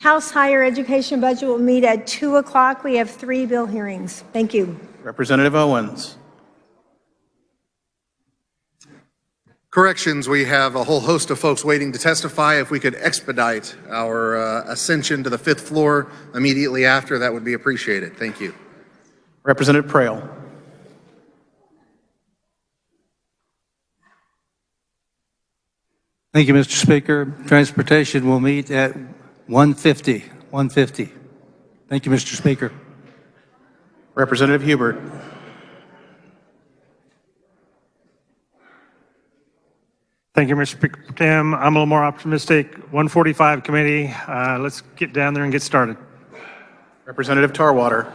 House Higher Education budget will meet at 2 o'clock. We have 3 bill hearings. Thank you. Representative Owens. Corrections, we have a whole host of folks waiting to testify. If we could expedite our ascension to the 5th floor immediately after, that would be appreciated. Thank you. Representative Prahl. Thank you, Mr. Speaker. Transportation will meet at 1:50. Thank you, Mr. Speaker. Representative Hubert. Thank you, Mr. Speaker. Tim, I'm a little more optimistic. 145 committee. Let's get down there and get started. Representative Tarwater.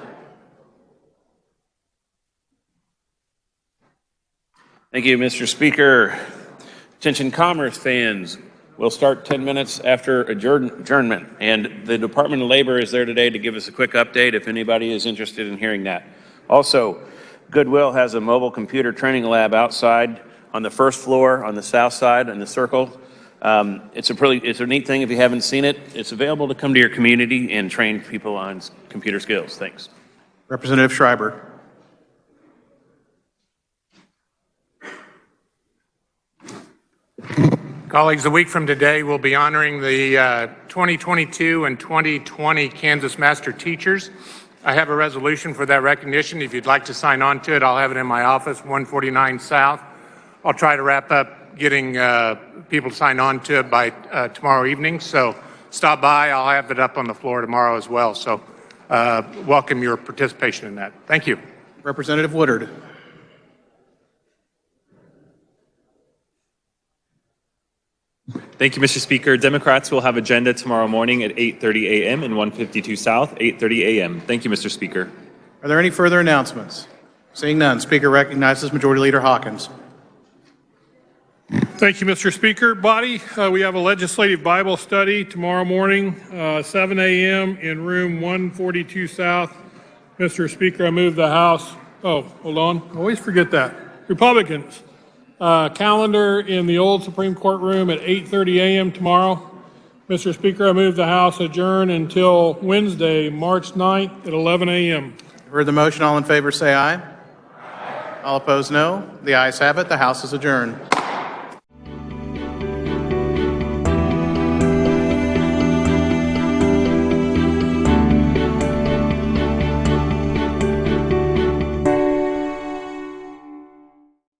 Thank you, Mr. Speaker. Attention Commerce fans, we'll start 10 minutes after adjournment, and the Department of Labor is there today to give us a quick update if anybody is interested in hearing that. Also, Goodwill has a mobile computer training lab outside on the 1st floor on the south side in the circle. It's a neat thing if you haven't seen it. It's available to come to your community and train people on computer skills. Thanks. Representative Schreiber. Colleagues, a week from today, we'll be honoring the 2022 and 2020 Kansas Master Teachers. I have a resolution for that recognition. If you'd like to sign on to it, I'll have it in my office, 149 South. I'll try to wrap up getting people to sign on to it by tomorrow evening. So stop by. I'll have it up on the floor tomorrow as well. So welcome your participation in that. Thank you. Representative Woodard. Thank you, Mr. Speaker. Democrats will have agenda tomorrow morning at 8:30 a.m. in 152 South, 8:30 a.m. Thank you, Mr. Speaker. Are there any further announcements? Seeing none, Speaker recognizes Majority Leader Hawkins. Thank you, Mr. Speaker. Body, we have a legislative Bible study tomorrow morning, 7 a.m. in room 142 South. Mr. Speaker, I move the House. Oh, hold on. I always forget that. Republicans. Calendar in the old Supreme Court room at 8:30 a.m. tomorrow. Mr. Speaker, I move the House adjourn until Wednesday, March 9th at 11 a.m. Heard the motion. All in favor say aye. All opposed, no. The ayes have it. The House is adjourned.